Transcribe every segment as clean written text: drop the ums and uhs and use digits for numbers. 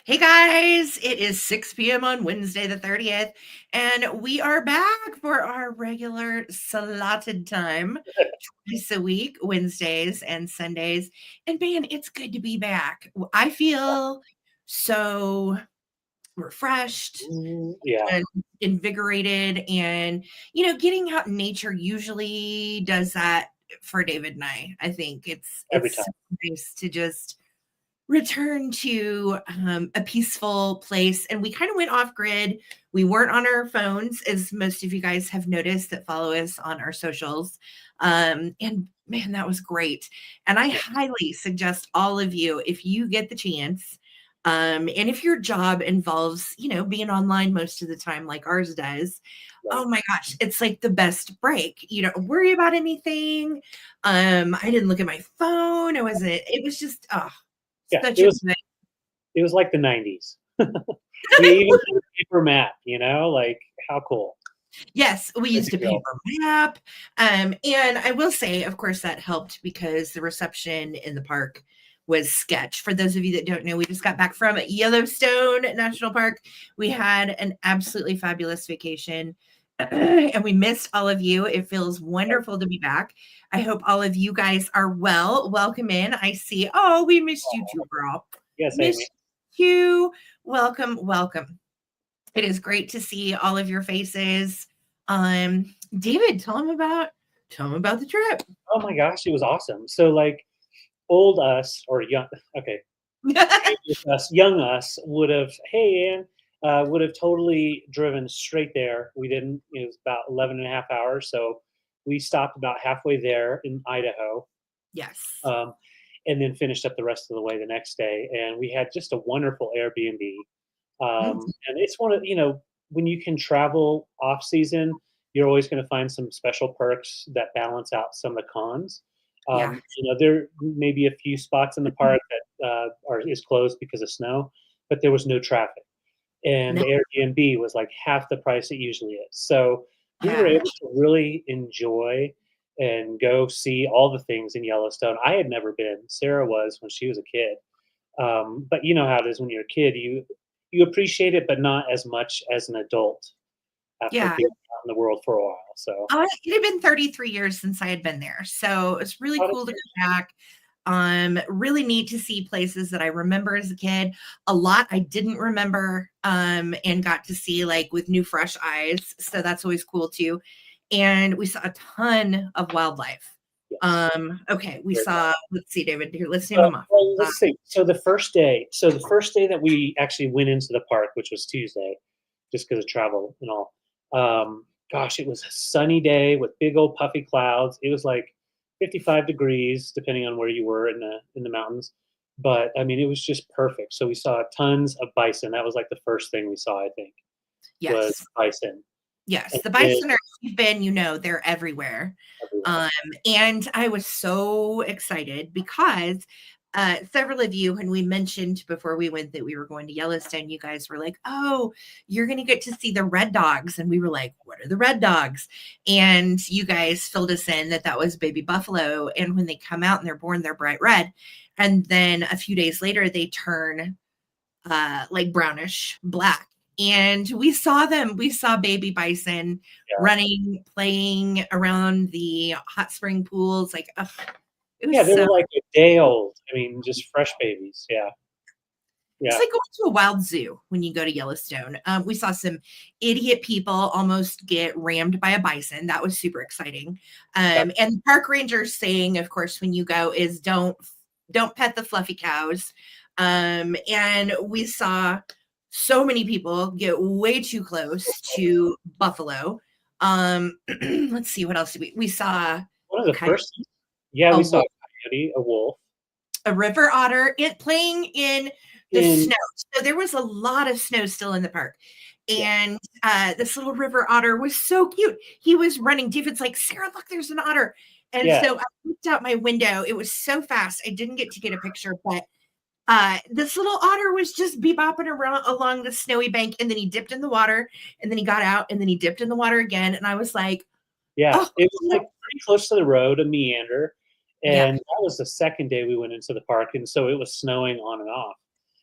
Hey guys, it is 6 p.m. on Wednesday the 30th, and we are back for our regular slotted time twice a week, Wednesdays and Sundays. And man, it's good to be back. I feel so refreshed Yeah, and invigorated, and getting out in nature usually does that for David and I think it's every it's time. so nice to just return to a peaceful place. And we kind of went off grid. We weren't on our phones, as most of you guys have noticed that follow us on our socials. And man, that was great. And I Yeah, highly suggest all of you, if you get the chance, and if your job involves, being online most of the time, like ours does, right. oh my gosh, it's like the best break. You don't worry about anything. I didn't look at my phone. It was just, oh, Yeah, such it a was good. it was like the 90s. We even had a paper map, like how cool. Yes, we Good to used a go. paper map. And I will say, of course, that helped because the reception in the park was sketch. For those of you that don't know, we just got back from Yellowstone National Park. We had an absolutely fabulous vacation. And we missed all of you. It feels wonderful to be back. I hope all of you guys are well. Welcome in. I see. Oh, we missed you too, girl. Yes, Amy. Missed you. Welcome, welcome. It is great to see all of your faces. David, tell him about the trip. Oh my gosh, it was awesome. So like old us or young, okay, previous us, young us would have, hey, Ann, would have totally driven straight there. We didn't. It was about 11 and a half hours. So we stopped about halfway there in Idaho. Yes. Um, and then finished up the rest of the way the next day. And we had just a wonderful Airbnb. Mm, And it's one of, when you can travel off season, you're always going to find some special perks that balance out some of the cons. yeah. There may be a few spots in the park that is closed because of snow, but there was no traffic, and No. the Airbnb was like half the price it usually is. So we were Yeah. able to really enjoy and go see all the things in Yellowstone. I had never been. Sarah was when she was a kid. But you know how it is when you're a kid. You appreciate it, but not as much as an adult after Yeah. being out in the world for a while. So It had been 33 years since I had been there. So it's really how did cool to you? come back. Really neat to see places that I remember as a kid. A lot I didn't remember, and got to see like with new fresh eyes. So that's always cool too. And we saw a ton of wildlife. Yes. Okay, we Very saw, proud. let's see, David, here, let's name them off. Well, let's see. So the first day that we actually went into the park, which was Tuesday, just because of travel and all. Gosh, it was a sunny day with big old puffy clouds. It was like 55 degrees, depending on where you were in the mountains. But I mean, it was just perfect. So we saw tons of bison. That was like the first thing we saw, I think, was Yes. bison. Yes, And the then bison are, you've been, they're everywhere. everywhere. Um, and I was so excited because several of you, when we mentioned before we went that we were going to Yellowstone, you guys were like, "Oh, you're going to get to see the red dogs," and we were like, "What are the red dogs?" And you guys filled us in that that was baby buffalo, and when they come out and they're born, they're bright red, and then a few days later they turn like brownish black. And we saw them. We saw baby bison Yeah. running, playing around the hot spring pools. Like, ugh, it was Yeah, they so. were like a day old. I mean, just fresh babies. Yeah. It's Yeah. like going to a wild zoo when you go to Yellowstone. We saw some idiot people almost get rammed by a bison. That was super exciting. That, And the park rangers saying, of course, when you go, is don't pet the fluffy cows. And we saw so many people get way too close to buffalo. Let's see, what else did we saw? one of A the coyote, first. Yeah, a we saw wolf, a coyote, a wolf. a river otter, it playing in the In snow. So there was a lot of snow still in the park. Yeah, And this little river otter was so cute. He was running. David's like, "Sarah, look, there's an otter." And yeah, so I looked out my window. It was so fast. I didn't get to get a picture, but this little otter was just bebopping around along the snowy bank. And then he dipped in the water, and then he got out, and then he dipped in the water again. And I was like, yeah. "Oh, It was like pretty close to the road, a meander, yeah, and that was the second day we went into the park, and so it was snowing on and off.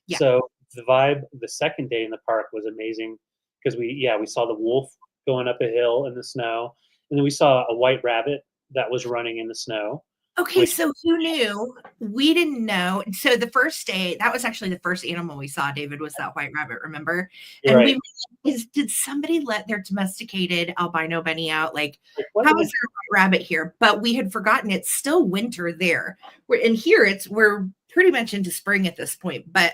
yeah, So the vibe the second day in the park was amazing because we saw the wolf going up a hill in the snow, and then we saw a white rabbit that was running in the snow. Okay, Which so who knew? We didn't know. So the first day, that was actually the first animal we saw, David, was that white rabbit, remember? And right, did somebody let their domesticated albino bunny out? Like, what how in is there a white rabbit here? But we had forgotten it's still winter there. And here we're pretty much into spring at this point. But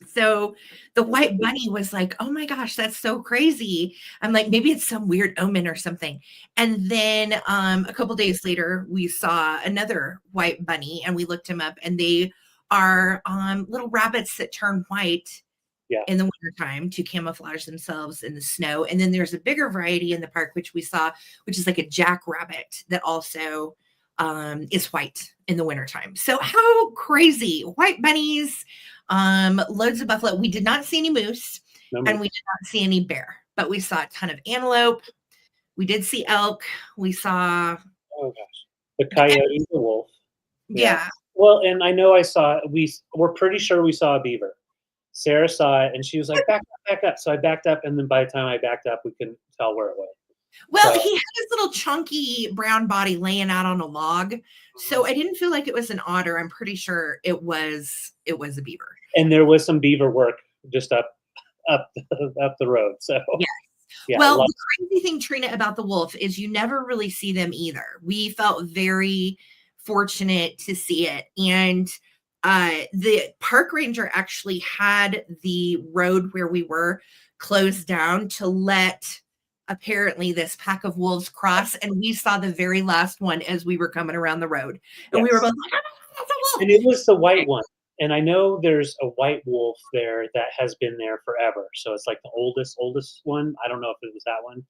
so the white bunny was like, oh my gosh, that's so crazy. I'm like, maybe it's some weird omen or something. And then a couple days later, we saw another white bunny and we looked him up, and they are little rabbits that turn white in the wintertime to camouflage themselves in the snow. And then there's a bigger variety in the park, which we saw, which is like a jackrabbit that also is white in the wintertime. So how crazy. White bunnies, loads of buffalo. We did not see any moose, and we did not see any bear, but we saw a ton of antelope. We did see elk. We saw the coyote, the wolf. Yeah. Well, and I know we're pretty sure we saw a beaver. Sarah saw it and she was like, back up. So I backed up, and then by the time I backed up, we couldn't tell where it went. Well, he had his little chunky brown body laying out on a log. So I didn't feel like it was an otter. I'm pretty sure it was a beaver. And there was some beaver work just up the road. So yeah. Well, the crazy thing, Trina, about the wolf is you never really see them either. We felt very fortunate to see it. And the park ranger actually had the road where we were closed down to let apparently this pack of wolves cross, and we saw the very last one as we were coming around the road, and we were both like, oh, that's a wolf. And it was the white one, and I know there's a white wolf there that has been there forever, so it's like the oldest one. I don't know if it was that one,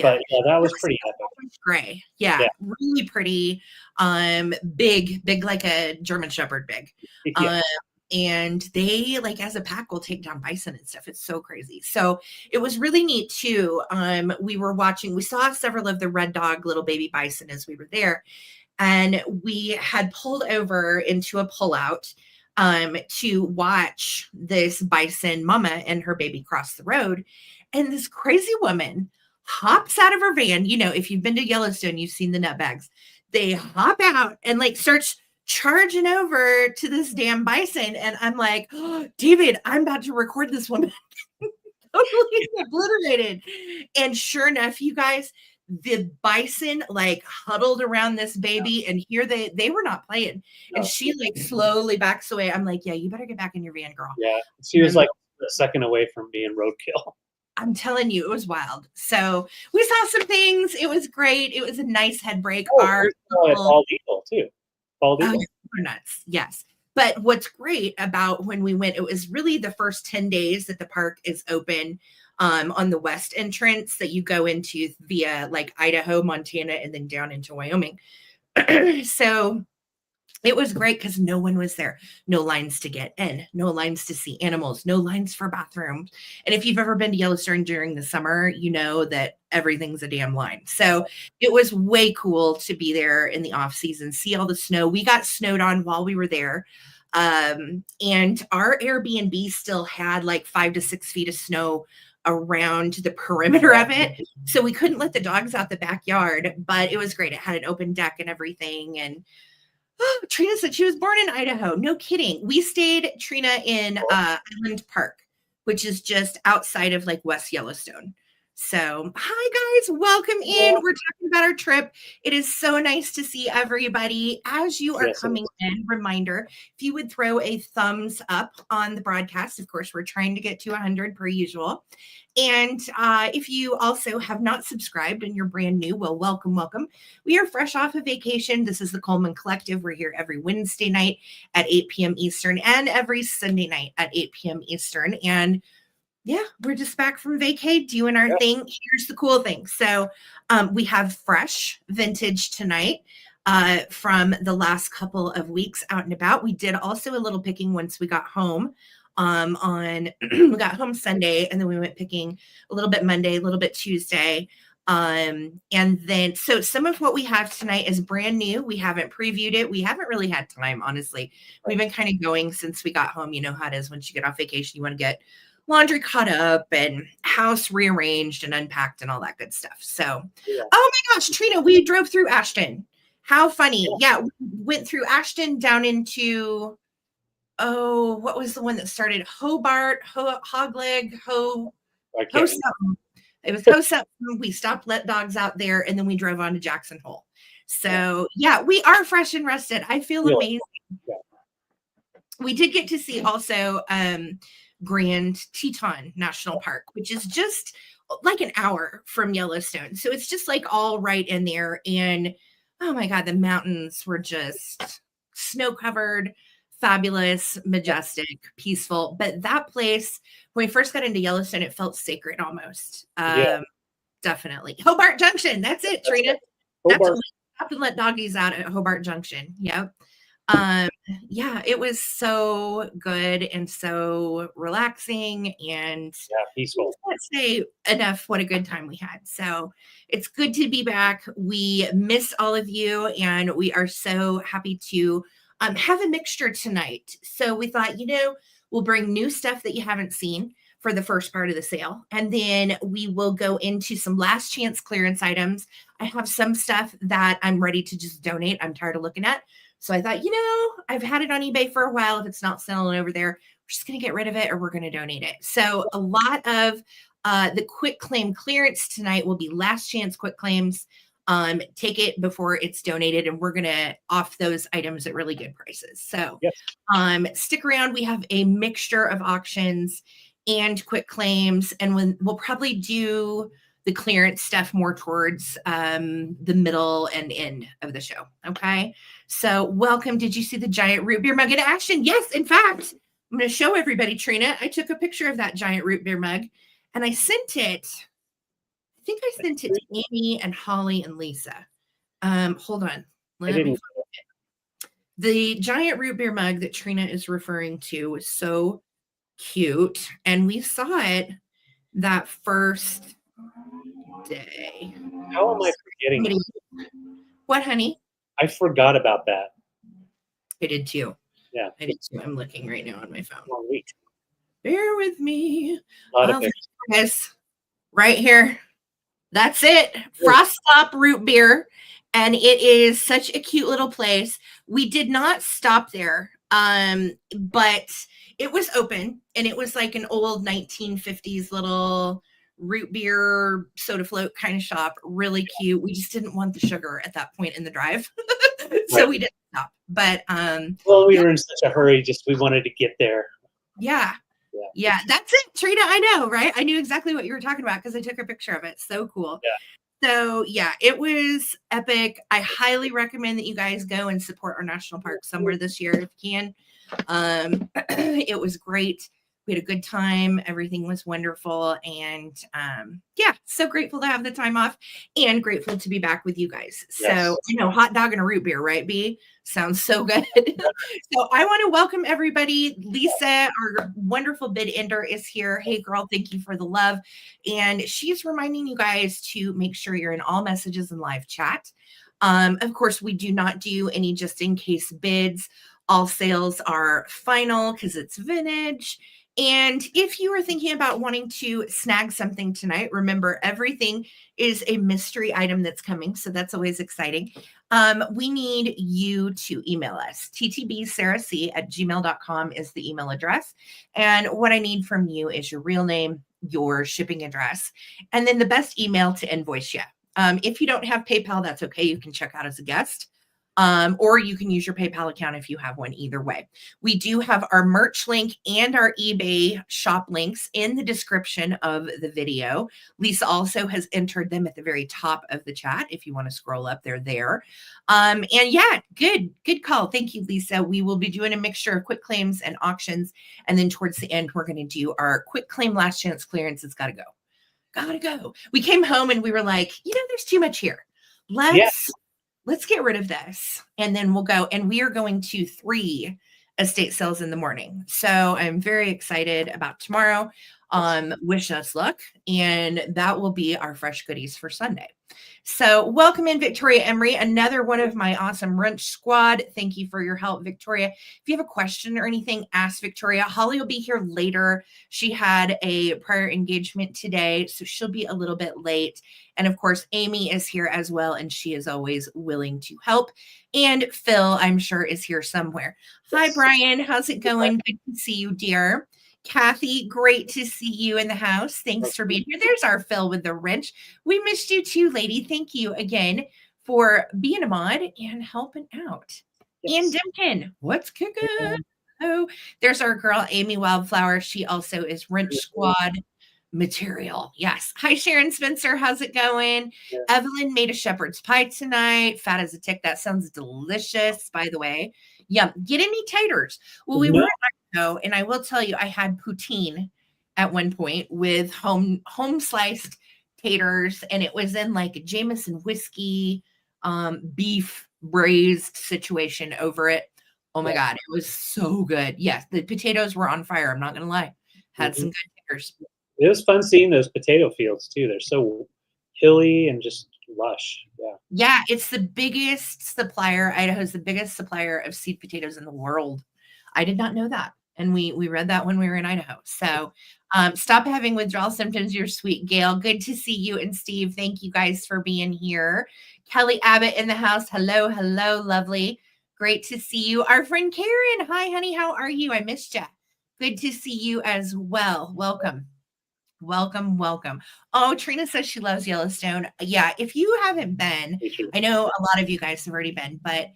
but that was pretty epic. Gray, really pretty, big like a German Shepherd big. And they, like, as a pack, will take down bison and stuff. It's so crazy. So it was really neat too. We saw several of the red dog little baby bison as we were there, and we had pulled over into a pullout to watch this bison mama and her baby cross the road. And this crazy woman hops out of her van. You know, if you've been to Yellowstone, you've seen the nutbags. They hop out and like starts charging over to this damn bison, and I'm like, oh, David, I'm about to record this woman. Totally obliterated. And sure enough, you guys, the bison like huddled around this baby, and here they were not playing. And she like slowly backs away. I'm like, yeah, you better get back in your van, girl. Yeah, she was like a second away from being roadkill. I'm telling you, it was wild. So we saw some things. It was great. It was a nice head break. Bald eagle too. Nuts. Yes. But what's great about when we went, it was really the first 10 days that the park is open on the west entrance that you go into via like Idaho, Montana, and then down into Wyoming. So it was great because no one was there. No lines to get in, no lines to see animals, no lines for bathrooms. And if you've ever been to Yellowstone during the summer, you know that everything's a damn line. So it was way cool to be there in the off season, see all the snow. We got snowed on while we were there. And our Airbnb still had like 5 to 6 feet of snow around the perimeter of it. So we couldn't let the dogs out the backyard, but it was great. It had an open deck and everything. And Trina said she was born in Idaho. No kidding. We stayed, Trina, in Island Park, which is just outside of like West Yellowstone. So, hi guys, welcome in. We're talking about our trip. It is so nice to see everybody. As you are coming in, reminder, if you would throw a thumbs up on the broadcast. Of course, we're trying to get to 100 per usual. And if you also have not subscribed and you're brand new, well, welcome. We are fresh off of vacation. This is the Coleman Collective. We're here every Wednesday night at 8 p.m. Eastern and every Sunday night at 8 p.m. Eastern. And yeah, we're just back from vacay doing our thing. Here's the cool thing. So we have fresh vintage tonight from the last couple of weeks out and about. We did also a little picking once we got home. We got home Sunday, and then we went picking a little bit Monday, a little bit Tuesday. And then, so some of what we have tonight is brand new. We haven't previewed it. We haven't really had time, honestly. We've been kind of going since we got home. You know how it is once you get off vacation, you want to get laundry caught up and house rearranged and unpacked and all that good stuff. So, oh my gosh, Trina, we drove through Ashton. How funny. Yeah, we went through Ashton down into, oh, what was the one that started? Hobart, Hogleg, something. It was Ho something. We stopped, let dogs out there, and then we drove on to Jackson Hole. So yeah, we are fresh and rested. I feel amazing. Yeah. We did get to see also Grand Teton National Park, which is just like an hour from Yellowstone. So it's just like all right in there. And oh my God, the mountains were just snow-covered, fabulous, majestic, peaceful. But that place, when we first got into Yellowstone, it felt sacred almost. Definitely. Hobart Junction. That's it, Trina. That's what we have to let doggies out at Hobart Junction. Yep. Yeah, it was so good and so relaxing and peaceful. I can't say enough what a good time we had. So it's good to be back. We miss all of you and we are so happy to have a mixture tonight. So we thought, we'll bring new stuff that you haven't seen for the first part of the sale. And then we will go into some last chance clearance items. I have some stuff that I'm ready to just donate. I'm tired of looking at. So I thought, I've had it on eBay for a while. If it's not selling over there, we're just going to get rid of it or we're going to donate it. So a lot of the quick claim clearance tonight will be last chance quick claims. Take it before it's donated and we're going to off those items at really good prices. So stick around. We have a mixture of auctions and quick claims. And we'll probably do the clearance stuff more towards the middle and end of the show. Okay. So welcome. Did you see the giant root beer mug in action? Yes. In fact, I'm going to show everybody, Trina. I took a picture of that giant root beer mug and I sent it. I think I sent it to Amy and Holly and Lisa. Hold on. Let me find it. The giant root beer mug that Trina is referring to was so cute. And we saw it that first day. How am I forgetting it? What, honey? I forgot about that. I did too. Yeah. I did too. I'm looking right now on my phone. Oh, wait. Bear with me. A lot of pictures. Right here. That's it. Frost Stop root beer. And it is such a cute little place. We did not stop there. But it was open and it was like an old 1950s little root beer soda float kind of shop. Really cute. We just didn't want the sugar at that point in the drive. So we didn't stop. But well, we were in such a hurry, just we wanted to get there. Yeah, that's it, Trina. I know, right? I knew exactly what you were talking about because I took a picture of it. So cool. So yeah, it was epic. I highly recommend that you guys go and support our national park somewhere this year if you can. It was great. We had a good time. Everything was wonderful. And so grateful to have the time off and grateful to be back with you guys. So, hot dog and a root beer, right, B? Sounds so good. So I want to welcome everybody. Lisa, our wonderful bid ender, is here. Hey, girl, thank you for the love. And she's reminding you guys to make sure you're in all messages and live chat. Of course, we do not do any just in case bids. All sales are final because it's vintage. And if you are thinking about wanting to snag something tonight, remember everything is a mystery item that's coming. So that's always exciting. We need you to email us. Ttbsarahc@gmail.com is the email address. And what I need from you is your real name, your shipping address, and then the best email to invoice you. If you don't have PayPal, that's okay. You can check out as a guest. Or you can use your PayPal account if you have one, either way. We do have our merch link and our eBay shop links in the description of the video. Lisa also has entered them at the very top of the chat. If you want to scroll up, they're there. And yeah, good call. Thank you, Lisa. We will be doing a mixture of quick claims and auctions. And then towards the end, we're going to do our quick claim last chance clearance. It's got to go. Gotta go. We came home and we were like, there's too much here. Let's get rid of this and then we'll go. And we are going to 3 estate sales in the morning. So I'm very excited about tomorrow. Wish us luck, and that will be our fresh goodies for Sunday. So welcome in, Victoria Emery, another one of my awesome brunch squad. Thank you for your help, Victoria. If you have a question or anything, ask Victoria. Holly will be here later. She had a prior engagement today, so she'll be a little bit late. And of course, Amy is here as well, and she is always willing to help. And Phil, I'm sure, is here somewhere. Hi, Brian. How's it going? Good to see you, dear. Kathy, great to see you in the house. Thanks for being here. There's our Phil with the wrench. We missed you too, lady. Thank you again for being a mod and helping out. Yes. And Dimkin, what's cooking? Oh, there's our girl, Amy Wildflower. She also is Wrench Squad material. Yes. Hi, Sharon Spencer. How's it going? Yeah. Evelyn made a shepherd's pie tonight. Fat as a tick. That sounds delicious, by the way. Yum. Get any taters? Well, we were at Idaho, and I will tell you, I had poutine at one point with home sliced taters, and it was in like a Jameson whiskey, beef braised situation over it. Oh my God, it was so good. Yes, the potatoes were on fire. I'm not gonna lie. Had some good taters. It was fun seeing those potato fields too. They're so hilly and just lush. Yeah, it's the biggest supplier. Idaho's the biggest supplier of seed potatoes in the world. I did not know that. And we read that when we were in Idaho. So stop having withdrawal symptoms. You're sweet, Gail. Good to see you and Steve. Thank you guys for being here. Kelly Abbott in the house. Hello, hello, lovely. Great to see you. Our friend Karen. Hi, honey. How are you? I missed you. Good to see you as well. Welcome. Welcome, welcome. Oh, Trina says she loves Yellowstone. Yeah, if you haven't been, I know a lot of you guys have already been, but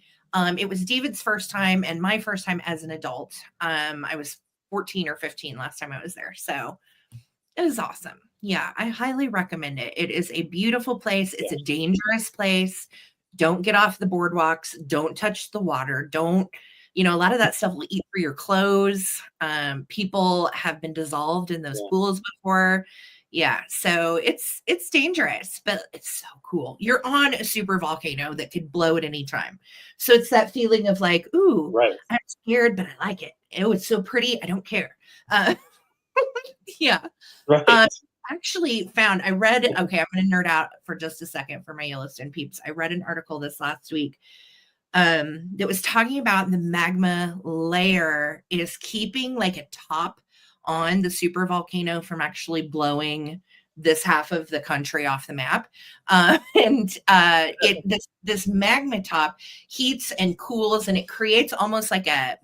it was David's first time and my first time as an adult. I was 14 or 15 last time I was there. So it was awesome. Yeah, I highly recommend it. It is a beautiful place. It's a dangerous place. Don't get off the boardwalks. Don't touch the water. Don't, a lot of that stuff will eat through your clothes. People have been dissolved in those pools before. Yeah, so it's dangerous, but it's so cool. You're on a super volcano that could blow at any time. So it's that feeling of like, ooh, I'm scared, but I like it. Oh, it's so pretty. I don't care. Yeah. Right. Actually I read, okay, I'm going to nerd out for just a second for my Yellowstone peeps. I read an article this last week that was talking about the magma layer is keeping like a top on the super volcano from actually blowing this half of the country off the map. This magma top heats and cools, and it creates almost like a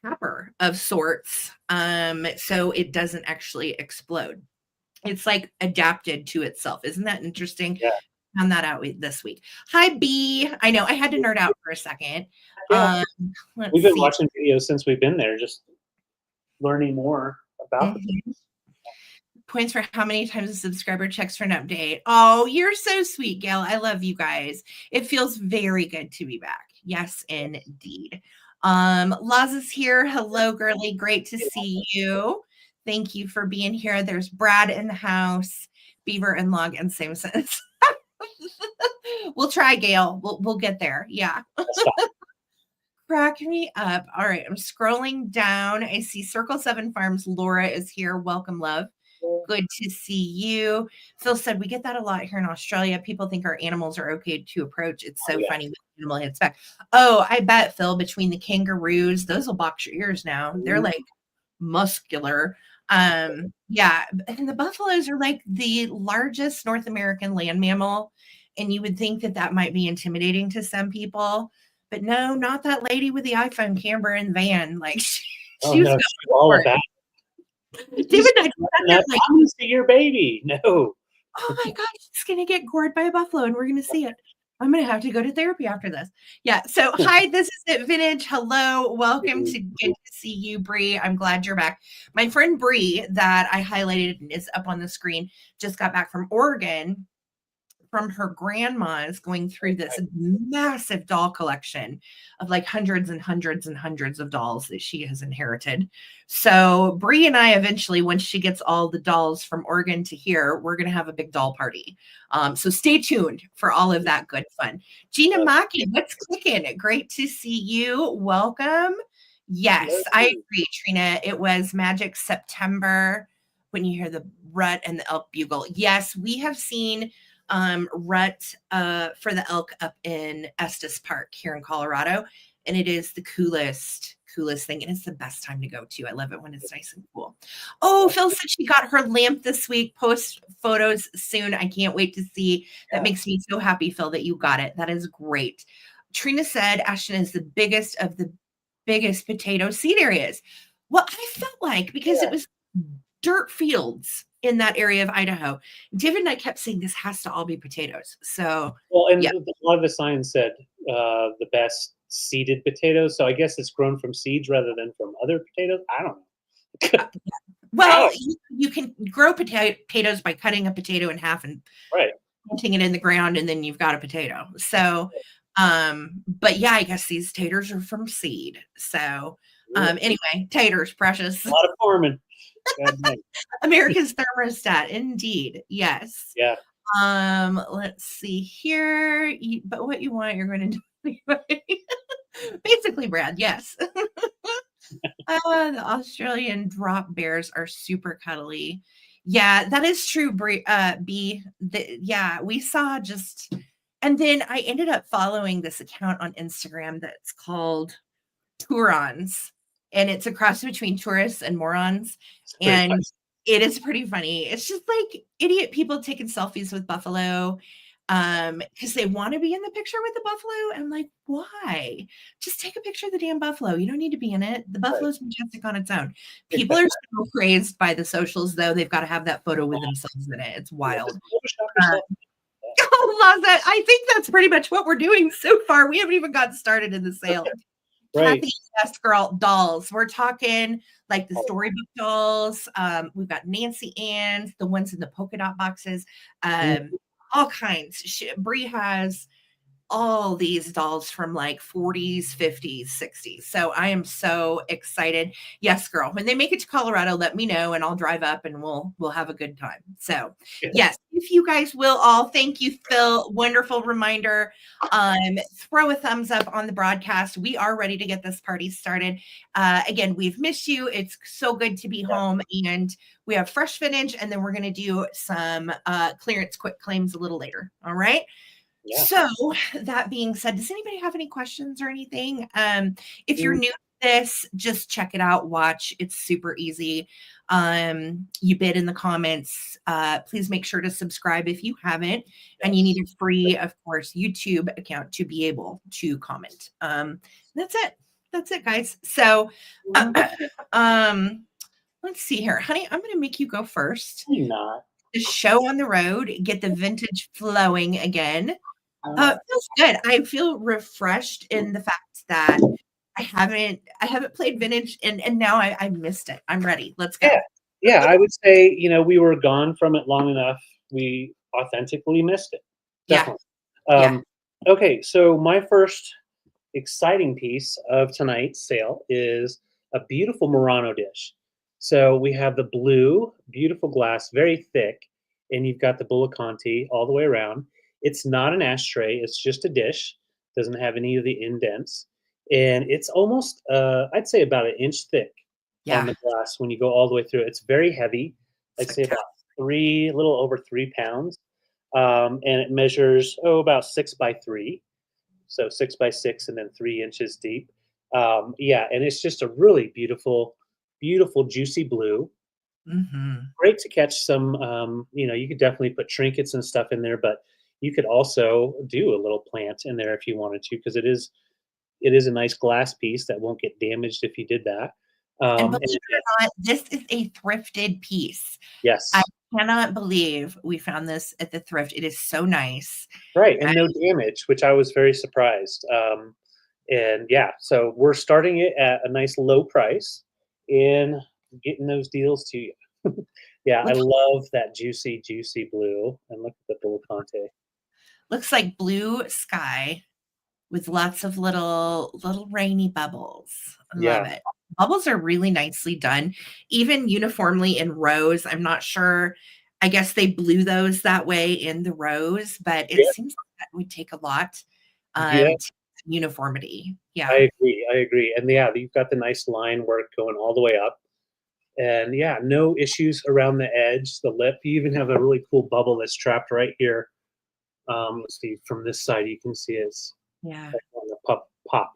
tapper of sorts, so it doesn't actually explode. It's like adapted to itself. Isn't that interesting? Yeah. Found that out this week. Hi, B. I know I had to nerd out for a second. Yeah. We've been watching videos since we've been there, just learning more about the things. Points for how many times a subscriber checks for an update. Oh, you're so sweet, Gail. I love you guys. It feels very good to be back. Yes, indeed. Laz is here. Hello, girly. Great to see you. Thank you for being here. There's Brad in the house, Beaver and Log and Samson. We'll try, Gail. We'll get there. Yeah. Crack me up. All right. I'm scrolling down. I see Circle 7 Farms. Laura is here. Welcome, love. Good to see you. Phil said we get that a lot here in Australia. People think our animals are okay to approach. It's so funny when the animal hits back. Oh, I bet, Phil, between the kangaroos, those will box your ears now. They're like muscular. Yeah, and the buffaloes are like the largest North American land mammal, and you would think that might be intimidating to some people, but no, not that lady with the iPhone camera in the van. Like she was all of that. David, I want to see your baby. No. Oh my God, she's gonna get gored by a buffalo, and we're gonna see it. I'm gonna have to go to therapy after this. Yeah. So hi, this is It Vintage. Hello, welcome to Good to see you, Bree. I'm glad you're back. My friend Bree that I highlighted and is up on the screen just got back from Oregon from her grandma's going through this massive doll collection of like hundreds and hundreds and hundreds of dolls that she has inherited. So Bree and I eventually, once she gets all the dolls from Oregon to here, we're going to have a big doll party. So stay tuned for all of that good fun. Gina Maki, what's clicking? Great to see you. Welcome. Yes, I Lovely. agree, Trina. It was Magic September when you hear the rut and the elk bugle. Yes, we have seen rut for the elk up in Estes Park here in Colorado, and it is the coolest thing, and it's the best time to go to. I love it when it's nice and cool. Oh, Phil said she got her lamp this week. Post photos soon. I can't wait to see. That makes me so happy, Phil, that you got it. That is great. Trina said Ashton is the biggest of the biggest potato seed areas. Well, I felt like because it was dirt fields in that area of Idaho, David and I kept saying this has to all be potatoes. So, Well, and yeah. a lot of the signs said the best seeded potatoes. So I guess it's grown from seeds rather than from other potatoes. I don't know. Well, you can grow potatoes by cutting a potato in half and Right. planting it in the ground, and then you've got a potato. So, but yeah, I guess these taters are from seed. So, anyway, taters, precious. A lot of farming. America's thermostat, indeed. Yes. Yeah. Let's see here. But what you want, you're going to do. Basically, Brad, yes. The Australian drop bears are super cuddly. Yeah, that is true, B. Yeah, we saw just, and then I ended up following this account on Instagram that's called Tourons, and it's a cross between tourists and morons, and it is pretty funny. It's just like idiot people taking selfies with buffalo, because they want to be in the picture with the buffalo. And I'm like, why? Just take a picture of the damn buffalo. You don't need to be in it. The buffalo's majestic on its own. People are so crazed by the socials, though. They've got to have that photo with themselves in it. It's wild. Oh, love that. I think that's pretty much what we're doing so far. We haven't even gotten started in the sale. Right. Kathy, Best Girl dolls. We're talking like the storybook dolls. We've got Nancy Ann's, the ones in the polka dot boxes, all kinds. Brie has all these dolls from like 40s, 50s, 60s. So I am so excited. Yes, girl. When they make it to Colorado, let me know and I'll drive up and we'll have a good time. So yes, if you guys will all, thank you, Phil. Wonderful reminder. Throw a thumbs up on the broadcast. We are ready to get this party started. Again, we've missed you. It's so good to be home, and we have fresh vintage, and then we're going to do some clearance quick claims a little later. All right. Yeah. So that being said, does anybody have any questions or anything? If you're new to this, just check it out. Watch. It's super easy. You bid in the comments. Please make sure to subscribe if you haven't. And you need a free, of course, YouTube account to be able to comment. That's it. That's it, guys. So let's see here. Honey, I'm going to make you go first. You're not. The show on the road, get the vintage flowing again. It feels good. I feel refreshed in the fact that I haven't played vintage, and now I missed it. I'm ready. Let's go. Yeah. I would say, we were gone from it long enough. We authentically missed it. Definitely. Yeah. Okay, so my first exciting piece of tonight's sale is a beautiful Murano dish. So we have the blue, beautiful glass, very thick, and you've got the Bullicante all the way around. It's not an ashtray, it's just a dish. Doesn't have any of the indents. And it's almost, I'd say about an inch thick on the glass when you go all the way through. It's very heavy. I'd say about a little over 3 pounds. And it measures, about 6 by 3. So 6 by 6 and then 3 inches deep. And it's just a really beautiful, juicy blue. Great to catch some, you could definitely put trinkets and stuff in there, but you could also do a little plant in there if you wanted to, because it is a nice glass piece that won't get damaged if you did that. And believe it or not, this is a thrifted piece. Yes. I cannot believe we found this at the thrift. It is so nice. Right, and no damage, which I was very surprised. So we're starting it at a nice low price and getting those deals to you. I love that juicy blue. And look at the Bullicante. Looks like blue sky with lots of little rainy bubbles. I love it. Bubbles are really nicely done, even uniformly in rows. I'm not sure. I guess they blew those that way in the rows, but it seems like that would take a lot to uniformity. Yeah. I agree. I agree. And yeah, you've got the nice line work going all the way up. And yeah, no issues around the edge, the lip. You even have a really cool bubble that's trapped right here. Let's see, from this side, you can see it's Yeah. like on the pop.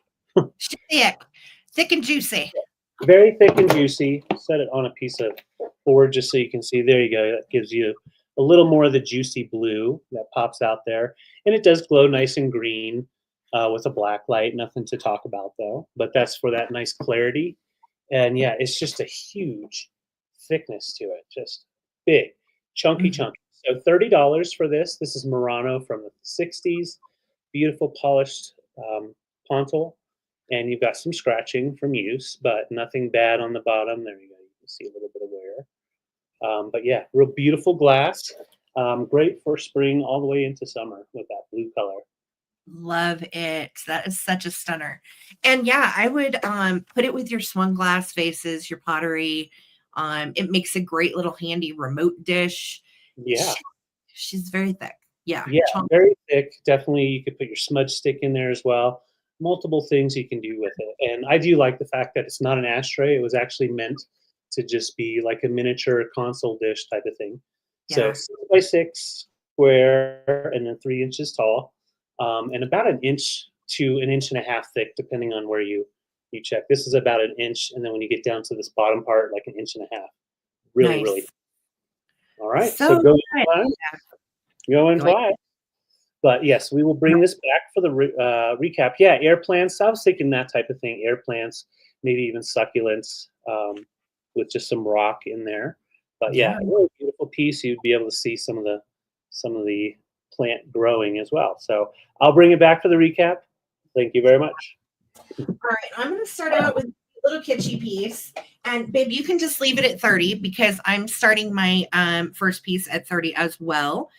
Thick and juicy. Very thick and juicy. Set it on a piece of board just so you can see. There you go. That gives you a little more of the juicy blue that pops out there. And it does glow nice and green with a black light. Nothing to talk about, though. But that's for that nice clarity. And yeah, it's just a huge thickness to it. Just big, chunky, chunky. So $30 for this. This is Murano from the 60s. Beautiful polished pontal. And you've got some scratching from use, but nothing bad on the bottom. There you go. You can see a little bit of wear. But yeah, real beautiful glass. Great for spring all the way into summer with that blue color. Love it. That is such a stunner. And yeah, I would put it with your swung glass vases, your pottery. It makes a great little handy remote dish. Yeah. She's very thick. Yeah. Yeah, very thick. Definitely you could put your smudge stick in there as well. Multiple things you can do with it. And I do like the fact that it's not an ashtray. It was actually meant to just be like a miniature console dish type of thing. So 6x6 square and then 3 inches tall. And about an inch to an inch and a half thick, depending on where you check. This is about an inch, and then when you get down to this bottom part, like an inch and a half. Really, really. All right, so go and fly. But yes, we will bring this back for the recap. Yeah, air plants. I was thinking that type of thing. Air plants, maybe even succulents with just some rock in there. But yeah, a really beautiful piece. You'd be able to see some of the plant growing as well. So I'll bring it back for the recap. Thank you very much. All right, I'm going to start out with a little kitschy piece. And babe, you can just leave it at 30 because I'm starting my first piece at 30 as well.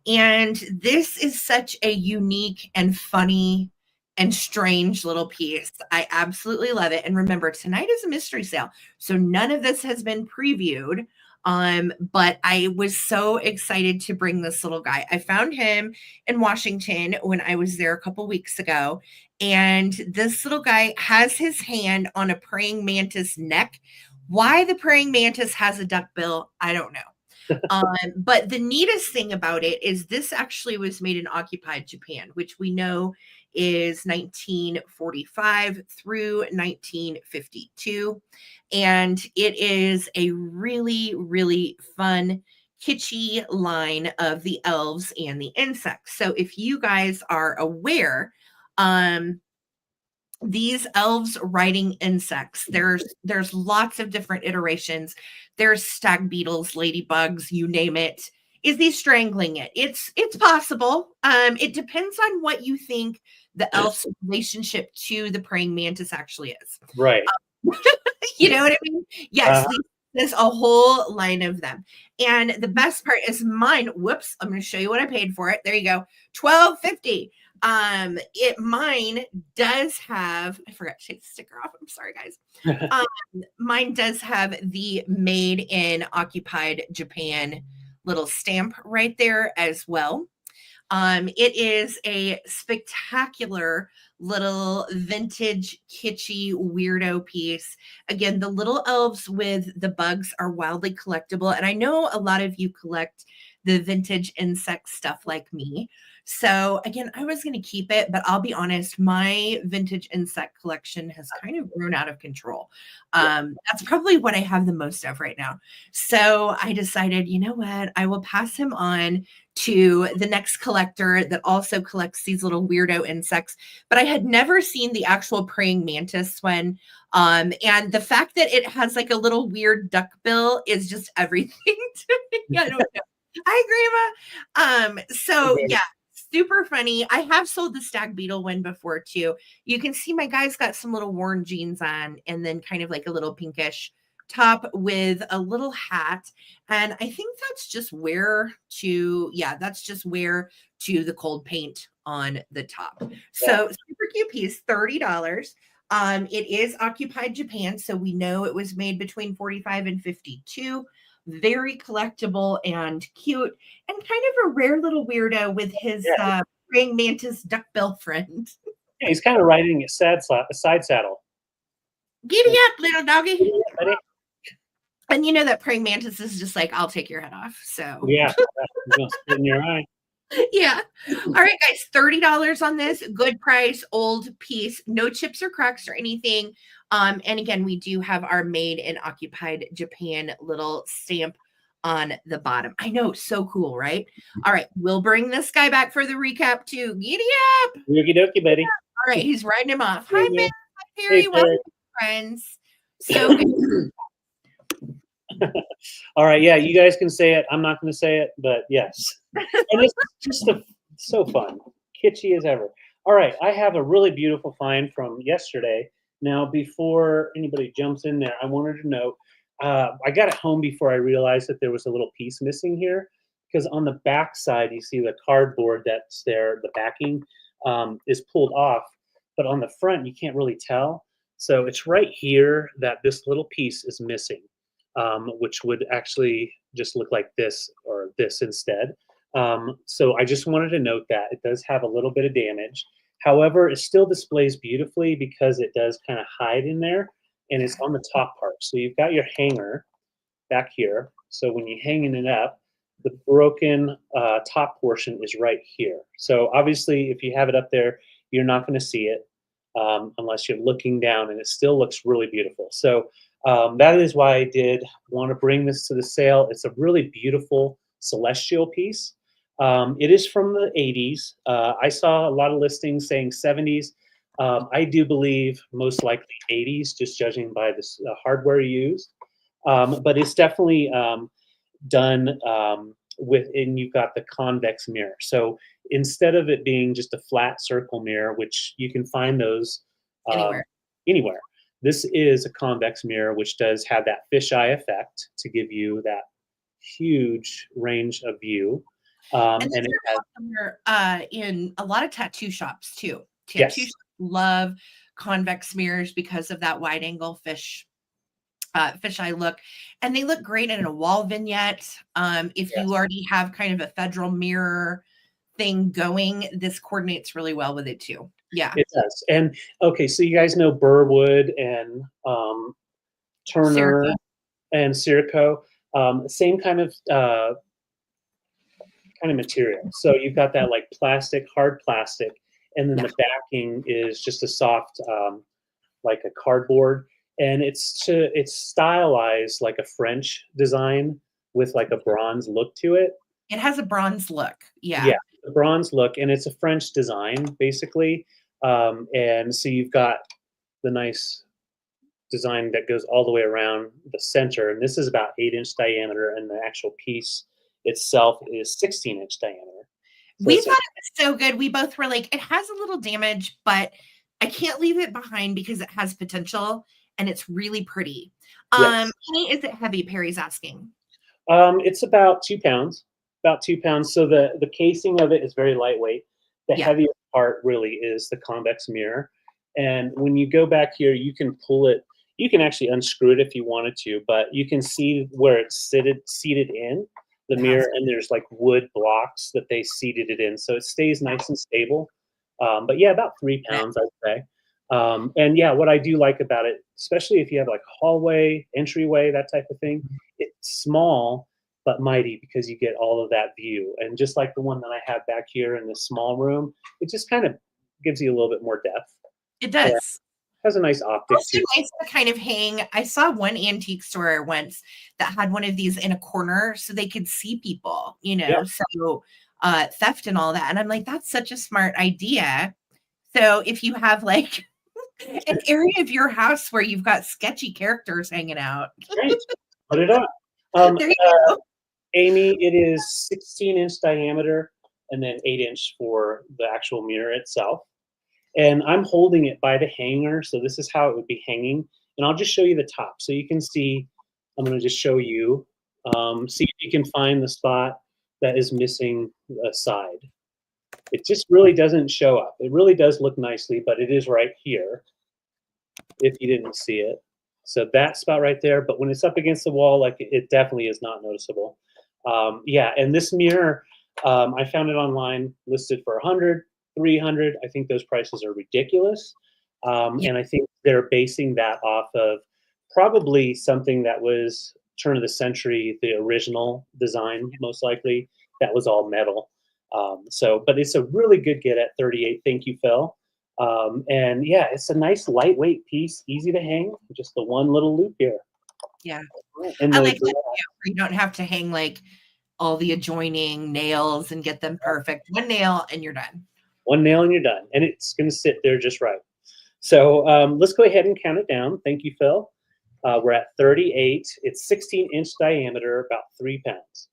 And this is such a unique and funny and strange little piece. I absolutely love it. And remember, tonight is a mystery sale. So none of this has been previewed. But I was so excited to bring this little guy. I found him in Washington when I was there a couple weeks ago. And this little guy has his hand on a praying mantis neck. Why the praying mantis has a duck bill, I don't know. But the neatest thing about it is this actually was made in occupied Japan, which we know is 1945 through 1952. And it is a really, really fun, kitschy line of the elves and the insects. So if you guys are aware, these elves riding insects, there's lots of different iterations. There's stag beetles, ladybugs, you name it. Is he strangling it? It's possible. It depends on what you think the elf's relationship to the praying mantis actually is. Right. You know what I mean? Yes. There's a whole line of them. And the best part is mine. Whoops. I'm going to show you what I paid for it. There you go. $12.50. Mine does have, I forgot to take the sticker off. I'm sorry, guys. Mine does have the made in occupied Japan little stamp right there as well. It is a spectacular little vintage kitschy weirdo piece. Again, the little elves with the bugs are wildly collectible. And I know a lot of you collect the vintage insect stuff like me. So again, I was going to keep it, but I'll be honest, my vintage insect collection has kind of grown out of control. That's probably what I have the most of right now. So I decided, you know what, I will pass him on to the next collector that also collects these little weirdo insects. But I had never seen the actual praying mantis one. And the fact that it has like a little weird duck bill is just everything to me. I don't know. Hi, Grandma. So yeah, super funny. I have sold the stag beetle one before too. You can see my guy's got some little worn jeans on and then kind of like a little pinkish top with a little hat. And I think that's just wear to the cold paint on the top. So super cute piece, $30. It is occupied Japan, so we know it was made between 45 and 52. Very collectible and cute, and kind of a rare little weirdo with his praying mantis duckbill friend. Yeah, he's kind of riding a side saddle. Giddy up, little doggy. Yeah, buddy. And you know that praying mantis is just like, I'll take your head off. So Yeah, he's gonna spit in your eye. yeah. All right, guys, $30 on this. Good price, old piece, no chips or cracks or anything. And again, we do have our made in occupied Japan little stamp on the bottom. I know, so cool, right? All right, we'll bring this guy back for the recap too. Giddy up. Okie dokie, buddy. All right, he's riding him off. Hey, Hi, Ben. Hi, Hey, Perry. Welcome, friends. So good. All right, yeah, you guys can say it. I'm not going to say it, but yes. And it's just so fun, kitschy as ever. All right, I have a really beautiful find from yesterday. Now, before anybody jumps in there, I wanted to note, I got it home before I realized that there was a little piece missing here, because on the back side, you see the cardboard that's there, the backing is pulled off, but on the front, you can't really tell. So it's right here that this little piece is missing. Which would actually just look like this or this instead. So I just wanted to note that it does have a little bit of damage. However, it still displays beautifully because it does kind of hide in there, and it's on the top part. So you've got your hanger back here. So when you're hanging it up, the broken top portion is right here. So obviously, if you have it up there, you're not going to see it unless you're looking down, and it still looks really beautiful. So that is why I did want to bring this to the sale. It's a really beautiful celestial piece. It is from the 80s. I saw a lot of listings saying 70s. I do believe most likely 80s, just judging by the hardware used. But it's definitely done and you've got the convex mirror. So instead of it being just a flat circle mirror, which you can find those anywhere. This is a convex mirror, which does have that fisheye effect to give you that huge range of view. And And it has, in a lot of tattoo shops too. yes, Tattoo shops love convex mirrors because of that wide angle fisheye look, and they look great in a wall vignette. If you already have kind of a federal mirror thing going, this coordinates really well with it too. Yeah, it does. And okay, so you guys know Burwood and Turner Cerakote. and Cerakote, same kind of material. So you've got that like plastic, hard plastic, and then the backing is just a soft, like a cardboard, and it's stylized like a French design with like a bronze look to it. It has a bronze look. Yeah, the bronze look, and it's a French design basically. And so you've got the nice design that goes all the way around the center, and this is about 8-inch diameter, and the actual piece itself is 16-inch diameter. So we thought it was so good. We both were like, it has a little damage, but I can't leave it behind because it has potential and it's really pretty. Yes. Is it heavy? Perry's asking. It's about 2 pounds. About 2 pounds. So the casing of it is very lightweight. The heaviest part really is the convex mirror. And when you go back here, you can pull it. You can actually unscrew it if you wanted to, but you can see where it's seated in the mirror, and there's like wood blocks that they seated it in, so it stays nice and stable. But yeah, about 3 pounds, I'd say. And yeah, what I do like about it, especially if you have like a hallway, entryway, that type of thing, it's small but mighty because you get all of that view. And just like the one that I have back here in this small room, it just kind of gives you a little bit more depth. It does. Yeah. Has a nice optic also too. Nice to kind of hang. I saw one antique store once that had one of these in a corner so they could see people, so theft and all that. And I'm like, that's such a smart idea. So if you have like an area of your house where you've got sketchy characters hanging out, Great. Put it up. there you go. Amy, it is 16-inch diameter and then 8-inch for the actual mirror itself. And I'm holding it by the hanger, so this is how it would be hanging. And I'll just show you the top. So you can see, I'm going to just show you, see if you can find the spot that is missing a side. It just really doesn't show up. It really does look nicely, but it is right here, if you didn't see it. So that spot right there, but when it's up against the wall, like it definitely is not noticeable. Yeah, and this mirror, I found it online listed for $100. $300. I think those prices are ridiculous. Yeah. And I think they're basing that off of probably something that was turn of the century, the original design, most likely, that was all metal. But it's a really good get at 38. Thank you, Phil. And yeah, it's a nice lightweight piece, easy to hang, just the one little loop here. Yeah. And I like that too, where you don't have to hang like all the adjoining nails and get them perfect. One nail and you're done. One nail and you're done. And it's going to sit there just right. So let's go ahead and count it down. Thank you, Phil. We're at 38. It's 16-inch diameter, about 3 pounds.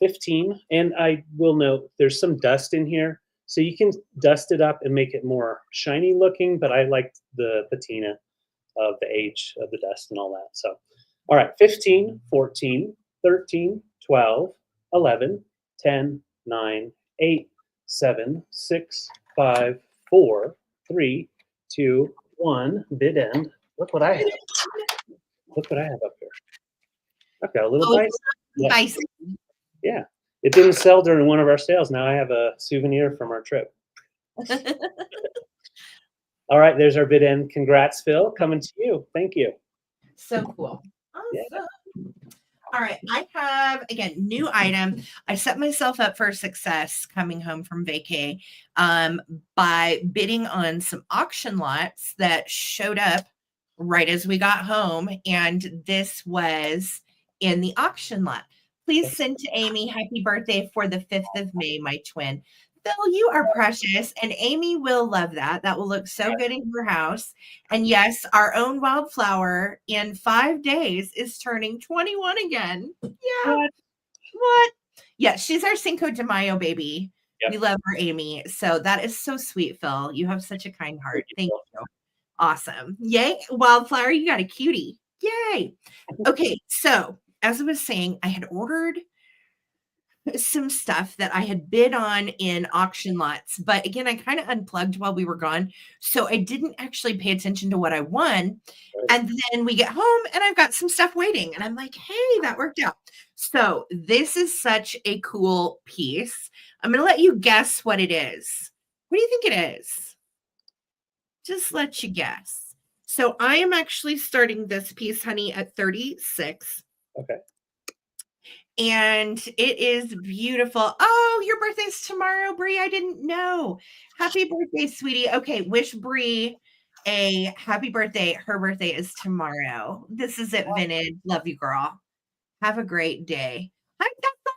15, and I will note there's some dust in here, so you can dust it up and make it more shiny looking, but I like the patina of the age of the dust and all that. So, all right, 15, 14, 13, 12, 11, 10, 9, 8, 7, 6, 5, 4, 3, 2, 1, bid end. Look what I have. Look what I have up here. I've got a little bison. Yeah, it didn't sell during one of our sales. Now I have a souvenir from our trip. All right, there's our bid end. Congrats, Phil. Coming to you. Thank you. So cool. Awesome. Yeah. All right, I have, again, new item. I set myself up for success coming home from vacay by bidding on some auction lots that showed up right as we got home, and this was in the auction lot. Please send to Amy, happy birthday for the 5th of May, my twin. Phil, you are precious, and Amy will love that. That will look so good in your house. And yes, our own wildflower in 5 days is turning 21 again. Yeah. What? Yeah, she's our Cinco de Mayo baby. Yep. We love her, Amy. So that is so sweet, Phil. You have such a kind heart. Thank you. Awesome. Yay, wildflower, you got a cutie. Yay. Okay, so as I was saying, I had ordered some stuff that I had bid on in auction lots, but again, I kind of unplugged while we were gone, so I didn't actually pay attention to what I won. And then we get home and I've got some stuff waiting, and I'm like, hey, that worked out. So this is such a cool piece. I'm going to let you guess what it is. What do you think it is? Just let you guess. So I am actually starting this piece, honey, at 36. Okay. And it is beautiful. Oh, your birthday's tomorrow, Bree. I didn't know. Happy birthday, sweetie. Okay, wish Bree a happy birthday. Her birthday is tomorrow. This is it, Vintage. Love you, girl. Have a great day. Hi,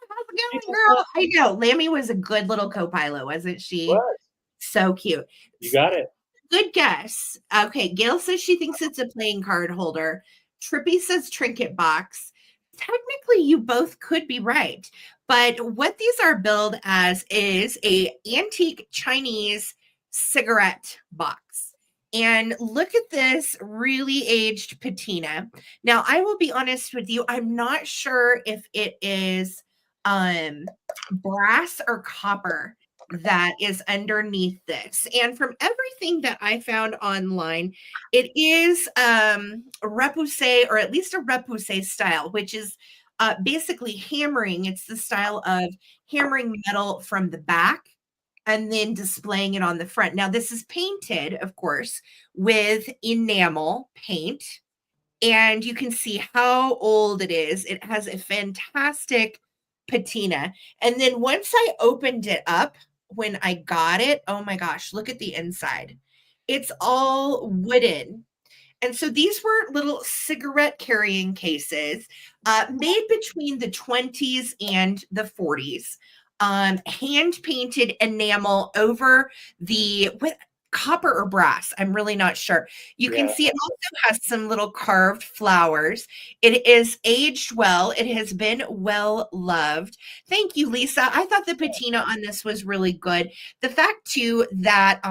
how's it going, girl? I know. Lammy was a good little co-pilot, wasn't she? What? So cute. You got it. Good guess. Okay, Gail says she thinks it's a playing card holder. Trippy says trinket box. Technically, you both could be right, but what these are billed as is a antique Chinese cigarette box. And look at this really aged patina. Now, I will be honest with you, I'm not sure if it is brass or copper that is underneath this. And from everything that I found online, it is repoussé, or at least a repoussé style, which is basically hammering. It's the style of hammering metal from the back and then displaying it on the front. Now, this is painted, of course, with enamel paint. And you can see how old it is. It has a fantastic patina. And then once I opened it up, when I got it, oh my gosh, look at the inside. It's all wooden. And so these were little cigarette carrying cases made between the 20s and the 40s. Hand painted enamel over the copper or brass. I'm really not sure. You can see it also has some little carved flowers. It is aged well. It has been well loved. Thank you, Lisa. I thought the patina on this was really good. The fact too that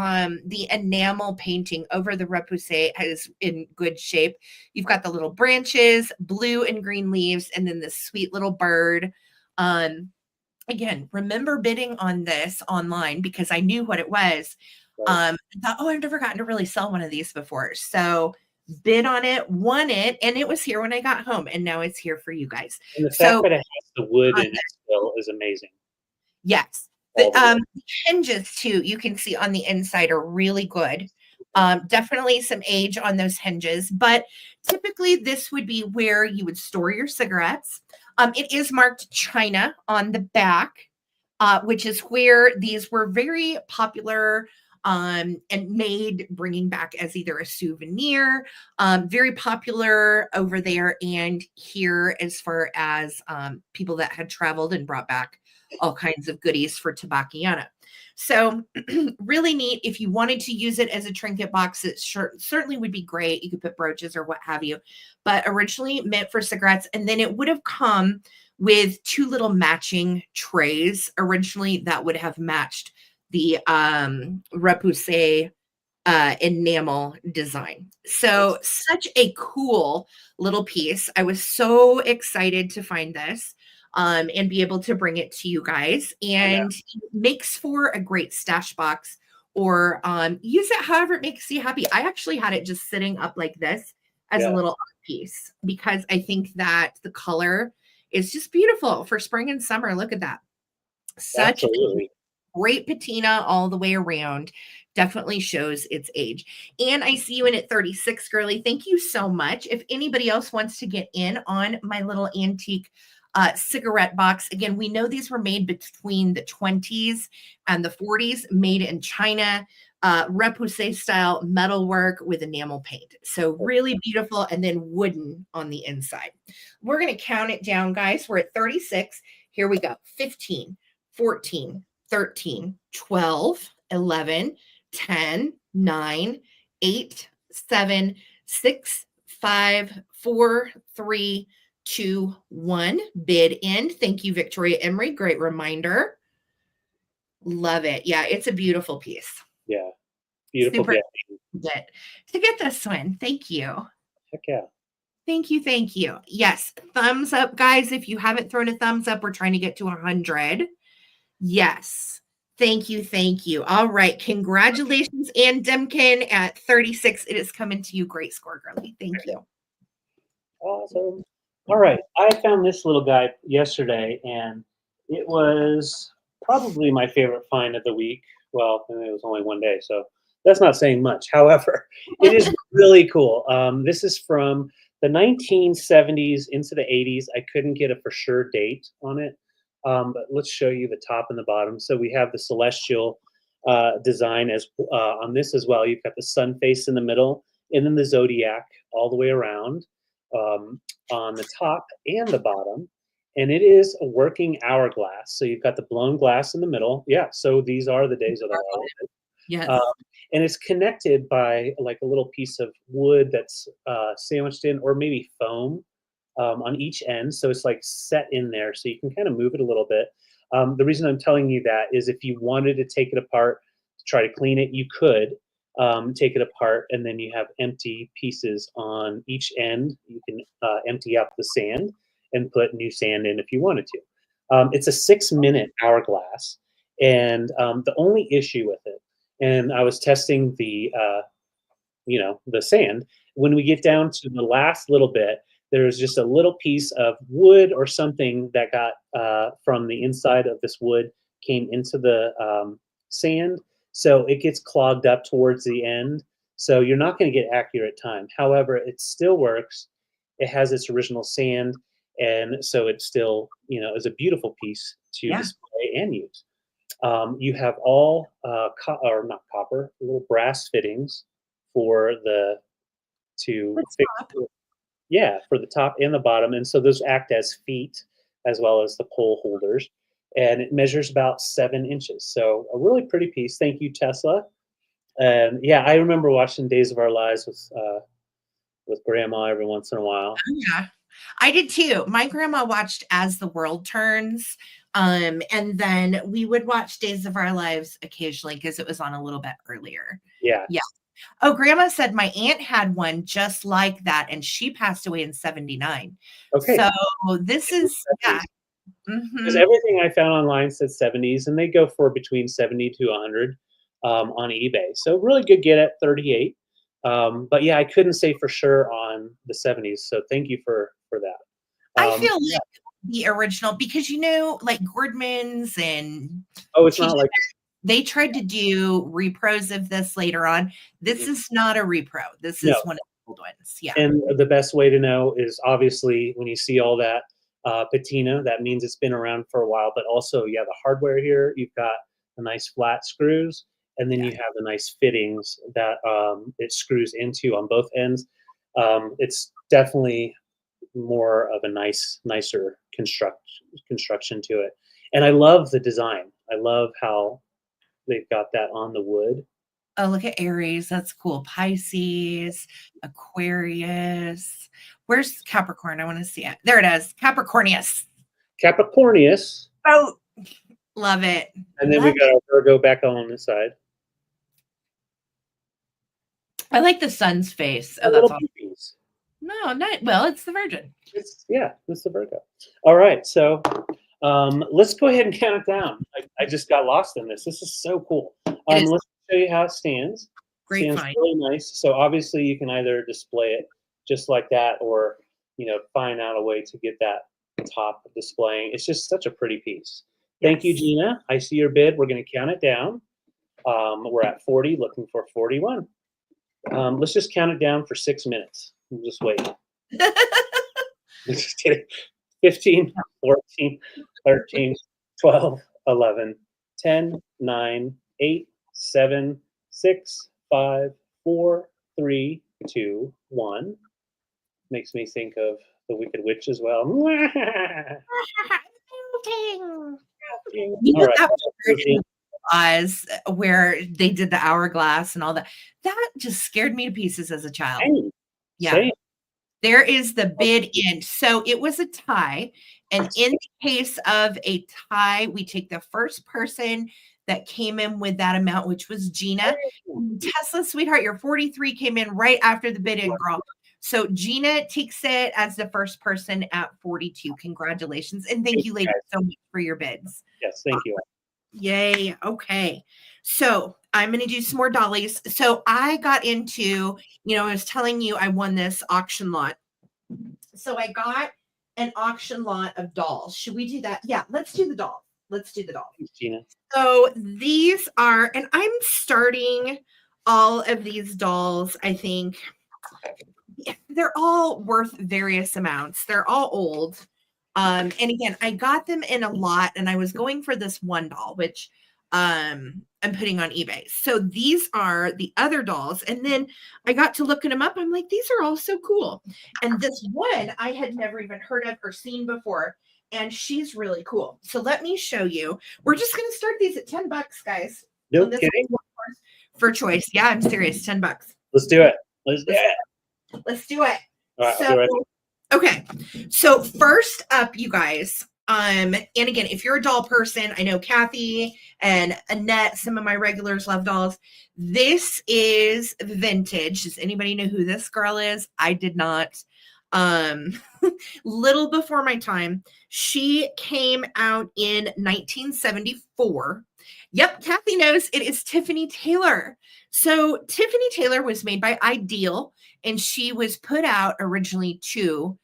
the enamel painting over the repoussé is in good shape. You've got the little branches, blue and green leaves, and then this sweet little bird. Again, remember bidding on this online because I knew what it was. I thought, oh, I've never gotten to really sell one of these before. So bid on it, won it, and it was here when I got home, and now it's here for you guys. And the fact that it has the wood in it still is amazing. Yes. The all the way. hinges too, you can see on the inside are really good. Definitely some age on those hinges, but typically this would be where you would store your cigarettes. It is marked China on the back, which is where these were very popular and made, bringing back as either a souvenir, very popular over there and here as far as people that had traveled and brought back all kinds of goodies for Ttbsarahc. So really neat. If you wanted to use it as a trinket box, it certainly would be great. You could put brooches or what have you, but originally meant for cigarettes. And then it would have come with two little matching trays. Originally, that would have matched the repoussé enamel design. So such a cool little piece. I was so excited to find this and be able to bring it to you guys. And it makes for a great stash box or use it however it makes you happy. I actually had it just sitting up like this as a little art piece because I think that the color is just beautiful for spring and summer. Look at that. Such Absolutely. great patina all the way around. Definitely shows its age. And I see you in at 36, girly. Thank you so much. If anybody else wants to get in on my little antique cigarette box, again, we know these were made between the 20s and the 40s, made in China, repoussé style metalwork with enamel paint. So really beautiful, and then wooden on the inside. We're going to count it down, guys. We're at 36. Here we go. 15, 14, 13, 12, 11, 10, 9, 8, 7, 6, 5, 4, 3, 2, 1. Bid end. Thank you, Victoria Emery. Great reminder. Love it. Yeah, it's a beautiful piece. Yeah. Beautiful. Super to get this one. Thank you. Heck yeah. Thank you. Thank you. Yes. Thumbs up, guys. If you haven't thrown a thumbs up, we're trying to get to 100. Yes. Thank you. Thank you. All right. Congratulations, Ann Demkin at 36. It is coming to you. Great score, girly. Thank you. Awesome. All right. I found this little guy yesterday, and it was probably my favorite find of the week. Well, it was only one day, so that's not saying much. However, it is really cool. This is from the 1970s into the 80s. I couldn't get a for sure date on it, but let's show you the top and the bottom. So we have the celestial design as on this as well. You've got the sun face in the middle, and then the zodiac all the way around on the top and the bottom. And it is a working hourglass. So you've got the blown glass in the middle. Yeah, so these are the days of the holiday. Yes. And it's connected by like a little piece of wood that's sandwiched in, or maybe foam on each end. So it's like set in there, so you can kind of move it a little bit. The reason I'm telling you that is if you wanted to take it apart to try to clean it, you could take it apart, and then you have empty pieces on each end. You can empty out the sand and put new sand in if you wanted to. It's a 6-minute hourglass, and the only issue with it, and I was testing the the sand. When we get down to the last little bit, there's just a little piece of wood or something that got from the inside of this wood came into the sand. So it gets clogged up towards the end. So you're not going to get accurate time. However, it still works. It has its original sand. And so it still, is a beautiful piece to display and use. You have all or not copper, little brass fittings for the for the top and the bottom, and so those act as feet as well as the pole holders, and it measures about 7 inches. So a really pretty piece. Thank you, Tesla. And yeah, I remember watching Days of Our Lives with Grandma every once in a while. Yeah, I did too. My grandma watched As the World Turns. And then we would watch Days of Our Lives occasionally because it was on a little bit earlier. Yeah. Yeah. Oh, Grandma said my aunt had one just like that, and she passed away in 79. Okay. So this is, yeah. Because everything I found online said 70s, and they go for between 70 to 100 on eBay. So really good get at 38. But yeah, I couldn't say for sure on the 70s. So thank you for that. I feel like the original, because you know, like Gordman's and Oh, it's not like they tried to do repros of this later on. This is not a repro. This is no. one of the old ones. Yeah. And the best way to know is obviously when you see all that patina, that means it's been around for a while. But also, yeah, the hardware here, you've got the nice flat screws, and then you have the nice fittings that it screws into on both ends. It's definitely more of a nicer construction to it. And I love the design. I love how they've got that on the wood. Oh, look at Aries. That's cool. Pisces, Aquarius. Where's Capricorn? I want to see it. There it is. Capricornius. Capricornius. Oh, love it. And then Love we got our Virgo back on the side. I like the sun's face. Oh, that's awesome. No, not well, it's the Virgin. It's the Virgo. All right, so let's go ahead and count it down. I just got lost in this. This is so cool. Let's show you how it stands. Great Stands find. really nice. So obviously you can either display it just like that, or find out a way to get that top displaying. It's just such a pretty piece. Thank you, Gina. I see your bid. We're going to count it down. We're at 40, looking for 41. Let's just count it down for 6 minutes. We'll just wait. Just kidding. 15, 14, 13, 12, 11, 10, 9, 8, 7, 6, 5, 4, 3, 2, 1. Makes me think of the Wicked Witch as well. Eyes where they did the hourglass and all that. That just scared me to pieces as a child. Yeah. Same. There is the bid in. So it was a tie. And in the case of a tie, we take the first person that came in with that amount, which was Gina. Tesla, sweetheart, your 43 came in right after the bid in, girl. So Gina takes it as the first person at 42. Congratulations. And thank you, ladies, so much for your bids. Yes, thank you. Yay. Okay. So I'm going to do some more dollies. So I got into, I was telling you I won this auction lot. So I got an auction lot of dolls. Should we do that? Yeah, let's do the doll. Let's do the doll. Gina. So these are, and I'm starting all of these dolls, I think. They're all worth various amounts. They're all old. And again, I got them in a lot, and I was going for this one doll, which I'm putting on eBay. So these are the other dolls. And then I got to looking them up. I'm like, these are all so cool. And this one I had never even heard of or seen before. And she's really cool. So let me show you. We're just going to start these at $10, guys. No so kidding. For choice. Yeah, I'm serious. $10. Let's do it. Let's do it. Let's do it. All right, so, okay. So first up, you guys, and again, if you're a doll person, I know Kathy and Annette, some of my regulars love dolls. This is vintage. Does anybody know who this girl is? I did not. Little before my time. She came out in 1974. Yep, Kathy knows. It is Tiffany Taylor. So Tiffany Taylor was made by Ideal, and she was put out originally to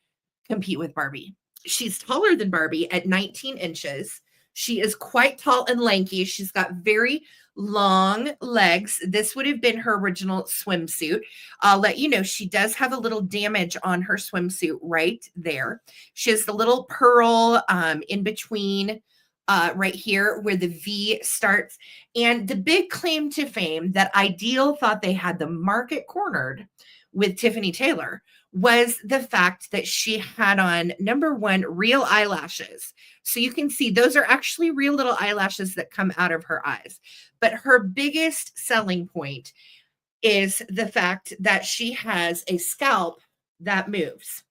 compete with Barbie. She's taller than Barbie at 19 inches. She is quite tall and lanky. She's got very long legs. This would have been her original swimsuit. I'll let you know, she does have a little damage on her swimsuit right there. She has the little pearl in between right here where the V starts. And the big claim to fame that Ideal thought they had the market cornered with Tiffany Taylor was the fact that she had on, number one, real eyelashes. So you can see those are actually real little eyelashes that come out of her eyes. But her biggest selling point is the fact that she has a scalp that moves.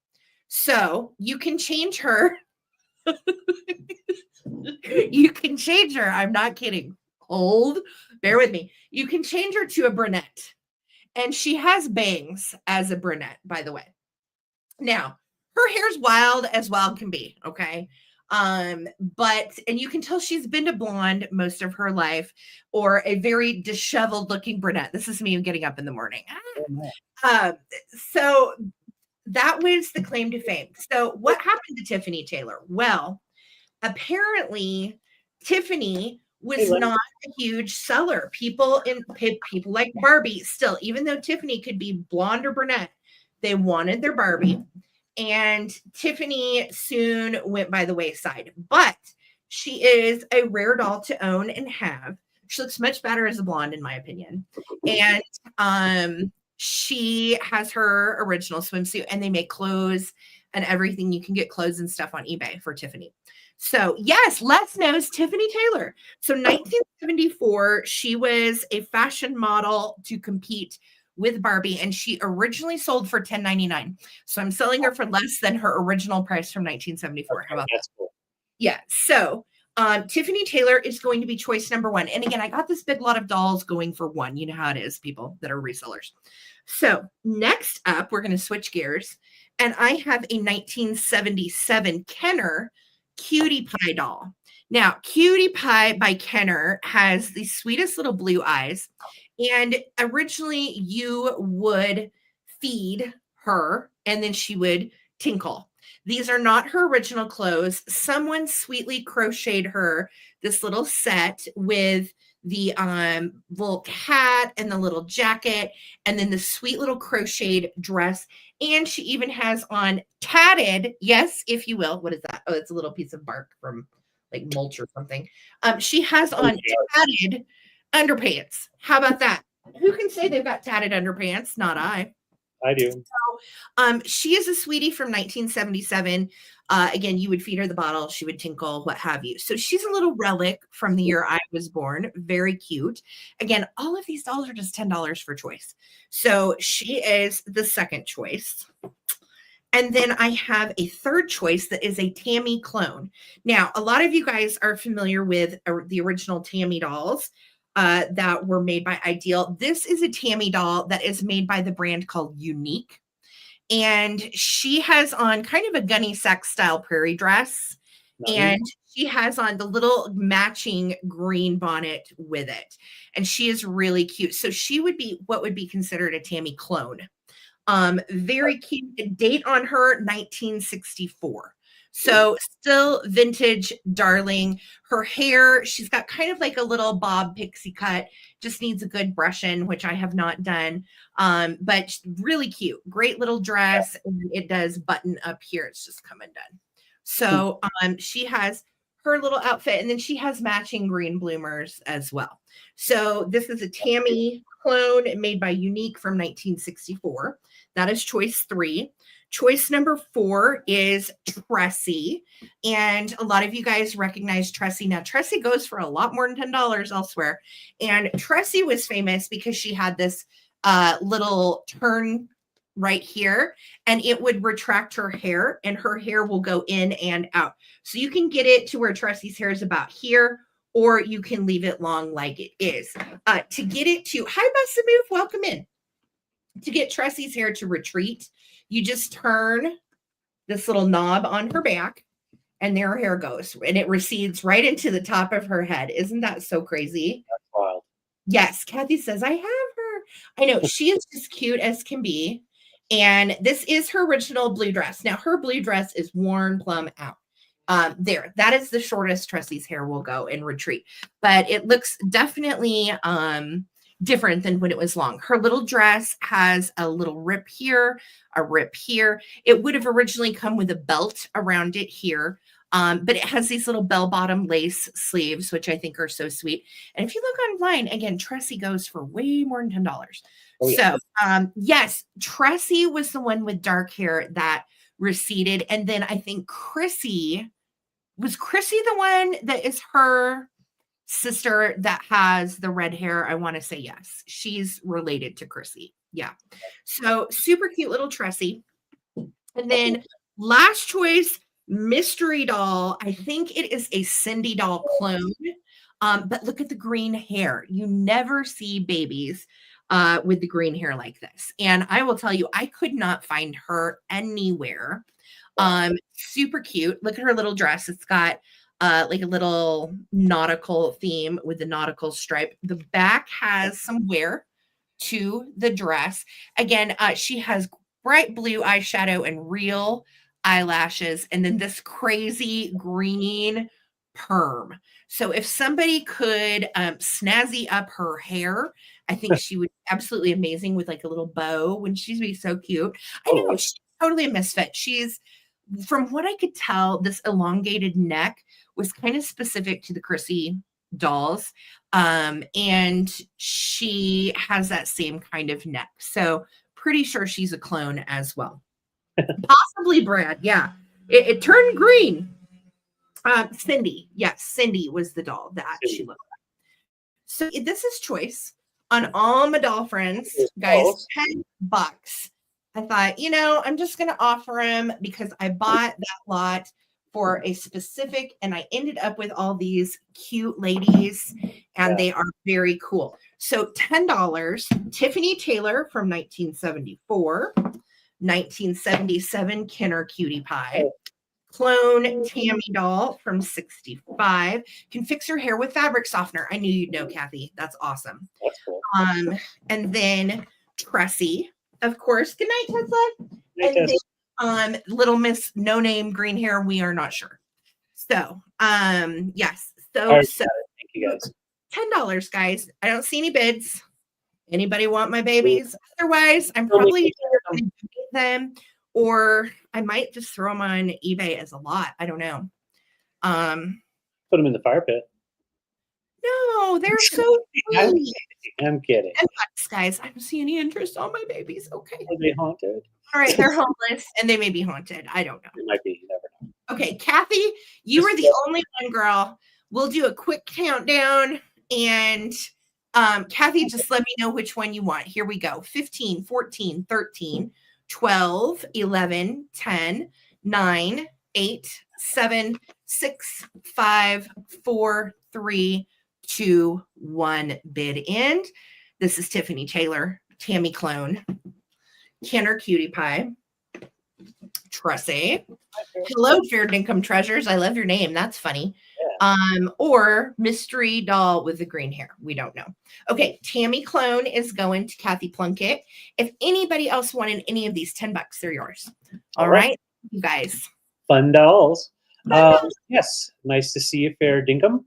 So you can change her. You can change her. I'm not kidding. Hold, bear with me. You can change her to a brunette. And she has bangs as a brunette, by the way. Now, her hair's wild as wild can be, okay? But you can tell she's been to blonde most of her life, or a very disheveled looking brunette. This is me getting up in the morning. So that was the claim to fame. So what happened to Tiffany Taylor? Well, apparently Tiffany was not a huge seller. People like Barbie still, even though Tiffany could be blonde or brunette, they wanted their Barbie. And Tiffany soon went by the wayside, but she is a rare doll to own and have. She looks much better as a blonde, in my opinion. And she has her original swimsuit, and they make clothes and everything. You can get clothes and stuff on eBay for Tiffany. So yes, Les knows Tiffany Taylor. So 1974, she was a fashion model to compete with Barbie, and she originally sold for $10.99. So I'm selling her for less than her original price from 1974. How about that? Cool. Yeah. So Tiffany Taylor is going to be choice number one. And again, I got this big lot of dolls going for one. You know how it is, people that are resellers. So next up, we're going to switch gears. And I have a 1977 Kenner Cutie Pie doll. Now, Cutie Pie by Kenner has the sweetest little blue eyes. And originally you would feed her and then she would tinkle. These are not her original clothes. Someone sweetly crocheted her this little set with the little hat and the little jacket and then the sweet little crocheted dress. And she even has on tatted, yes, if you will. What is that? Oh, it's a little piece of bark from like mulch or something. She has on tatted underpants. How about that? Who can say they've got tatted underpants? Not I. I do. So, she is a sweetie from 1977. Again, you would feed her the bottle, she would tinkle, what have you. So she's a little relic from the year I was born. Very cute. Again, all of these dolls are just $10 for choice. So she is the second choice. And then I have a third choice that is a Tammy clone. Now, a lot of you guys are familiar with the original Tammy dolls that were made by Ideal. This is a Tammy doll that is made by the brand called Unique. And she has on kind of a gunny sack style prairie dress. Nice. And she has on the little matching green bonnet with it. And she is really cute. So she would be what would be considered a Tammy clone. Very cute. Date on her, 1964. So still vintage, darling. Her hair, she's got kind of like a little bob pixie cut, just needs a good brushing, which I have not done. But really cute, great little dress. It does button up here. It's just come undone. So she has her little outfit, and then she has matching green bloomers as well. So this is a Tammy clone made by Unique from 1964. That is choice 3. Choice number 4 is Tressie. And a lot of you guys recognize Tressie. Now, Tressie goes for a lot more than $10 elsewhere. And Tressie was famous because she had this little turn right here, and it would retract her hair, and her hair will go in and out. So you can get it to where Tressie's hair is about here, or you can leave it long like it is. To get it to, hi, Bessa Move, welcome in. To get Tressie's hair to retreat, you just turn this little knob on her back, and there her hair goes, and it recedes right into the top of her head. Isn't that so crazy? That's wild. Yes, Kathy says, I have her. I know, she is as cute as can be. And this is her original blue dress. Now, her blue dress is worn plumb out. There, that is the shortest Tressie's hair will go and retreat. But it looks definitely different than when it was long. Her little dress has a little rip here, a rip here. It would have originally come with a belt around it here. But it has these little bell-bottom lace sleeves, which I think are so sweet. And if you look online, again, Tressie goes for way more than $10. Oh, yeah. So, yes, Tressie was the one with dark hair that receded. And then I think Chrissy, was Chrissy the one that is her sister that has the red hair? I want to say yes. She's related to Chrissy. Yeah. So super cute little Tressie. And then last choice, mystery doll. I think it is a Cindy doll clone. But look at the green hair. You never see babies with the green hair like this. And I will tell you, I could not find her anywhere. Super cute. Look at her little dress. It's got like a little nautical theme with the nautical stripe. The back has some wear to the dress. Again, she has bright blue eyeshadow and real eyelashes, and then this crazy green perm. So if somebody could snazzy up her hair, I think she would be absolutely amazing with like a little bow. Wouldn't she be so cute? I know she's totally a misfit. She's, from what I could tell, this elongated neck was kind of specific to the Chrissy dolls. And she has that same kind of neck. So pretty sure she's a clone as well. Possibly Brad. Yeah. It turned green. Cindy. Yes, Cindy was the doll that she looked like. So this is choice on all my doll friends, guys. $10. I thought, you know, I'm just going to offer them because I bought that lot for a specific, and I ended up with all these cute ladies, and they are very cool. So $10, Tiffany Taylor from 1974, 1977 Kenner Cutie Pie, clone Tammy doll from 65, can fix her hair with fabric softener. I knew you'd know, Kathy. That's awesome. That's cool. And then Tressie, of course. Good night, Tesla. And then Little Miss No Name Green Hair, we are not sure. So yes. So thank you guys. $10, guys. I don't see any bids. Anybody want my babies? Otherwise, I'm probably going to donate them, or I might just throw them on eBay as a lot. I don't know. Put them in the fire pit. No, they're so sweet. I'm kidding. And guys, I don't see any interest on my babies. Okay. Are they haunted? All right, they're homeless and they may be haunted. I don't know. It might be. You never know. Okay, Kathy, you were the only one, girl. We'll do a quick countdown, and Kathy, just let me know which one you want. Here we go. 15, 14, 13, 12, 11, 10, 9, 8, 7, 6, 5, 4, 3, 2, 1. Bid end. This is Tiffany Taylor, Tammy Clone, Kenner Cutie Pie, Tressie. Hello, Fair Dinkum Treasures. I love your name. That's funny. Yeah. Or Mystery Doll with the green hair. We don't know. Okay, Tammy Clone is going to Kathy Plunkett. If anybody else wanted any of these, $10, they're yours. All right, you guys. Fun dolls. Yes, nice to see you, Fair Dinkum.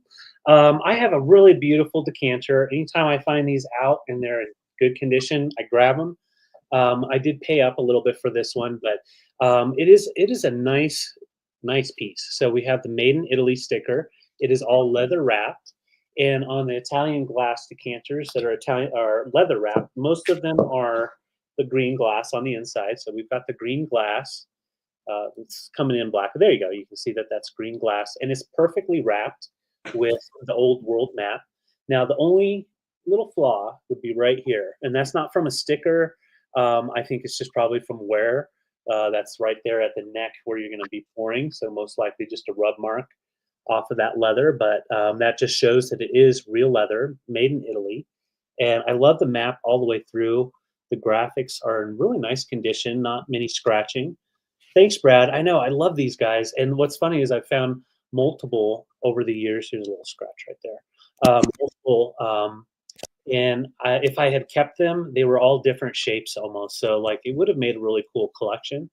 I have a really beautiful decanter. Anytime I find these out and they're in good condition, I grab them. I did pay up a little bit for this one, but it is a nice piece. So we have the Made in Italy sticker. It is all leather wrapped, and on the Italian glass decanters that are leather wrapped, most of them are the green glass on the inside. So we've got the green glass. It's coming in black. There you go. You can see that that's green glass, and it's perfectly wrapped with the old world map. Now the only little flaw would be right here, and that's not from a sticker. I think it's just probably from wear. That's right there at the neck where you're going to be pouring. So most likely just a rub mark off of that leather. But that just shows that it is real leather, made in Italy. And I love the map all the way through. The graphics are in really nice condition, not many scratching. Thanks, Brad. I know, I love these guys. And what's funny is I've found multiple over the years. Here's a little scratch right there. Multiple. And if I had kept them, they were all different shapes almost. So like it would have made a really cool collection.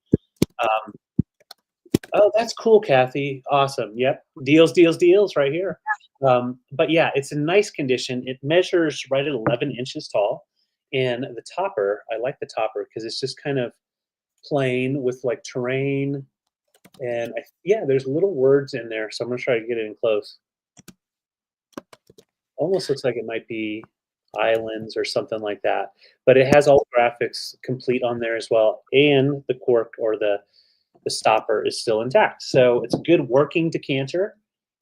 Oh, that's cool, Kathy. Awesome. Yep. Deals, deals, deals right here. But yeah, it's in nice condition. It measures right at 11 inches tall. And the topper, I like the topper because it's just kind of plain with like terrain. And yeah, there's little words in there. So I'm going to try to get it in close. Almost looks like it might be islands or something like that, but it has all graphics complete on there as well, and the cork or the stopper is still intact. So it's a good working decanter,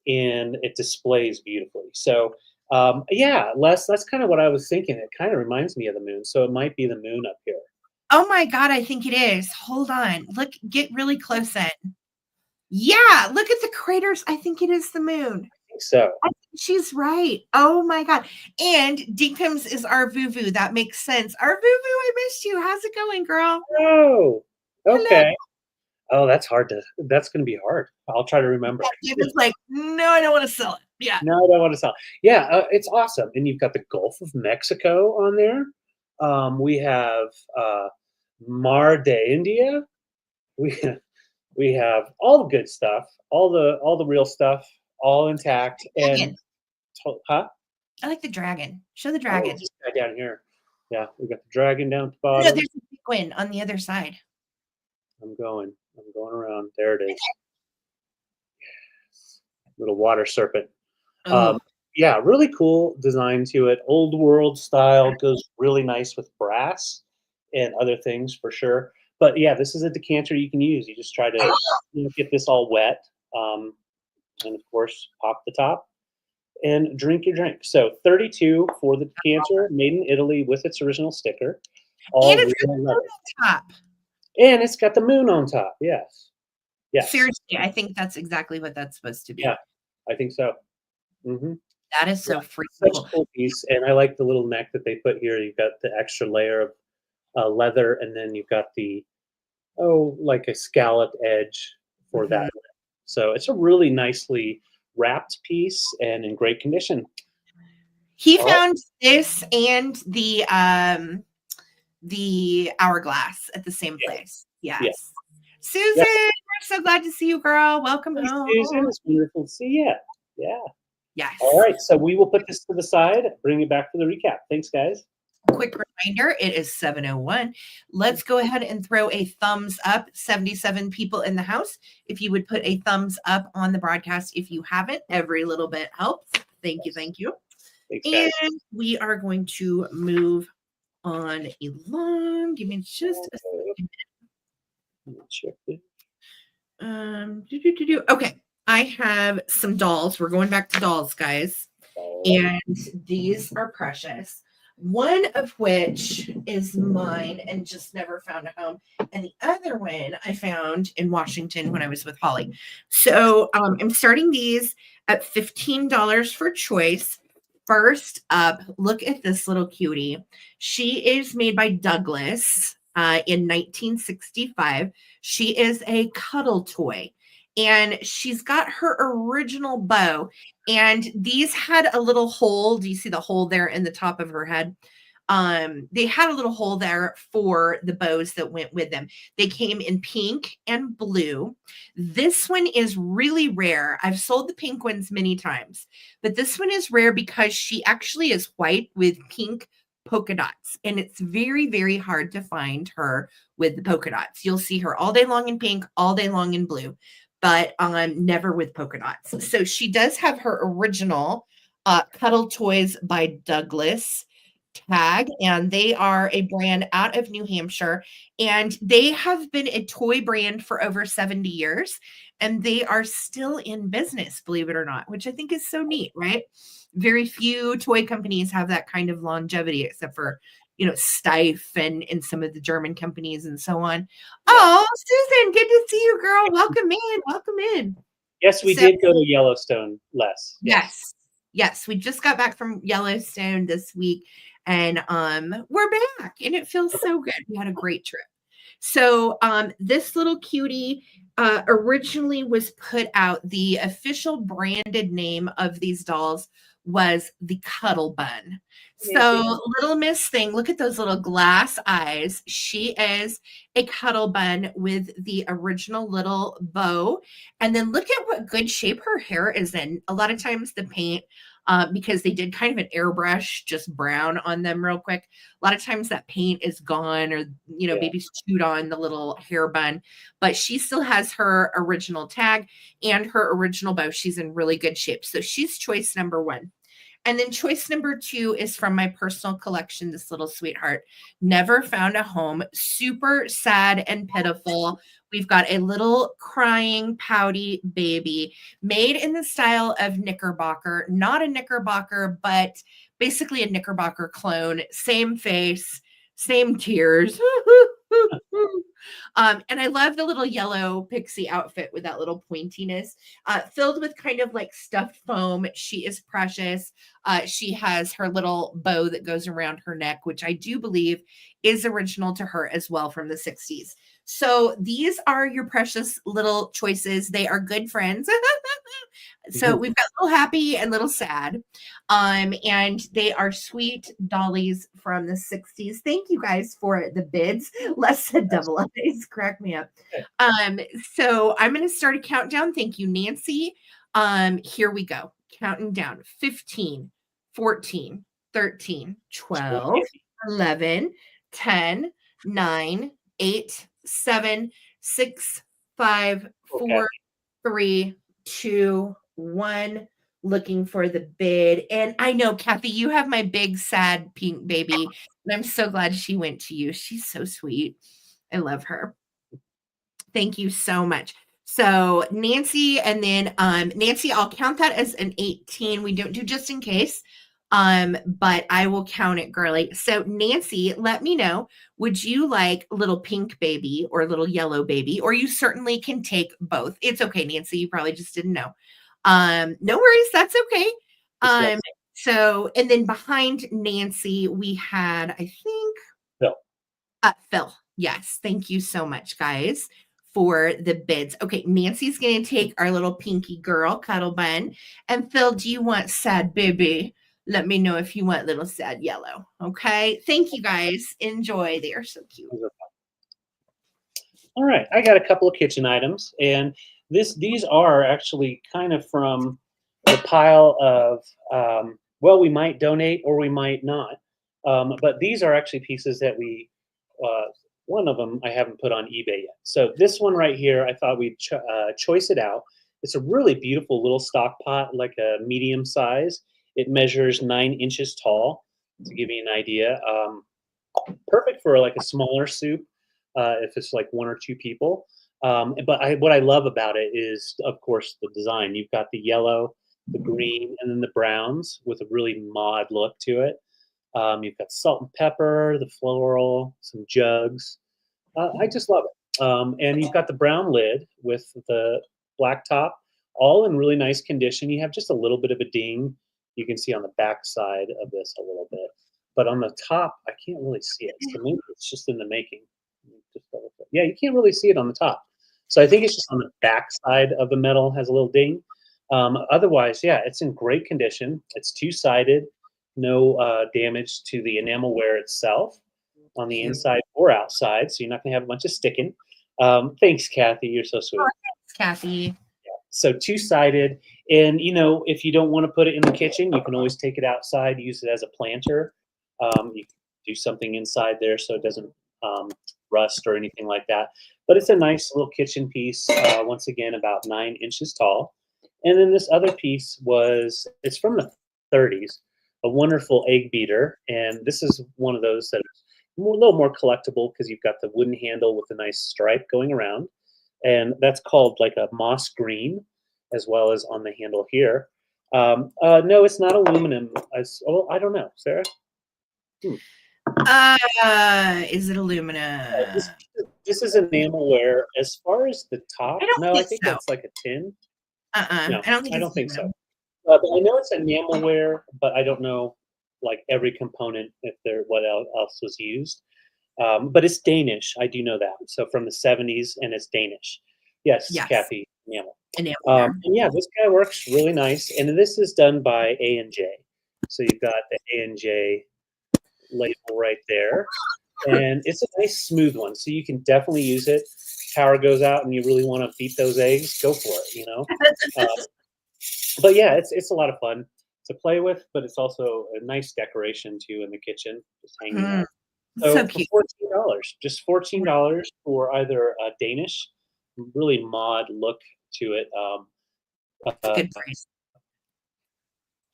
and it displays beautifully. So yeah, Les, that's kind of what I was thinking. It kind of reminds me of the moon, so it might be the moon up here. Oh my God, I think it is. Hold on, look, get really close in. Yeah, look at the craters. I think it is the moon. So she's right. Oh my God. And Dinkum's is our Vuvu. That makes sense. Our Vuvu, I missed you. How's it going, girl? Oh, okay. Hello. Oh, that's going to be hard. I'll try to remember. Yeah, it's like, no, I don't want to sell it. Yeah. No, I don't want to sell it. Yeah, it's awesome. And you've got the Gulf of Mexico on there. We have Marde, India. We we have all the good stuff, all the real stuff, all intact. And Dragon. huh? I like the dragon. Show the Oh, dragon. this guy down here. Yeah, we got the dragon down at the No, bottom. there's a penguin on the other side. I'm going around. There it is. Little water serpent. Um, Oh, yeah, really cool design to it. Old world style, goes really nice with brass and other things for sure. But yeah, this is a decanter you can use. You just try to get this all wet, um, and of course pop the top and drink your drink. So 32 for the decanter, made in Italy with its original sticker, and all it's got real a leather, moon on top. and it's got the moon on top. Yes, yes, Seriously, I think that's exactly what that's supposed to yeah, be. I think so. Hmm. That is Yeah, so freaking such a cool. cool piece, and I like the little neck that they put here. You've got the extra layer of leather, and then you've got the like a scalloped edge for Mhm. that. So it's a really nicely wrapped piece and in great condition. He All right. found this and the hourglass at the same Yeah. place. Yeah. Yes. Susan, Yes. we're so glad to see you, girl. Welcome Hey, home. Susan, it's wonderful to see you. Yeah. All Yes. right. So we will put this to the side, bring it back for the recap. Thanks, guys. Quick reminder, it is 7:01. Let's go ahead and throw a thumbs up. 77 people in the house. If you would put a thumbs up on the broadcast, if you haven't, every little bit helps. Thank you. Thank you. Thanks, guys. And we are going to move on along. Give me just a second. Check this. Okay, I have some dolls. We're going back to dolls, guys. And these are precious. One of which is mine and just never found a home. And the other one I found in Washington when I was with Holly. So I'm starting these at $15 for choice. First up, look at this little cutie. She is made by Douglas in 1965. She is a cuddle toy. And she's got her original bow. And these had a little hole. Do you see the hole there in the top of her head? They had a little hole there for the bows that went with them. They came in pink and blue. This one is really rare. I've sold the pink ones many times, but this one is rare because she actually is white with pink polka dots, and it's very, very hard to find her with the polka dots. You'll see her all day long in pink, all day long in blue, but never with polka dots. So she does have her original Cuddle Toys by Douglas tag, and they are a brand out of New Hampshire, and they have been a toy brand for over 70 years, and they are still in business, believe it or not, which I think is so neat, right? Very few toy companies have that kind of longevity, except for Steiff and some of the German companies and so on. Yeah. Oh, Susan, good to see you, girl. Welcome in. Welcome in. Yes, we So, did go to Yellowstone, Les. yes. Yes, we just got back from Yellowstone this week, and we're back, and it feels so good. We had a great trip. So this little cutie originally was put out. The official branded name of these dolls was the Cuddle Bun. So little Miss Thing, look at those little glass eyes. She is a Cuddle Bun with the original little bow. And then look at what good shape her hair is in. A lot of times the paint, because they did kind of an airbrush, just brown on them real quick. A lot of times that paint is gone, or Yeah. baby's chewed on the little hair bun, but she still has her original tag and her original bow. She's in really good shape. So she's choice number one. And then choice number two is from my personal collection, this little sweetheart. Never found a home. Super sad and pitiful. We've got a little crying, pouty baby made in the style of Knickerbocker. Not a Knickerbocker, but basically a Knickerbocker clone. Same face, same tears. And I love the little yellow pixie outfit with that little pointiness, filled with kind of like stuffed foam. She is precious. She has her little bow that goes around her neck, which I do believe is original to her as well from the 60s. So these are your precious little choices. They are good friends. So we've got Little Happy and Little Sad. And they are sweet dollies from the 60s. Thank you guys for the bids. Les said double eyes. Crack me up. So I'm going to start a countdown. Thank you, Nancy. Here we go. Counting down. 15, 14, 13, 12, 11, 10, 9, 8, 7, 6, 5, 4, 3, 2, 1. Looking for the bid. And I know, Kathy, you have my big, sad pink baby. And I'm so glad she went to you. She's so sweet. I love her. Thank you so much. So Nancy, and then Nancy, I'll count that as an 18. We don't do just in case. But I will count it, girly. So Nancy, let me know, would you like little pink baby or little yellow baby? Or you certainly can take both. It's okay, Nancy. You probably just didn't know. No worries, that's okay. So, and then behind Nancy, we had, I think, Phil. Phil. Yes, thank you so much, guys, for the bids. Okay, Nancy's going to take our little pinky girl, Cuddle Bun. And Phil, do you want sad baby? Let me know if you want little sad yellow. Okay, thank you, guys. Enjoy. They are so cute. All right, I got a couple of kitchen items, and these are actually kind of from the pile of, well, we might donate or we might not. But these are actually pieces that we, one of them I haven't put on eBay yet. So this one right here, I thought we'd choice it out. It's a really beautiful little stock pot, like a medium size. It measures 9 inches tall, to give you an idea. Perfect for like a smaller soup, if it's like 1 or 2 people. But what I love about it is, of course, the design. You've got the yellow, the green, and then the browns with a really mod look to it. You've got salt and pepper, the floral, some jugs. I just love it. And you've got the brown lid with the black top, all in really nice condition. You have just a little bit of a ding. You can see on the back side of this a little bit. But on the top, I can't really see it. So maybe it's just in the making. Yeah, you can't really see it on the top. So I think it's just on the back side of the metal has a little ding. Otherwise, yeah, it's in great condition. It's two-sided, no damage to the enamelware itself on the inside or outside. So you're not going to have a bunch of sticking. Thanks, Kathy. You're so sweet. Oh, thanks, Kathy. So two-sided, and if you don't want to put it in the kitchen, you can always take it outside, use it as a planter. You can do something inside there so it doesn't rust or anything like that. But it's a nice little kitchen piece. Once again, about 9 inches tall. And then this other piece it's from the 30s, a wonderful egg beater, and this is one of those that is a little more collectible because you've got the wooden handle with a nice stripe going around. And that's called like a moss green, as well as on the handle here. No, it's not aluminum. I don't know, Sarah. Is it aluminum? This is enamelware. As far as the top, I think so. that's like a tin. No, I don't think so. But I know it's enamelware, but I don't know like every component what else was used. But it's Danish. I do know that. So from the 70s, and it's Danish. Yes. Kathy, enamel. And yeah, this guy works really nice. And this is done by A&J. So you've got the A&J label right there. And it's a nice smooth one. So you can definitely use it. Power goes out and you really want to beat those eggs, go for it, But yeah, it's a lot of fun to play with, but it's also a nice decoration too in the kitchen, just hanging out. So cute. For $14, just $14 for either a Danish, really mod look to it. Good price.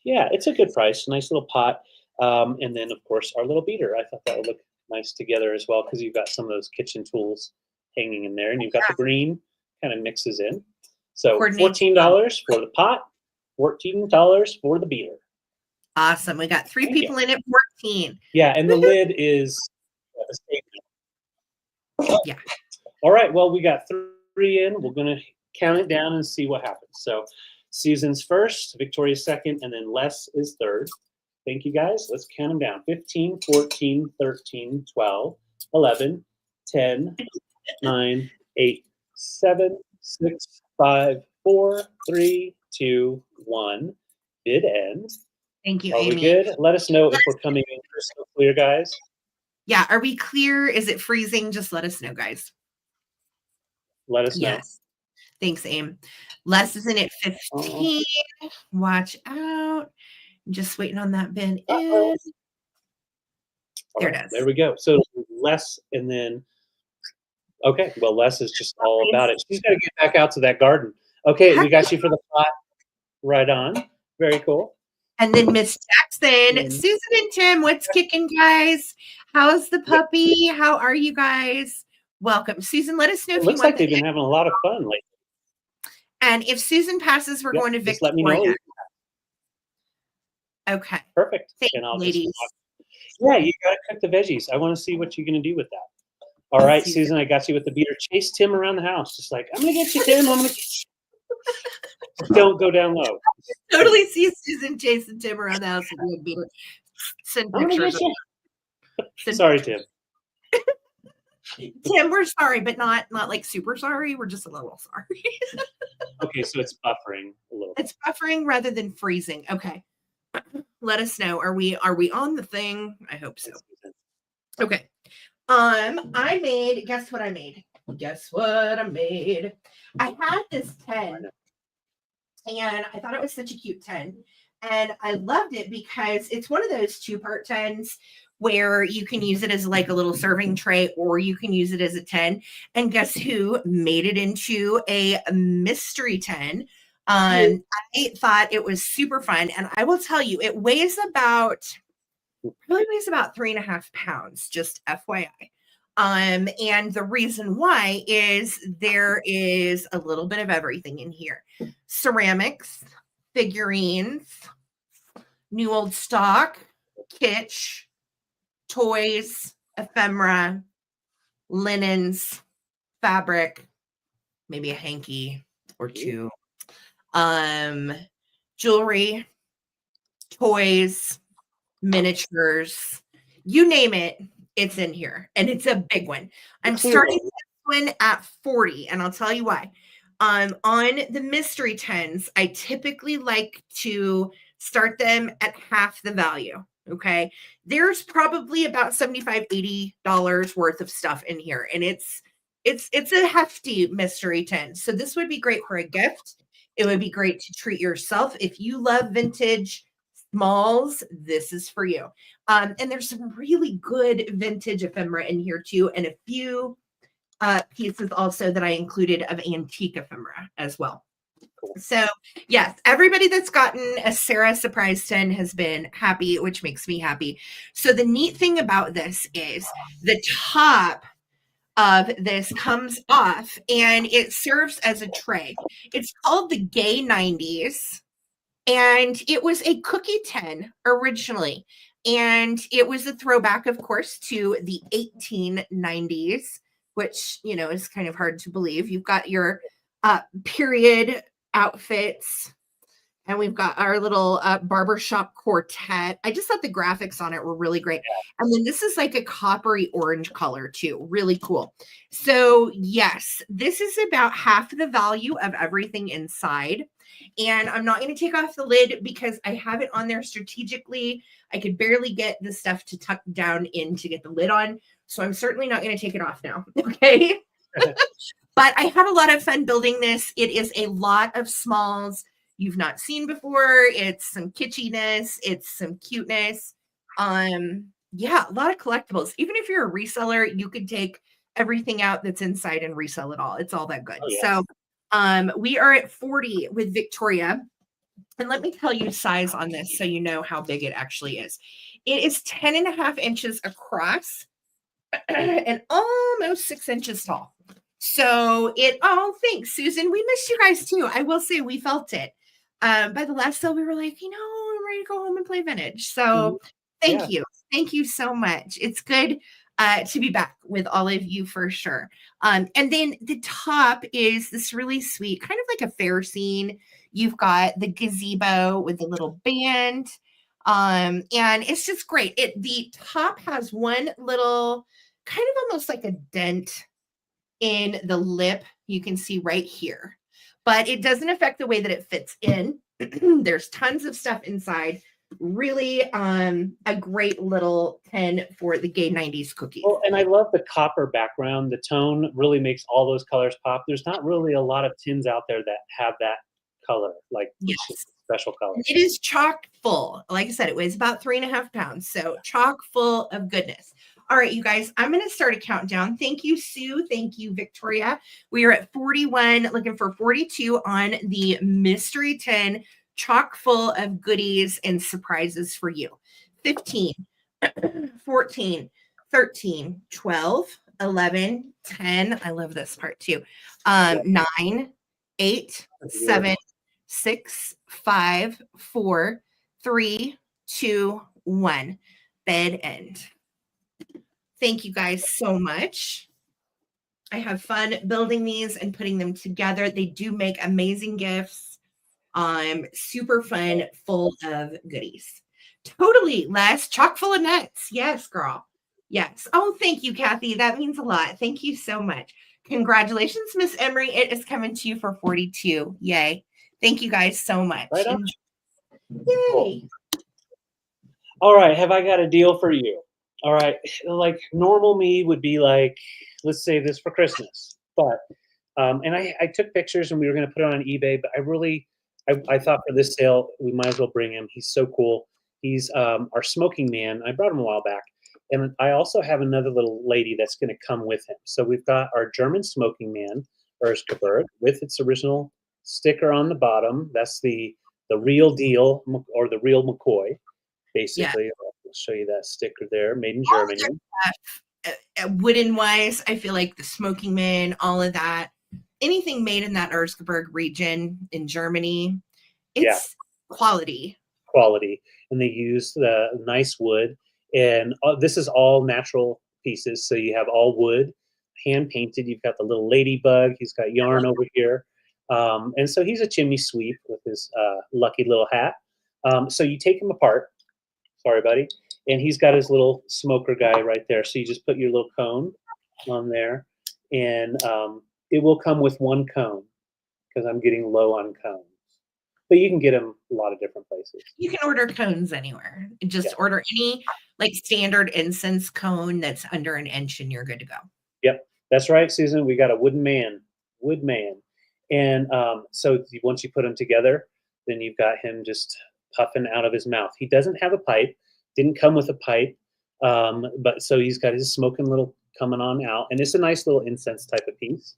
Yeah, it's a good price. Nice little pot. And then, of course, our little beater. I thought that would look nice together as well because you've got some of those kitchen tools hanging in there. And you've got the green kind of mixes in. So $14 for the pot, $14 for the beater. Awesome. We got 3 people in at 14. Yeah, and the lid is a statement. Yeah. All right, well, we got 3 in. We're going to count it down and see what happens. So Susan's first, Victoria's second, and then Les is third. Thank you, guys. Let's count them down. 15, 14, 13, 12, 11, 10, 9, 8, 7, 6, 5, 4, 3, 2, 1. Bid end. Thank you, Are we Amy. good? Let us know if we're coming in crystal clear, guys. Yeah, are we clear? Is it freezing? Just let us know, guys. Let us know. Yes. Thanks, Aim. Les is in at 15. Watch out. I'm just waiting on that bid in. There it is. There we go. So Les, and then, okay, well, Les is just all about it. She's got to get back out to that garden. Okay, we got you for the pot. Right on. Very cool. And then Miss Jackson, Susan and Tim, what's kicking, guys? How's the puppy? How are you guys? Welcome. Susan, let us know if you want. Looks like they've been having a lot of fun lately. And if Susan passes, we're going to Victoria. Just let me know. Okay. Perfect. Thank and I'll you, ladies. Yeah, you got to cook the veggies. I want to see what you're going to do with that. All right, Susan, I got you with the beater. Chase Tim around the house. Just like, I'm going to get you, Tim. I'm going to get you. Don't go down low. Totally see Susan chasing Tim around the house with the beater. Send pictures. Sorry, Tim. Tim, we're sorry, but not like super sorry. We're just a little sorry. Okay, so it's buffering a little. It's buffering rather than freezing. Okay. Let us know. Are we on the thing? I hope so. Okay. I made, guess what I made? Guess what I made? I had this 10 and I thought it was such a cute 10. And I loved it because it's one of those 2-part 10s where you can use it as like a little serving tray or you can use it as a 10. And guess who made it into a mystery 10? I thought it was super fun. And I will tell you, it weighs about 3.5 pounds, just FYI. And the reason why is there is a little bit of everything in here. Ceramics, figurines, new old stock, kitsch, toys, ephemera, linens, fabric, maybe a hanky or two, jewelry, toys, miniatures, you name it, it's in here. And it's a big one. I'm starting this one at 40, and I'll tell you why. On the mystery 10s, I typically like to start them at half the value. Okay. There's probably about $75-$80 worth of stuff in here. And it's a hefty mystery 10. So this would be great for a gift. It would be great to treat yourself. If you love vintage smalls, this is for you. And there's some really good vintage ephemera in here too. And a few pieces also that I included of antique ephemera as well. So yes, everybody that's gotten a Sarah surprise 10 has been happy, which makes me happy. So the neat thing about this is the top of this comes off and it serves as a tray. It's called the Gay 90s. And it was a cookie 10 originally. And it was a throwback, of course, to the 1890s, which, you know, is kind of hard to believe. You've got your period outfits, and we've got our little barbershop quartet. I just thought the graphics on it were really great. And then this is like a coppery orange color too. Really cool. So yes, this is about half the value of everything inside. And I'm not going to take off the lid because I have it on there strategically. I could barely get the stuff to tuck down in to get the lid on. So I'm certainly not going to take it off now. Okay. But I had a lot of fun building this. It is a lot of smalls you've not seen before. It's some kitschiness. It's some cuteness. Yeah, a lot of collectibles. Even if you're a reseller, you could take everything out that's inside and resell it all. It's all that good. Oh, yeah. So we are at 40 with Victoria. And let me tell you size on this so you know how big it actually is. It is 10.5 inches across and almost 6 inches tall. So thanks, Susan. We missed you guys too. I will say we felt it. By the last sale, we were like, I'm ready to go home and play vintage. So thank you. Thank you so much. It's good to be back with all of you for sure. And then the top is this really sweet, kind of like a fair scene. You've got the gazebo with the little band. And it's just great. The top has one little kind of almost like a dent in the lip. You can see right here, but it doesn't affect the way that it fits in. There's tons of stuff inside. Really a great little tin for the gay 90s cookie. Well, and I love the copper background. The tone really makes all those colors pop. There's not really a lot of tins out there that have that color, like Yes. special color. It is chock full. Like I said, it weighs about 3.5 pounds. So chock full of goodness. All right, you guys, I'm going to start a countdown. Thank you, Sue. Thank you, Victoria. We are at 41, looking for 42 on the mystery tin, chock full of goodies and surprises for you. 15, 14, 13, 12, 11, 10. I love this part too. 9, 8, 7, 6, 5, 4, 3, 2, 1. Bed end. Thank you guys so much. I have fun building these and putting them together. They do make amazing gifts. Super fun, full of goodies. Totally, Les. Chock full of nuts. Yes, girl. Yes. Oh, thank you, Kathy. That means a lot. Thank you so much. Congratulations, Miss Emery. It is coming to you for 42. Yay. Thank you guys so much. Right on. Yay. Cool. All right. Have I got a deal for you? All right. Like normal me would be like, let's save this for Christmas. But, and I took pictures and we were going to put it on eBay, but I thought for this sale, we might as well bring him. He's so cool. He's our smoking man. I brought him a while back. And I also have another little lady that's going to come with him. So we've got our German smoking man, Erskaberg, with its original sticker on the bottom. That's the real deal, or the real McCoy, basically. Yeah. I'll show you that sticker there, made in Germany. Wooden wise, I feel like the smoking man, all of that, anything made in that Erskaberg region in Germany, it's quality. And they use the nice wood. And this is all natural pieces. So you have all wood, hand painted. You've got the little ladybug. He's got yarn over here. And so he's a chimney sweep with his lucky little hat. So you take him apart. Sorry, buddy. And he's got his little smoker guy right there. So you just put your little cone on there. And it will come with one cone because I'm getting low on cones. But you can get them a lot of different places. You can order cones anywhere. Just order any like standard incense cone that's under an inch and you're good to go. Yep, that's right, Susan. We got a wood man. And so once you put them together, then you've got him just puffing out of his mouth. He doesn't have a pipe. Didn't come with a pipe. But so he's got his smoking little coming on out. And it's a nice little incense type of piece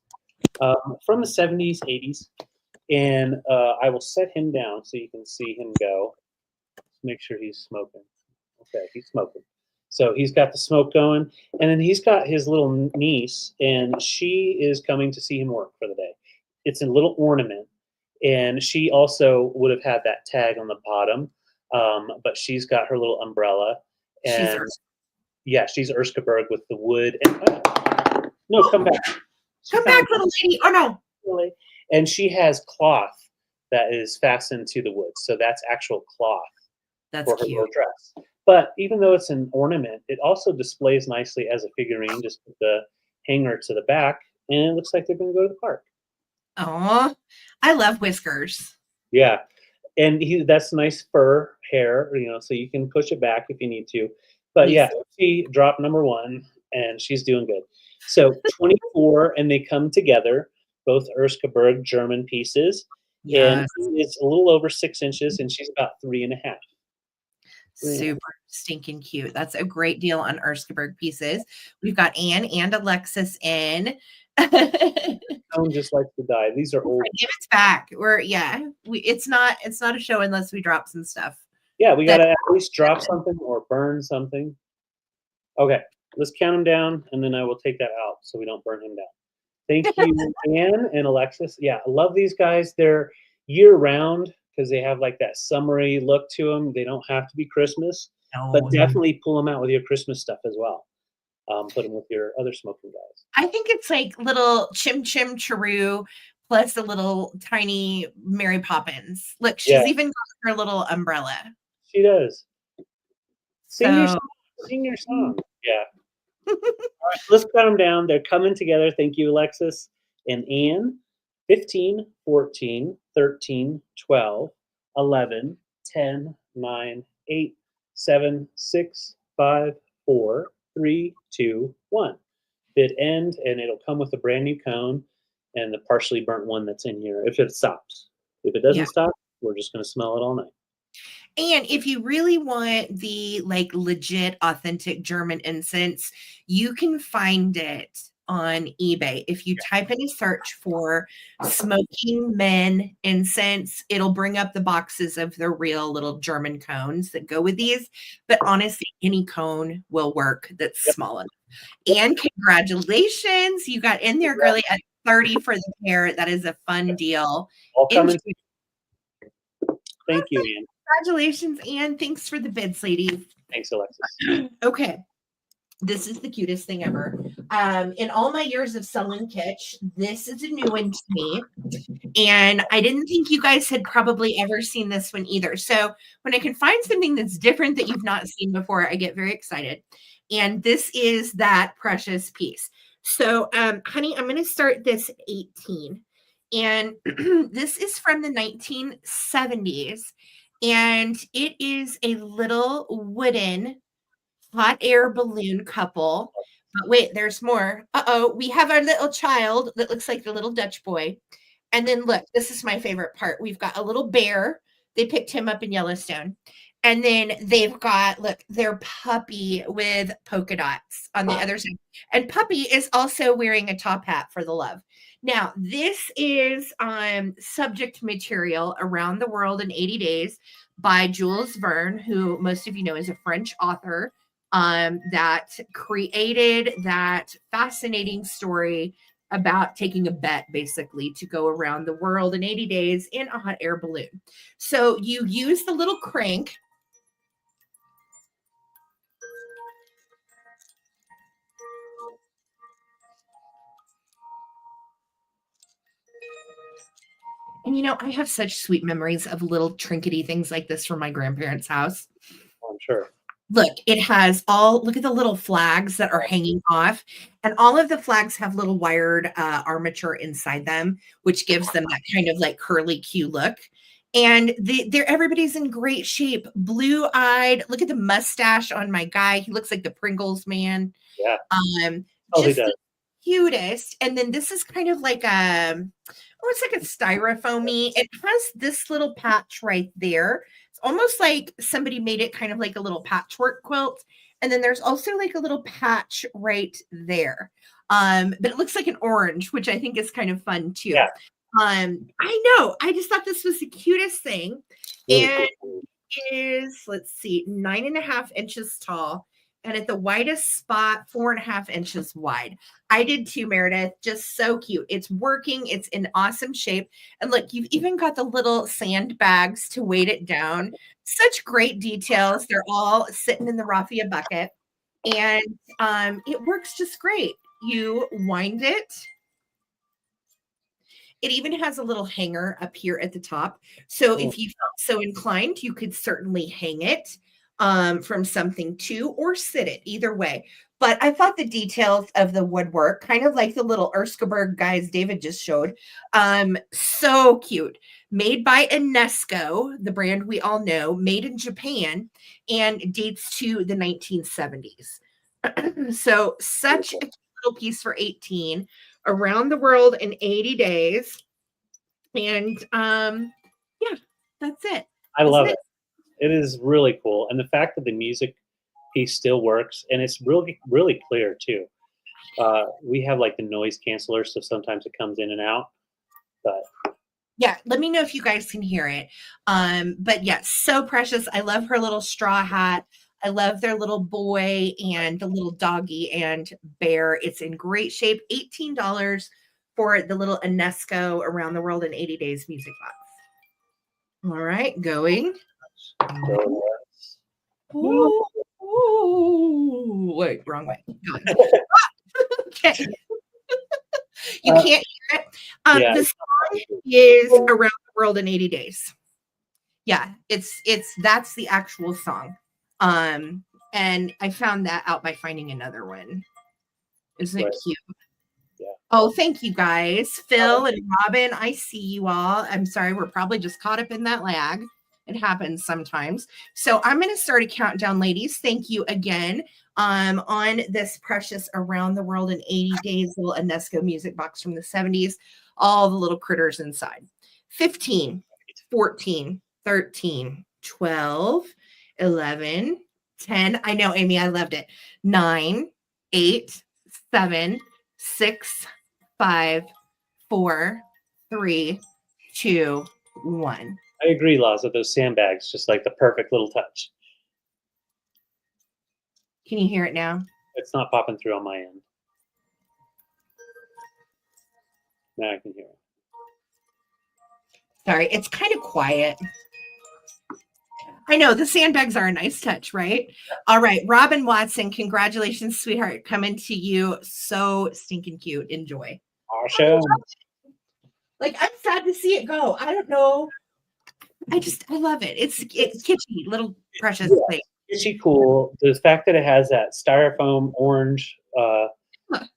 from the 70s, 80s. And I will set him down so you can see him go. Make sure he's smoking. Okay, he's smoking. So he's got the smoke going. And then he's got his little niece, and she is coming to see him work for the day. It's a little ornament. And she also would have had that tag on the bottom, but she's got her little umbrella. And she's Erskaberg with the wood. And, no, come back. Come back, little lady. Oh, no. Really? And she has cloth that is fastened to the wood. So that's actual cloth for her little dress. But even though it's an ornament, it also displays nicely as a figurine. Just put the hanger to the back, and it looks like they're going to go to the park. Oh, I love whiskers. Yeah. And that's nice fur hair, so you can push it back if you need to. But she dropped number 1, and she's doing good. So 24, and they come together. Both Erskaberg German pieces. Yes. And it's a little over 6 inches, and she's about 3.5. Super stinking cute. That's a great deal on Erskaberg pieces. We've got Anne and Alexis in. Tone just likes to die. These are old. Give it back. It's not a show unless we drop some stuff. Yeah, we gotta at least drop something or burn something. Okay, let's count them down, and then I will take that out so we don't burn him down. Thank you, Anne and Alexis. Yeah, I love these guys. They're year-round because they have like that summery look to them. They don't have to be Christmas, but definitely pull them out with your Christmas stuff as well. Put them with your other smoking guys. I think it's like little Chim Chim Charu plus a little tiny Mary Poppins. Look, she's even got her little umbrella. She does. Sing your song. Yeah. Let's count them down. They're coming together. Thank you, Alexis and Anne. 15, 14, 13, 12, 11, 10, 9, 8, 7, 6, 5, 4, 3, 2, 1. Bid end, and it'll come with a brand new cone and the partially burnt one that's in here if it stops. If it doesn't Yeah. stop, we're just going to smell it all night. And if you really want the like legit, authentic German incense, you can find it on eBay. If you type in a search for smoking men incense, it'll bring up the boxes of the real little German cones that go with these. But honestly, any cone will work that's small enough. And congratulations, you got in there, girly, at 30 for the pair. That is a fun deal. All coming to you. Thank you, Anne. Congratulations, Anne. Thanks for the bids, ladies. Thanks, Alexis. Okay. This is the cutest thing ever. In all my years of selling kitsch, this is a new one to me. And I didn't think you guys had probably ever seen this one either. So when I can find something that's different that you've not seen before, I get very excited. And this is that precious piece. So, honey, I'm going to start this 18. And this is from the 1970s. And it is a little wooden hot air balloon couple. But wait, there's more. Uh-oh, we have our little child that looks like the little Dutch boy. And then look, this is my favorite part. We've got a little bear. They picked him up in Yellowstone. And then they've got, look, their puppy with polka dots on the other side. And puppy is also wearing a top hat for the love. Now, this is subject material Around the World in 80 Days by Jules Verne, who most of you know is a French author that created that fascinating story about taking a bet basically to go around the world in 80 days in a hot air balloon. So you use the little crank. And you know, I have such sweet memories of little trinkety things like this from my grandparents' house. I'm sure. Look, it has look at the little flags that are hanging off. And all of the flags have little wired armature inside them, which gives them that kind of like curly Q look. And everybody's in great shape, blue-eyed. Look at the mustache on my guy. He looks like the Pringles man. Yeah. Just the cutest. And then this is kind of like it's like a styrofoamy. It has this little patch right there. It's almost like somebody made it kind of like a little patchwork quilt. And then there's also like a little patch right there. But it looks like an orange, which I think is kind of fun too. Yeah. I know. I just thought this was the cutest thing. Really and cool. It is, let's see, 9.5 inches tall. And at the widest spot, 4.5 inches wide. I did too, Meredith. Just so cute. It's working. It's in awesome shape. And look, you've even got the little sandbags to weight it down. Such great details. They're all sitting in the raffia bucket. And it works just great. You wind it. It even has a little hanger up here at the top. So if you felt so inclined, you could certainly hang it from something too, or sit it, either way. But I thought the details of the woodwork, kind of like the little Erskaberg guys David just showed, so cute. Made by Enesco, the brand we all know, made in Japan, and dates to the 1970s. So such a cute little piece for 18. Around the World in 80 days. And yeah, that's it. I love it. It is really cool. And the fact that the music piece still works, and it's really, really clear too. We have like the noise canceller, so sometimes it comes in and out. But yeah, let me know if you guys can hear it. But yeah, so precious. I love her little straw hat. I love their little boy and the little doggy and bear. It's in great shape. $18 for the little Enesco Around the World in 80 Days music box. All right, going. Ooh, ooh. Wait, wrong way. Okay. You can't hear it. The song is Around the World in 80 Days. Yeah, that's the actual song. And I found that out by finding another one. Isn't Right. it cute? Yeah. Oh, thank you guys. Phil and Robin, I see you all. I'm sorry, we're probably just caught up in that lag. It happens sometimes. So I'm going to start a countdown, ladies. Thank you again on this precious Around the World in 80 Days little UNESCO music box from the 70s. All the little critters inside. 15, 14, 13, 12, 11, 10. I know, Amy, I loved it. 9, 8, 7, 6, 5, 4, 3, 2, 1. I agree, Laza. Those sandbags, just like the perfect little touch. Can you hear it now? It's not popping through on my end. Now I can hear it. Sorry, it's kind of quiet. I know the sandbags are a nice touch, right? All right, Robin Watson, congratulations, sweetheart, coming to you. So stinking cute. Enjoy. Awesome. Like, I'm sad to see it go. I don't know. I love it. It's kitschy, little precious thing. Kitschy cool. The fact that it has that styrofoam orange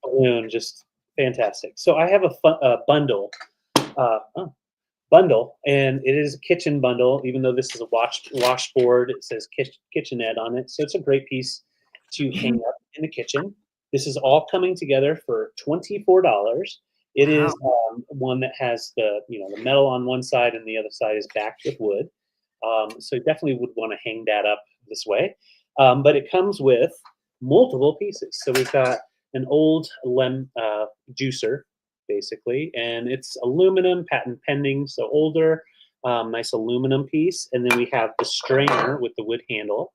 balloon, just fantastic. So I have a bundle. Bundle, and it is a kitchen bundle, even though this is a washboard. It says kitchenette on it, so it's a great piece to hang up in the kitchen. This is all coming together for $24. It is one that has the metal on one side and the other side is backed with wood. So you definitely would want to hang that up this way. But it comes with multiple pieces. So we've got an old juicer, basically, and it's aluminum, patent pending, so older, nice aluminum piece. And then we have the strainer with the wood handle,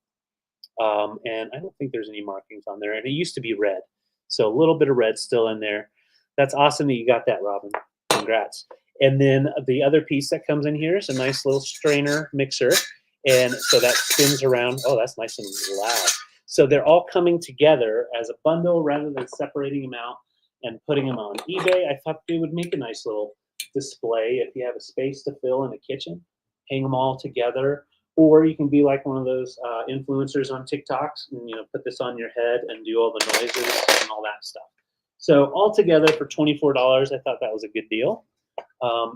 and I don't think there's any markings on there, and it used to be red, so a little bit of red still in there. That's awesome that you got that, Robin. Congrats. And then the other piece that comes in here is a nice little strainer mixer, and so that spins around. Oh, that's nice and loud. So they're all coming together as a bundle rather than separating them out and putting them on eBay. I thought they would make a nice little display if you have a space to fill in the kitchen. Hang them all together, or you can be like one of those influencers on TikToks and put this on your head and do all the noises and all that stuff. So all together for $24, I thought that was a good deal.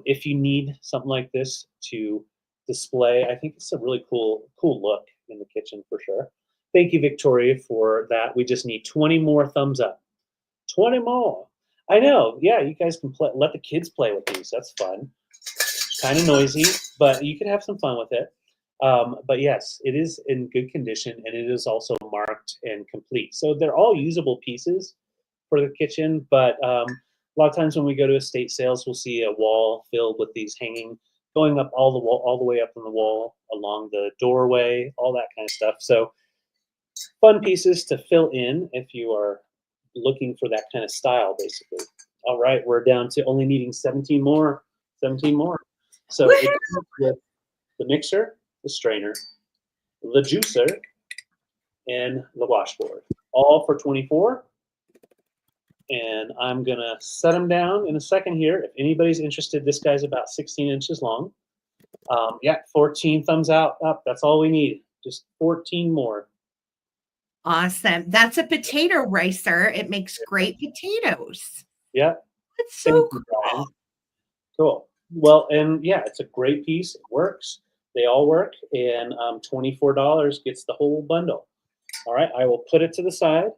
If you need something like this to display, I think it's a really cool look in the kitchen for sure. Thank you, Victoria, for that. We just need 20 more thumbs up. 20 more. I know. Yeah, you guys can let the kids play with these. That's fun. Kind of noisy, but you can have some fun with it. But yes, it is in good condition, and it is also marked and complete. So they're all usable pieces for the kitchen, but a lot of times when we go to estate sales, we'll see a wall filled with these hanging, going up all the way up on the wall, along the doorway, all that kind of stuff. So fun pieces to fill in if you are looking for that kind of style, basically. All right, we're down to only needing 17 more. 17 more. So it comes with the mixer, the strainer, the juicer, and the washboard, all for 24. And I'm gonna set them down in a second here. If anybody's interested, this guy's about 16 inches long. Yeah, 14 thumbs up. That's all we need. Just 14 more. Awesome. That's a potato ricer. It makes great potatoes. Yeah. That's so cool. Cool. Well, and yeah, it's a great piece. It works. They all work. And $24 gets the whole bundle. All right. I will put it to the side.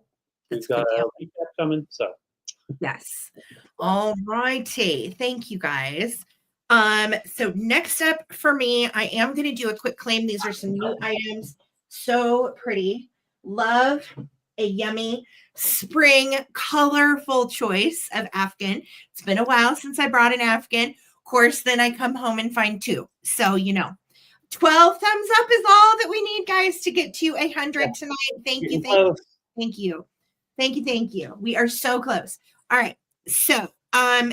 We've got a recap coming. So yes. All righty. Thank you, guys. So next up for me, I am going to do a quick claim. These are some new items. So pretty. Love a yummy spring colorful choice of Afghan. It's been a while since I brought an Afghan. Of course, then I come home and find two. So, 12 thumbs up is all that we need, guys, to get to 100 tonight. Thank you. Thank you. We are so close. All right. So,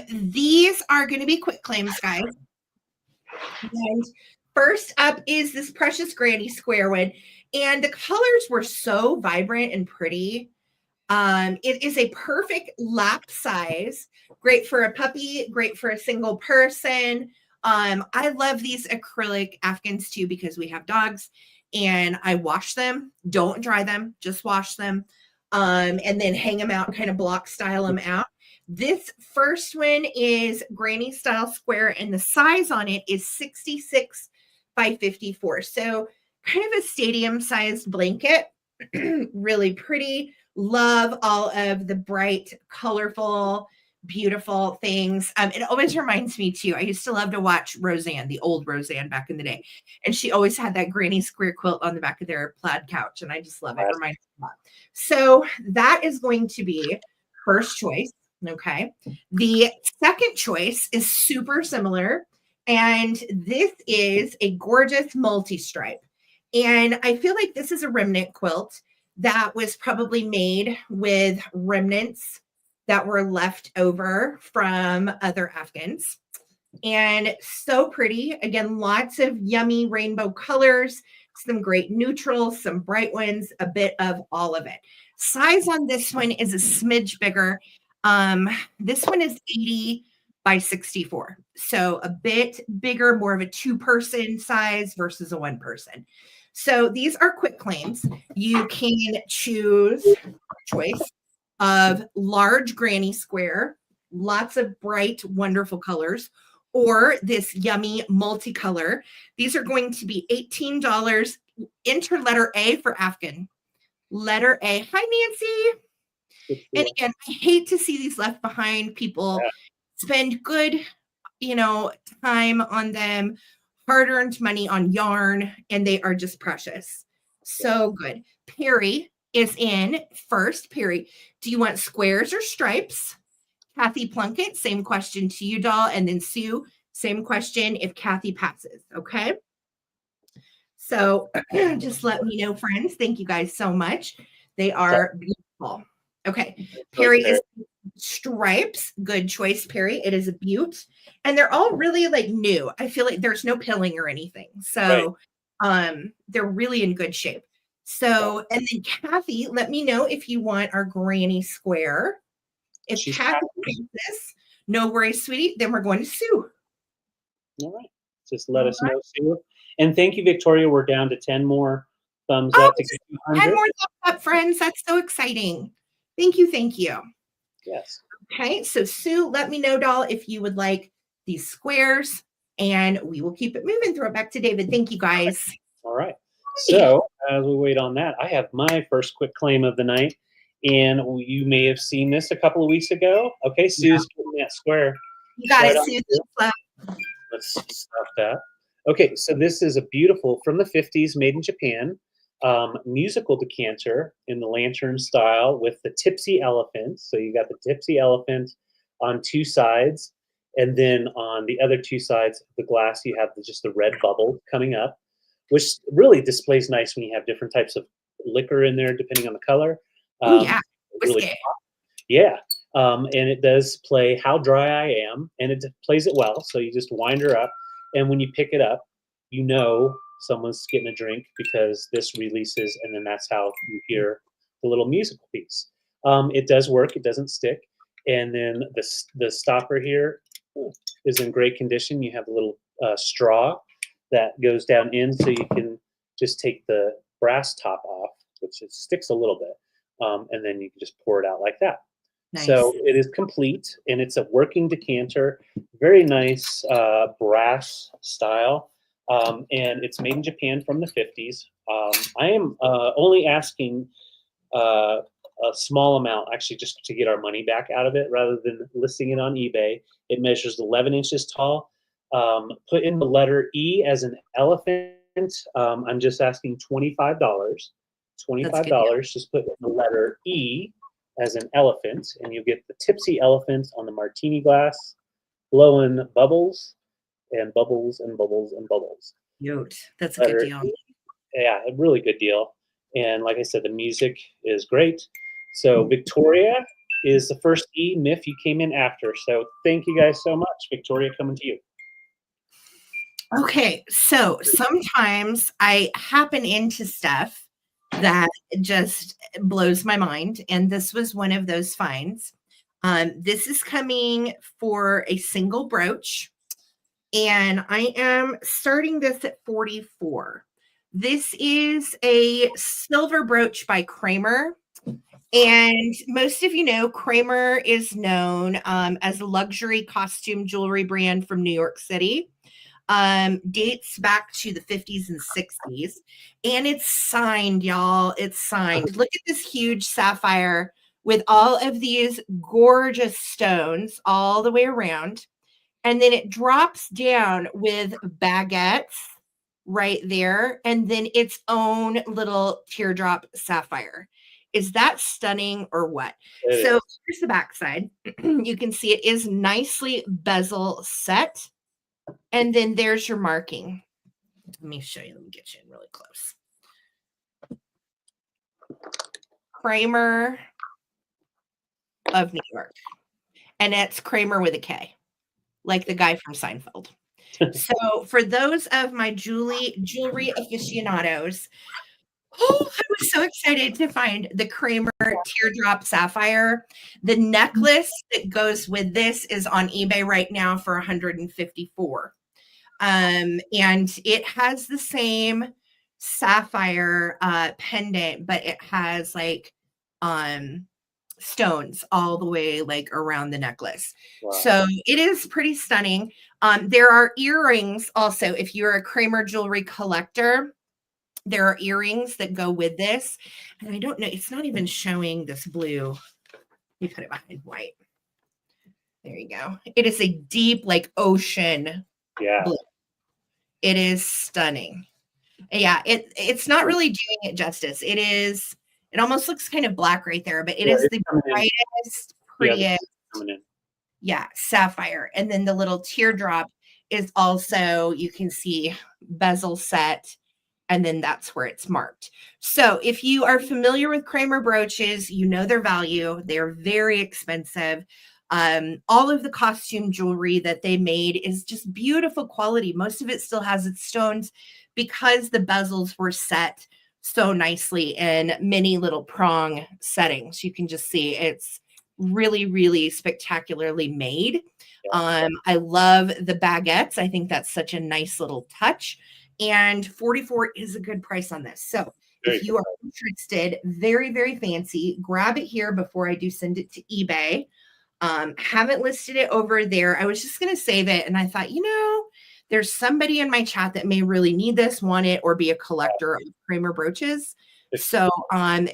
these are going to be quick claims, guys. And first up is this precious granny square wood. And the colors were so vibrant and pretty. It is a perfect lap size, great for a puppy, great for a single person. I love these acrylic Afghans too, because we have dogs and I wash them. Don't dry them, just wash them. and then hang them out, kind of block style them out. This first one is granny style square, and the size on it is 66 by 54. So kind of a stadium sized blanket. Really pretty. Love all of the bright, colorful, beautiful things. It always reminds me too. I used to love to watch Roseanne, the old Roseanne back in the day. And she always had that granny square quilt on the back of their plaid couch. And I just love it. It reminds me a lot. So that is going to be first choice. Okay. The second choice is super similar. And this is a gorgeous multi-stripe. And I feel like this is a remnant quilt that was probably made with remnants that were left over from other Afghans. And so pretty. Again, lots of yummy rainbow colors, some great neutrals, some bright ones, a bit of all of it. Size on this one is a smidge bigger. This one is 80 by 64. So a bit bigger, more of a 2-person size versus a 1-person. So these are quick claims. You can choose choice of large granny square, lots of bright, wonderful colors, or this yummy multicolor. These are going to be $18. Enter letter A for Afghan. Letter A. Hi, Nancy. And again, I hate to see these left behind. People spend good, time on them, hard-earned money on yarn, and they are just precious. So good. Perry is in first. Perry, do you want squares or stripes? Kathy Plunkett, same question to you, doll. And then Sue, same question if Kathy passes. Okay. So just let me know, friends. Thank you guys so much. They are beautiful. Okay. Perry is stripes. Good choice, Perry. It is a beaut. And they're all really like new. I feel like there's no pilling or anything. So they're really in good shape. So, and then Kathy, let me know if you want our granny square. If Kathy wants this, no worries, sweetie. Then we're going to Sue. All right. Just let us know, Sue. And thank you, Victoria. We're down to 10 more thumbs up to get 10 more thumbs up, friends. That's so exciting. Thank you. Thank you. Yes. Okay. So Sue, let me know, doll, if you would like these squares, and we will keep it moving. Throw it back to David. Thank you, guys. All right. So as we wait on that, I have my first quick claim of the night. And you may have seen this a couple of weeks ago. Okay, Sue's getting that square. You got it, Sue. Let's stop that. Okay, so this is a beautiful, from the 50s, made in Japan, musical decanter in the lantern style with the tipsy elephant. So you got the tipsy elephant on 2 sides. And then on the other 2 sides of the glass, you have just the red bubble coming up, which really displays nice when you have different types of liquor in there, depending on the color. Yeah, really yeah. And it does play How Dry I Am, and it plays it well. So you just wind her up, and when you pick it up, you know someone's getting a drink because this releases, and then that's how you hear the little musical piece. It does work. It doesn't stick. And then the stopper here is in great condition. You have a little straw that goes down in, so you can just take the brass top off, which it sticks a little bit. And then you can just pour it out like that. Nice. So it is complete, and it's a working decanter, very nice brass style, and it's made in Japan from the 50s. I am only asking a small amount, actually, just to get our money back out of it, rather than listing it on eBay. It measures 11 inches tall. Put in the letter E as an elephant. I'm just asking $25. $25. Just put in the letter E as an elephant, and you'll get the tipsy elephant on the martini glass, blowing bubbles and bubbles and bubbles and bubbles. Yote. That's a good deal. Yeah, a really good deal. And like I said, the music is great. So Victoria is the first E. Miff, you came in after. So thank you guys so much. Victoria, coming to you. Okay, so sometimes I happen into stuff that just blows my mind, and this was one of those finds. This is coming for a single brooch, and I am starting this at 44. This is a silver brooch by Kramer, And most of you know, Kramer is known as a luxury costume jewelry brand from New York City. Dates back to the 50s and 60s. And it's signed, y'all. It's signed. Look at this huge sapphire with all of these gorgeous stones all the way around. And then it drops down with baguettes right there, and then its own little teardrop sapphire. Is that stunning or what? So here's the back side. You can see it is nicely bezel set. And then there's your marking. Let me show you. Let me get you in really close. Kramer of New York. And it's Kramer with a K, like the guy from Seinfeld. So for those of my jewelry aficionados, oh, I was so excited to find the Kramer teardrop sapphire. The necklace that goes with this is on eBay right now for $154. And it has the same sapphire pendant, but it has like stones all the way like around the necklace. Wow. So it is pretty stunning. There are earrings also. If you're a Kramer jewelry collector, there are earrings that go with this. And I don't know, it's not even showing this blue. Let me put it behind white. There you go. It is a deep, like ocean blue. It is stunning. Yeah, it's not really doing it justice. It almost looks kind of black right there, but it is the brightest, prettiest, sapphire. And then the little teardrop is also, you can see bezel set, and then that's where it's marked. So if you are familiar with Kramer brooches, you know their value. They're very expensive. All of the costume jewelry that they made is just beautiful quality. Most of it still has its stones because the bezels were set so nicely in many little prong settings. You can just see it's really, really spectacularly made. I love the baguettes. I think that's such a nice little touch. And $44 is a good price on this. So if you are interested, very, very fancy, grab it here before I do send it to eBay. Haven't listed it over there. I was just going to save it. And I thought, there's somebody in my chat that may really need this, want it, or be a collector of Kramer brooches. So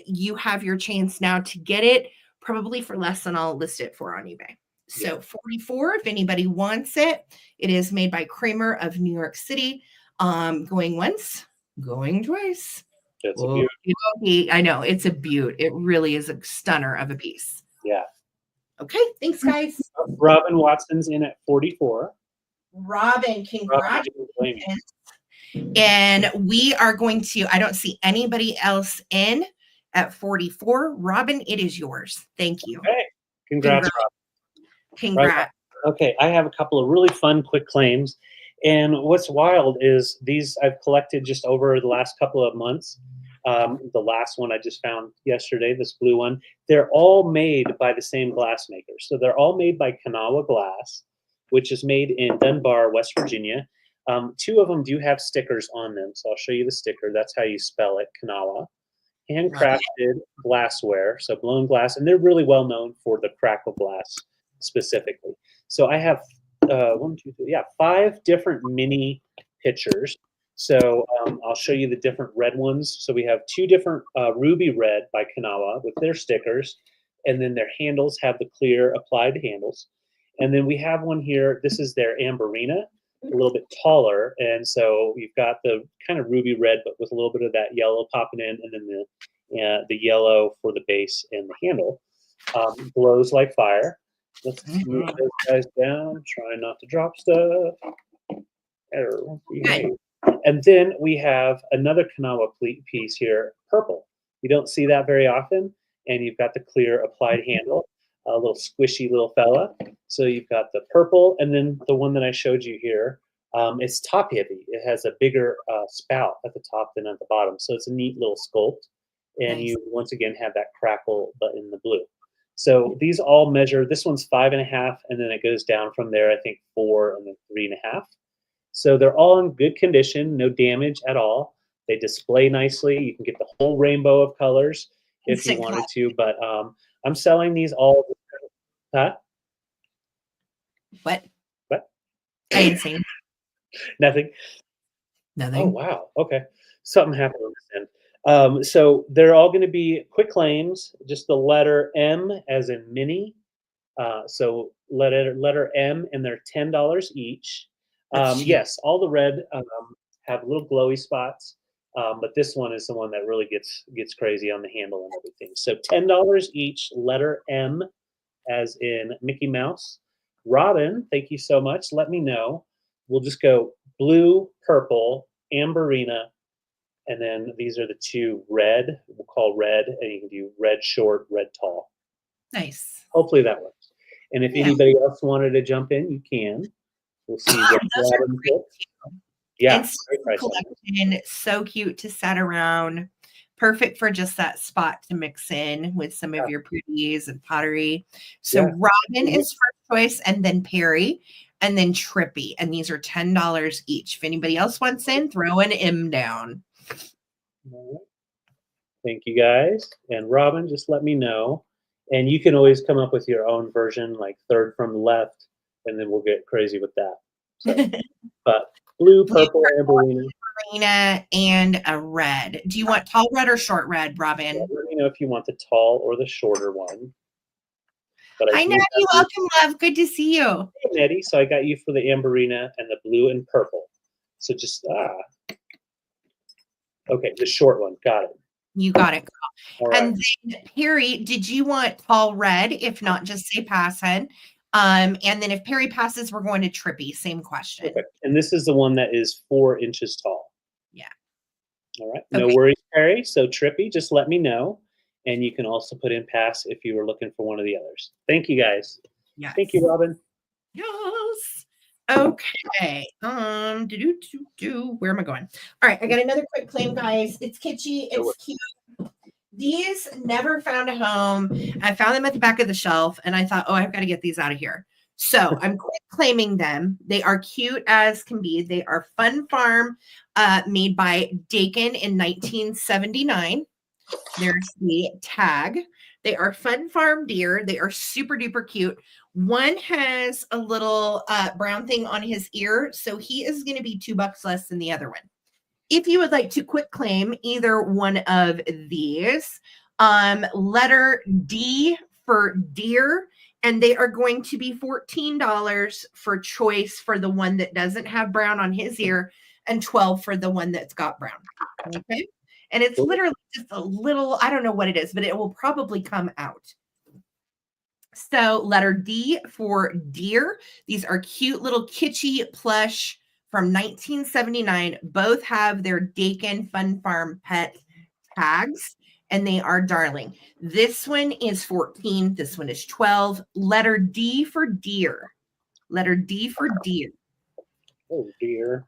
you have your chance now to get it, probably for less than I'll list it for on eBay. So $44, if anybody wants it. It is made by Kramer of New York City. Going once, going twice. That's a beaut. I know, it's a beaut. It really is a stunner of a piece. Yeah. Okay, thanks, guys. Robin Watson's in at 44. Robin, congratulations. And we are going to, I don't see anybody else in at 44. Robin, it is yours. Thank you. Okay. Congrats. Congrats. Right. Okay, I have a couple of really fun quick claims. And what's wild is these I've collected just over the last couple of months. The last one I just found yesterday, this blue one, they're all made by the same glass maker. So they're all made by Canawa Glass, which is made in Dunbar, West Virginia. Two of them do have stickers on them. So I'll show you the sticker. That's how you spell it, Canawa. Handcrafted glassware, so blown glass. And they're really well known for the crackle glass specifically. So I have 5 different mini pitchers. So I'll show you the different red ones. So we have 2 different ruby red by Canawa with their stickers, and then their handles have the clear applied handles. And then we have one here. This is their amberina, a little bit taller, and so you've got the kind of ruby red, but with a little bit of that yellow popping in, and then the yellow for the base and the handle. Glows like fire. Let's move those guys down. Try not to drop stuff. And then we have another Canawa piece here, purple. You don't see that very often. And you've got the clear applied handle, a little squishy little fella. So you've got the purple, and then the one that I showed you here, it's top heavy. It has a bigger spout at the top than at the bottom. So it's a neat little sculpt. And you once again have that crackle but in the blue. So these all measure, this one's 5.5, and then it goes down from there, I think 4 and then 3.5. So they're all in good condition, no damage at all. They display nicely. You can get the whole rainbow of colors. if you Instant wanted clap. to. But I'm selling these all. Huh? What? What? I didn't say Nothing. Oh, nothing. wow. Okay. Something happened on this end. So they're all going to be quick claims, just the letter M as in mini. So letter M, and they're $10 each. That's cheap. Yes, all the red have little glowy spots, but this one is the one that really gets crazy on the handle and everything. So $10 each, letter M as in Mickey Mouse. Robin, thank you so much. Let me know. We'll just go blue, purple, amberina, and then these are the two red. We'll call red, and you can do red short, red tall. Nice. Hopefully that works. And if Yeah. anybody else wanted to jump in, you can. We'll see what Those are Robin great picks. too. Yeah, And great price on those. collection, so cute to set around. Perfect for just that spot to mix in with some of your pretties and pottery. So Yeah. Robin is first choice, and then Perry, and then Trippy. And these are $10 each. If anybody else wants in, throw an M down. All right. Thank you guys. And Robin, just let me know. And you can always come up with your own version, like third from the left, and then we'll get crazy with that. So, but blue, purple, amberina. Marina and a red. Do you want tall red or short red, Yeah, Robin? let me know if you want the tall or the shorter one. But Hi, Nettie. Welcome, love. Good to see you. Hey, Nettie. So I got you for the amberina and the blue and purple. So just okay, the short one. Got it. You got it, girl. All right. And then Perry, did you want tall red? If not, just say pass it. And then if Perry passes, we're going to Trippy. Same question. Okay. And this is the one that is 4 inches tall. Yeah. All right. No worries, Perry. So Trippy, just let me know. And you can also put in pass if you were looking for one of the others. Thank you, guys. Yes. Thank you, Robin. Yes. Okay. Where am I going? All right. I got another quick claim, guys. It's kitschy. It's cute. These never found a home. I found them at the back of the shelf, and I thought, oh, I've got to get these out of here. So I'm quick claiming them. They are cute as can be. They are Fun Farm, made by Dakin in 1979. There's the tag. They are Fun Farm deer. They are super duper cute. One has a little brown thing on his ear, so he is going to be $2 less than the other one. If you would like to quick claim either one of these, letter D for deer, and they are going to be $14 for choice for the one that doesn't have brown on his ear, and $12 for the one that's got brown. Okay. And it's literally just a little, I don't know what it is, but it will probably come out. So letter D for deer. These are cute little kitschy plush from 1979. Both have their Dakin Fun Farm pet tags, and they are darling. This one is 14. This one is 12. Letter D for deer. Letter D for deer. Oh, dear.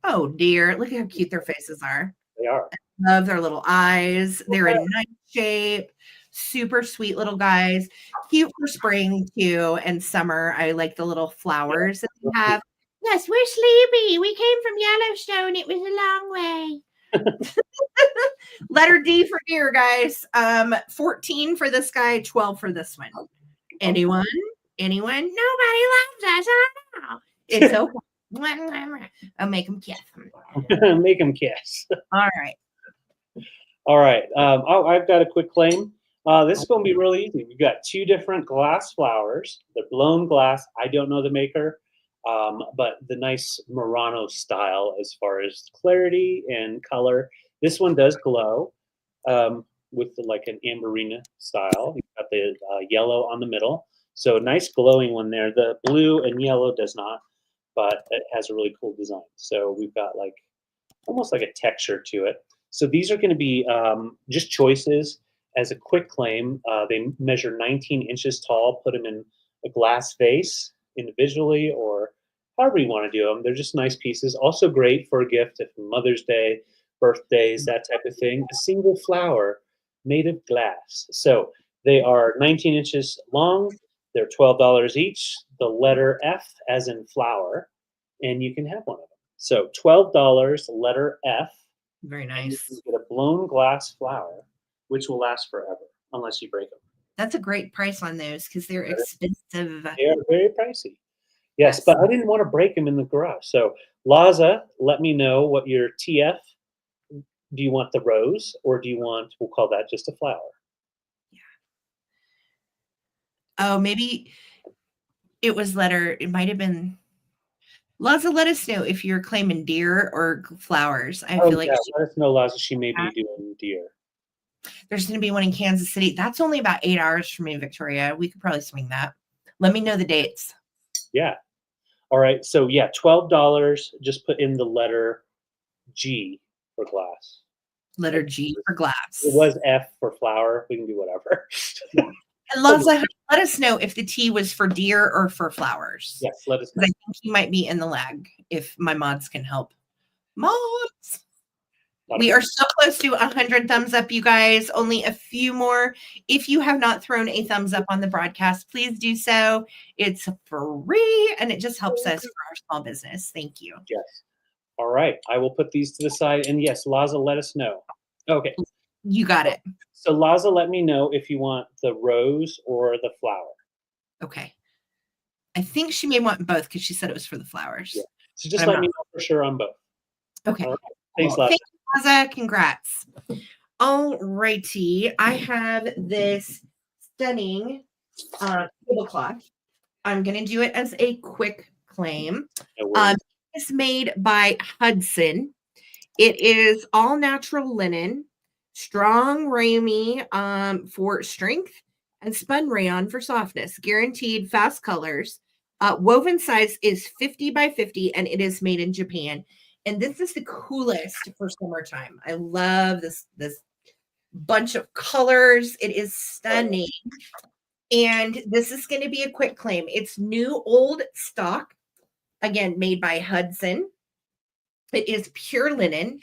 Oh, dear. Look at how cute their faces are. They are. Love their little eyes. They're in nice shape. Super sweet little guys. Cute for spring too and summer. I like the little flowers that they have. Yes, we're sleepy. We came from Yellowstone. It was a long way. Letter D for deer, guys. 14 for this guy, 12 for this one. Anyone? Anyone? Nobody loves us. Oh, it's okay. I'll make them kiss. Make them kiss. All right. All right. I've got a quick claim. This is going to be really easy. We've got 2 different glass flowers. They're blown glass. I don't know the maker, but the nice Murano style as far as clarity and color. This one does glow with like an amberina style. You've got the yellow on the middle. So nice glowing one there. The blue and yellow does not, but it has a really cool design. So we've got like almost like a texture to it. So these are going to be just choices as a quick claim. They measure 19 inches tall. Put them in a glass vase individually or however you want to do them. They're just nice pieces. Also great for a gift if Mother's Day, birthdays, that type of thing. A single flower made of glass. So they are 19 inches long. They're $12 each. The letter F as in flower, and you can have one of them. So $12, letter F. Very nice. You can get a blown glass flower. which will last forever unless you break them. That's a great price on those because they're expensive. They are very pricey. Yes, but I didn't want to break them in the garage. So, Laza, let me know what your TF. Do you want the rose or do you want, we'll call that just a flower? Yeah. Oh, maybe it was it might have been. Laza, let us know if you're claiming deer or flowers. I feel like let us know, Laza. She may be doing deer. There's going to be one in Kansas City. That's only about 8 hours from me, Victoria. We could probably swing that. Let me know the dates. Yeah. All right. So yeah, $12. Just put in the letter G for glass. Letter G for glass. It was F for flower. We can do whatever. And Laza, let us know if the T was for deer or for flowers. Yes, let us know. I think you might be in the lag if my mods can help. Mods! We are so close to 100 thumbs up, you guys. Only a few more. If you have not thrown a thumbs up on the broadcast, please do so. It's free, and it just helps us for our small business. Thank you. Yes. All right. I will put these to the side. And yes, Laza, let us know. Okay. You got it. So Laza, let me know if you want the rose or the flower. Okay. I think she may want both because she said it was for the flowers. Yeah. So just let me know for sure on both. Okay. Right. Thanks, Laza. Thank you, Laza. Congrats. All righty. I have this stunning tablecloth. I'm going to do it as a quick claim. It's made by Hudson. It is all natural linen, strong ramie for strength, and spun rayon for softness. Guaranteed fast colors. Woven size is 50 by 50, and it is made in Japan. And this is the coolest for summertime. I love this bunch of colors. It is stunning. And this is going to be a quick claim. It's new old stock. Again, made by Hudson. It is pure linen.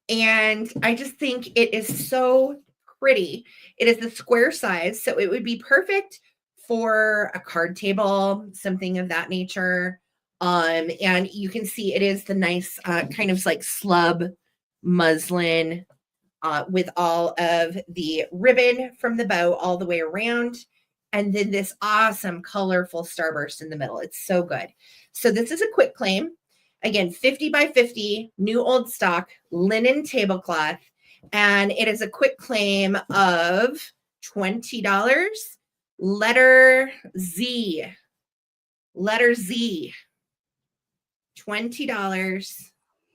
And I just think it is so pretty. It is the square size. So it would be perfect for a card table, something of that nature. And you can see it is the nice kind of like slub muslin with all of the ribbon from the bow all the way around. And then this awesome colorful starburst in the middle. It's so good. So this is a quick claim. Again, 50 by 50, new old stock, linen tablecloth. And it is a quick claim of $20. Letter Z. Letter Z. $20.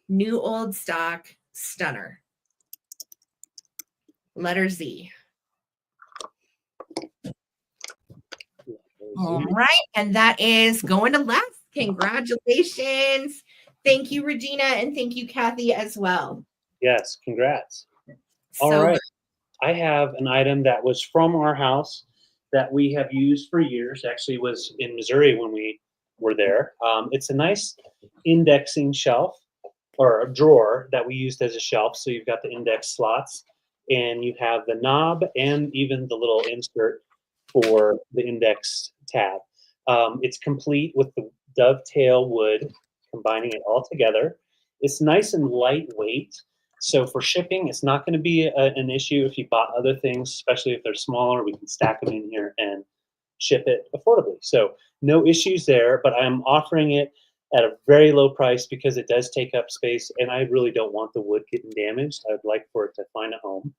New old stock, stunner. Letter Z. All right. And that is going to last. Congratulations. Thank you, Regina. And thank you, Kathy, as well. Yes. Congrats. All right. I have an item that was from our house that we have used for years. Actually, was in Missouri when we were there. It's a nice indexing shelf or a drawer that we used as a shelf. So you've got the index slots and you have the knob and even the little insert for the index tab. It's complete with the dovetail wood, combining it all together. It's nice and lightweight. So for shipping, it's not going to be an issue if you bought other things, especially if they're smaller. We can stack them in here and ship it affordably. So no issues there, but I'm offering it at a very low price because it does take up space and I really don't want the wood getting damaged. I would like for it to find a home.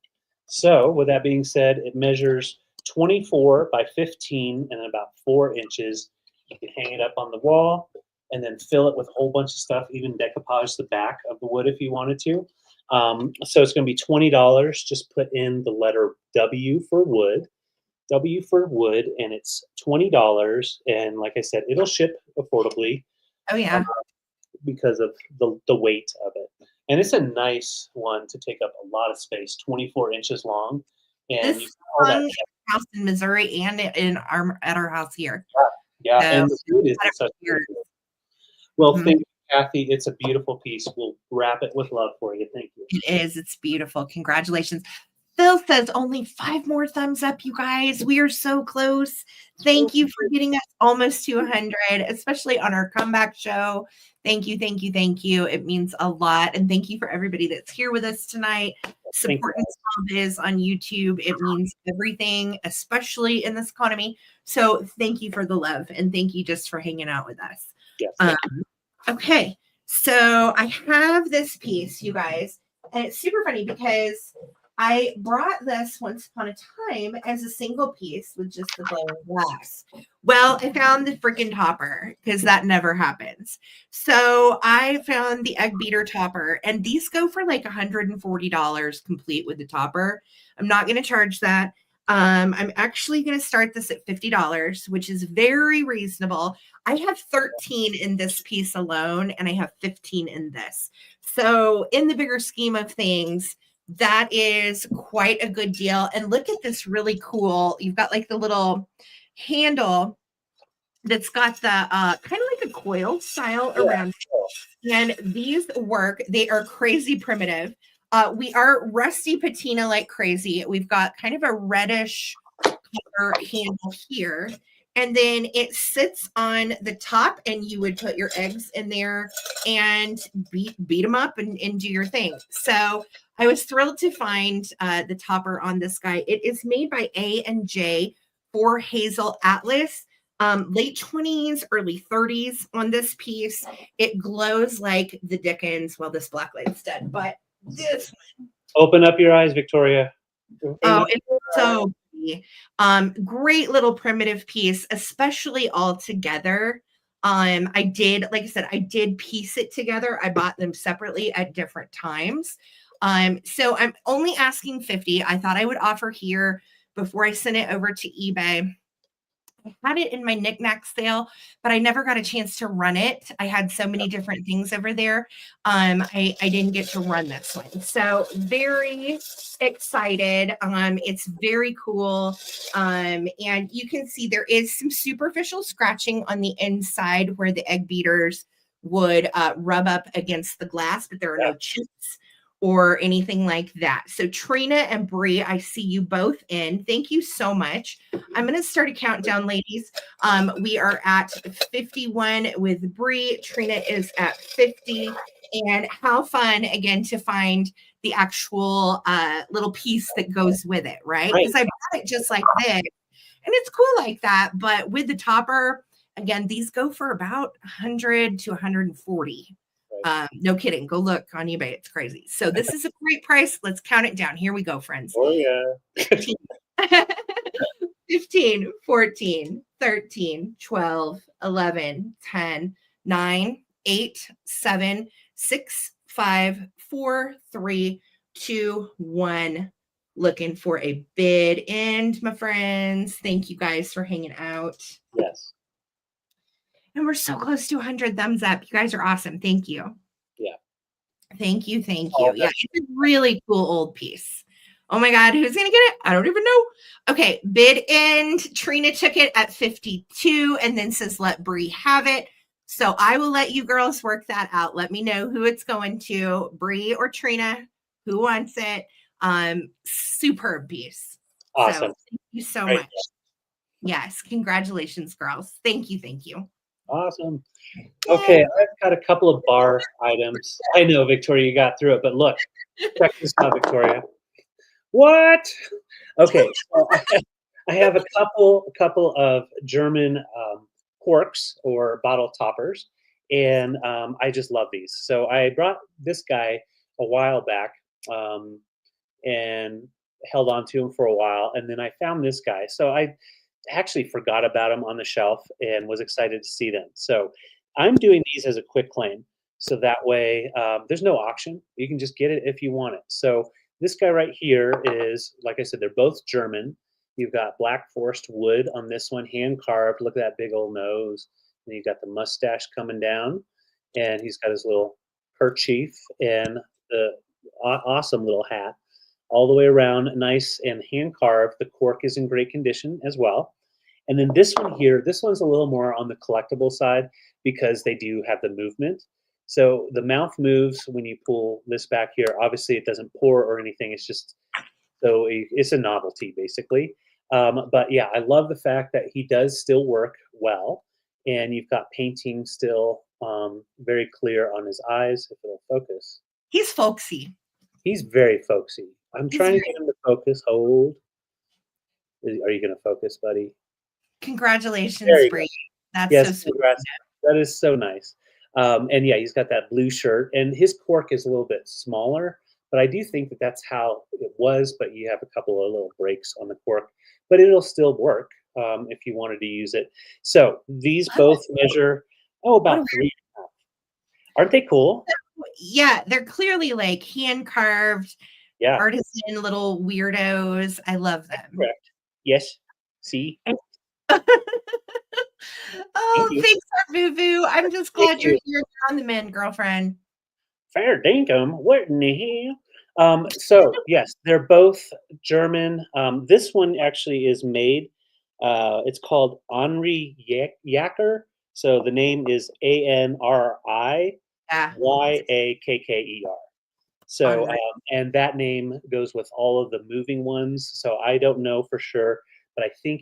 So with that being said, it measures 24 by 15 and about 4 inches. You can hang it up on the wall and then fill it with a whole bunch of stuff, even decoupage the back of the wood if you wanted to. So it's going to be $20. Just put in the letter W for wood, and it's $20. And like I said, it'll ship affordably. Oh yeah, because of the weight of it. And it's a nice one to take up a lot of space, 24 inches long. And this hung at our house in Missouri and at our house here. Yeah, and the food is such well, thank you, Kathy. It's a beautiful piece. We'll wrap it with love for you. Thank you. It is. It's beautiful. Congratulations. Phil says only 5 more thumbs up, you guys. We are so close. Thank you for getting us almost to 100, especially on our comeback show. Thank you, thank you, thank you. It means a lot. And thank you for everybody that's here with us tonight. Thank you. supporting small biz on YouTube. It means everything, especially in this economy. So thank you for the love, and thank you just for hanging out with us. Yes. Okay, so I have this piece, you guys, and it's super funny because I brought this once upon a time as a single piece with just the glowing glass. Well, I found the freaking topper because that never happens. So I found the egg beater topper, and these go for like $140 complete with the topper. I'm not going to charge that. I'm actually going to start this at $50, which is very reasonable. I have 13 in this piece alone, and I have 15 in this. So in the bigger scheme of things, that is quite a good deal. And look at this really cool. You've got like the little handle that's got the kind of like a coil style around it. And these work. They are crazy primitive. We are rusty patina like crazy. We've got kind of a reddish color handle here. And then it sits on the top, and you would put your eggs in there and beat them up and do your thing. So I was thrilled to find the topper on this guy. It is made by A&J for Hazel Atlas. Late 20s, early 30s on this piece. It glows like the Dickens. Well, this black light's dead, but this Open up your eyes, Victoria. Oh, it's so pretty. Great little primitive piece, especially all together. I did, like I said, I did piece it together. I bought them separately at different times. So I'm only asking 50. I thought I would offer here before I sent it over to eBay. I had it in my knickknack sale, but I never got a chance to run it. I had so many different things over there. I didn't get to run this one. So very excited. It's very cool. And you can see there is some superficial scratching on the inside where the egg beaters would rub up against the glass, but there are no chips or anything like that. So Trina and Bree, I see you both in. Thank you so much. I'm going to start a countdown, ladies. We are at 51 with Bree. Trina is at 50. And how fun, again, to find the actual little piece that goes with it, right? Because I bought it just like this. And it's cool like that. But with the topper, again, these go for about 100 to 140. No kidding. Go look on eBay. It's crazy. So this is a great price. Let's count it down. Here we go, friends. Oh, yeah. 15, 14, 13, 12, 11, 10, 9, 8, 7, 6, 5, 4, 3, 2, 1. Looking for a bid end, my friends. Thank you guys for hanging out. Yes. And we're so close to 100 thumbs up. You guys are awesome. Thank you. Yeah. Thank you. Thank you. Yeah, it's a really cool old piece. Oh my God, who's going to get it? I don't even know. Okay, bid end. Trina took it at 52 and then says, let Bree have it. So I will let you girls work that out. Let me know who it's going to, Bree or Trina, who wants it. Superb piece. Awesome. So thank you so much. Yes, congratulations, girls. Thank you. Thank you. Awesome. Okay, I've got a couple of bar items. I know, Victoria, you got through it, but look, check this out, Victoria. What? Okay, so I have a couple of German corks or bottle toppers, and I just love these. So I brought this guy a while back and held on to him for a while, and then I found this guy. So I actually forgot about them on the shelf and was excited to see them. So I'm doing these as a quick claim. So that way there's no auction. You can just get it if you want it. So this guy right here is, like I said, they're both German. You've got black forest wood on this one, hand carved. Look at that big old nose. And you've got the mustache coming down. And he's got his little kerchief and the awesome little hat. All the way around, nice and hand carved. The cork is in great condition as well. And then this one here, this one's a little more on the collectible side because they do have the movement. So the mouth moves when you pull this back here. Obviously, it doesn't pour or anything. It's just, so it's a novelty basically. But yeah, I love the fact that he does still work well. And you've got painting still very clear on his eyes, if it'll focus. He's folksy. He's very folksy. I'm He's trying to very get him to focus. Hold. Are you going to focus, buddy? There congratulations, you go. Bree. That's so Yes, sweet. congrats. That is so nice. And yeah, he's got that blue shirt, and his cork is a little bit smaller, but I do think that that's how it was. But you have a couple of little breaks on the cork, but it'll still work if you wanted to use it. So these Love both it. measure What a about 3.5. Aren't they cool? Yeah, they're clearly like hand carved, Yeah, artisan little weirdos. I love that's them. correct. Yes. See, thank Oh, you. thanks, Vuvu. I'm just Thank glad you're you. here on the mend, girlfriend. Fair dinkum. What in the hell? So yes, they're both German. This one actually is made. It's called Henri Yacker. So the name is Yeah, ANRIYAKKER. So unreal. and that name goes with all of the moving ones. So I don't know for sure, but I think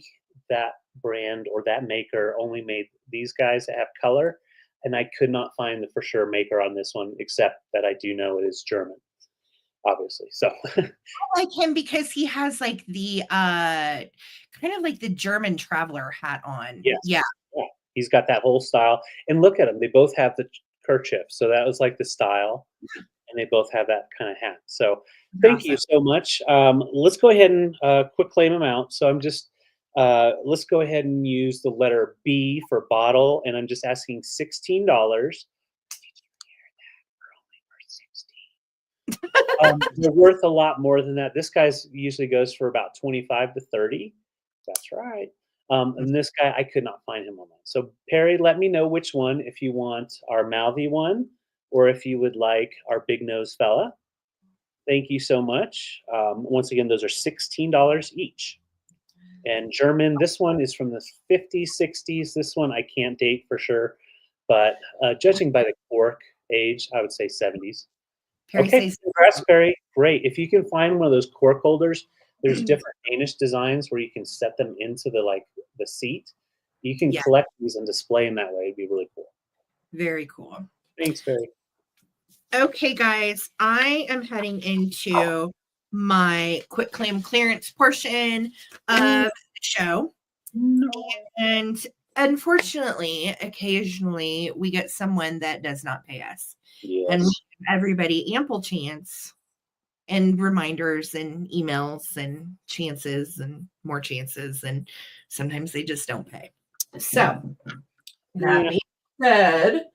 that brand or that maker only made these guys that have color, and I could not find the for sure maker on this one, except that I do know it is German, obviously. So I like him because he has like the kind of like the German traveler hat on. Yeah. yes, yeah, he's got that whole style. And look at them; they both have the kerchief. So that was like the style, and they both have that kind of hat. So thank you Awesome. so much. Let's go ahead and quick claim them out. So I'm just let's go ahead and use the letter B for bottle, and I'm just asking $16. They're worth a lot more than that. This guy's usually goes for about 25 to 30. That's right. And this guy, I could not find him online. So Perry, let me know which one, if you want our mouthy one, or if you would like our big nose fella. Thank you so much. Once again, those are $16 each. And German, this one is from the 50s, 60s. This one I can't date for sure, but judging by the cork age, I would say 70s. Perry Okay, says, congrats, Perry. Great. If you can find one of those cork holders, there's different Danish designs where you can set them into the seat. You can yeah, collect these and display them that way. It'd be really cool. very cool. Thanks, Perry. Okay, guys, I am heading into my quick claim clearance portion of the show. No. And unfortunately, occasionally we get someone that does not pay us. And we Yes. give everybody ample chance and reminders and emails and chances and more chances. And sometimes they just don't pay. So that Yeah. being said,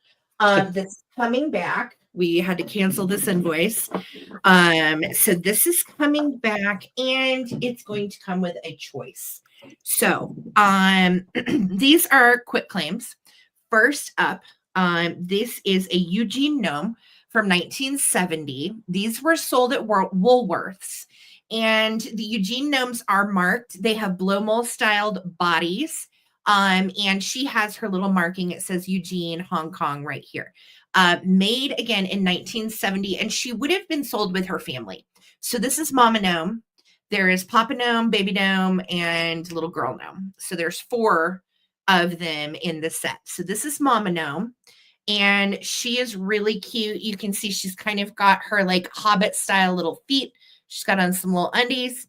this coming back. We had to cancel this invoice. So this is coming back and it's going to come with a choice. So these are quick claims. First up, this is a Eugene Gnome from 1970. These were sold at Woolworths. And the Eugene Gnomes are marked. They have blow mold styled bodies. And she has her little marking. It says Eugene, Hong Kong right here. Made again in 1970, and she would have been sold with her family. So this is Mama Gnome. There is Papa Gnome, Baby Gnome, and Little Girl Gnome. So there's 4 of them in the set. So this is Mama Gnome, and she is really cute. You can see she's kind of got her like Hobbit style little feet. She's got on some little undies.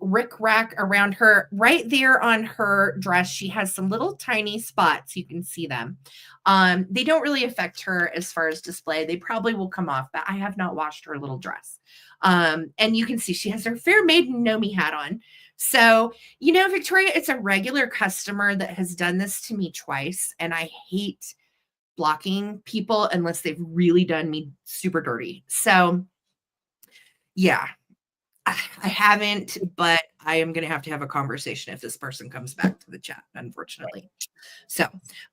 Rick rack around her right there on her dress. She has some little tiny spots. You can see them. They don't really affect her as far as display. They probably will come off, but I have not washed her little dress. And you can see she has her fair maiden Nomi hat on. So, Victoria, it's a regular customer that has done this to me twice, and I hate blocking people unless they've really done me super dirty. So, yeah, I haven't, but I am going to have a conversation if this person comes back to the chat, unfortunately. So,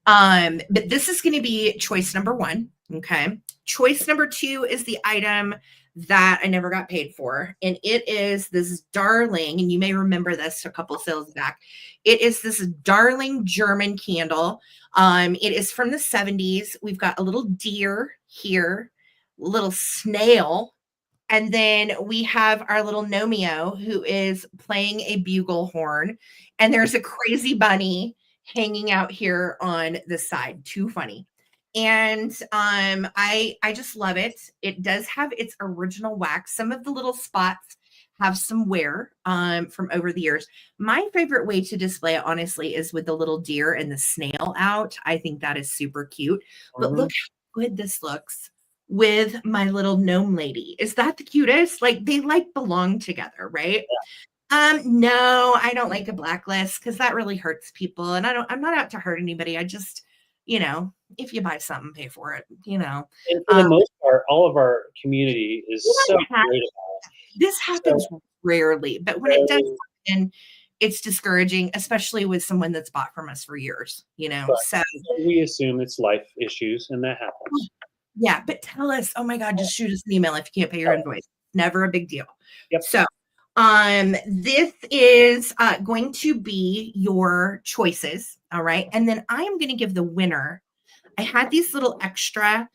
but this is going to be choice number 1. Okay. Choice number 2 is the item that I never got paid for. And it is this darling, and you may remember this a couple sales back. It is this darling German candle. It is from the 70s. We've got a little deer here, little snail, and then we have our little Nomeo who is playing a bugle horn. And there's a crazy bunny hanging out here on the side. Too funny. And I just love it. It does have its original wax. Some of the little spots have some wear from over the years. My favorite way to display it, honestly, is with the little deer and the snail out. I think that is super cute. But look how good this looks with my little gnome lady. Is that the cutest? Like they like belong together, right? No, I don't like a blacklist because that really hurts people. And I'm not out to hurt anybody. I just, if you buy something, pay for it, And for the most part, all of our community is so great about it. This happens rarely, but when it does happen, it's discouraging, especially with someone that's bought from us for years, Right. So we assume it's life issues and that happens. Yeah, but tell us, oh my God, just shoot us an email if you can't pay your invoice. Never a big deal. Yep. So this is going to be your choices. All right. And then I am going to give the winner. I had these little extra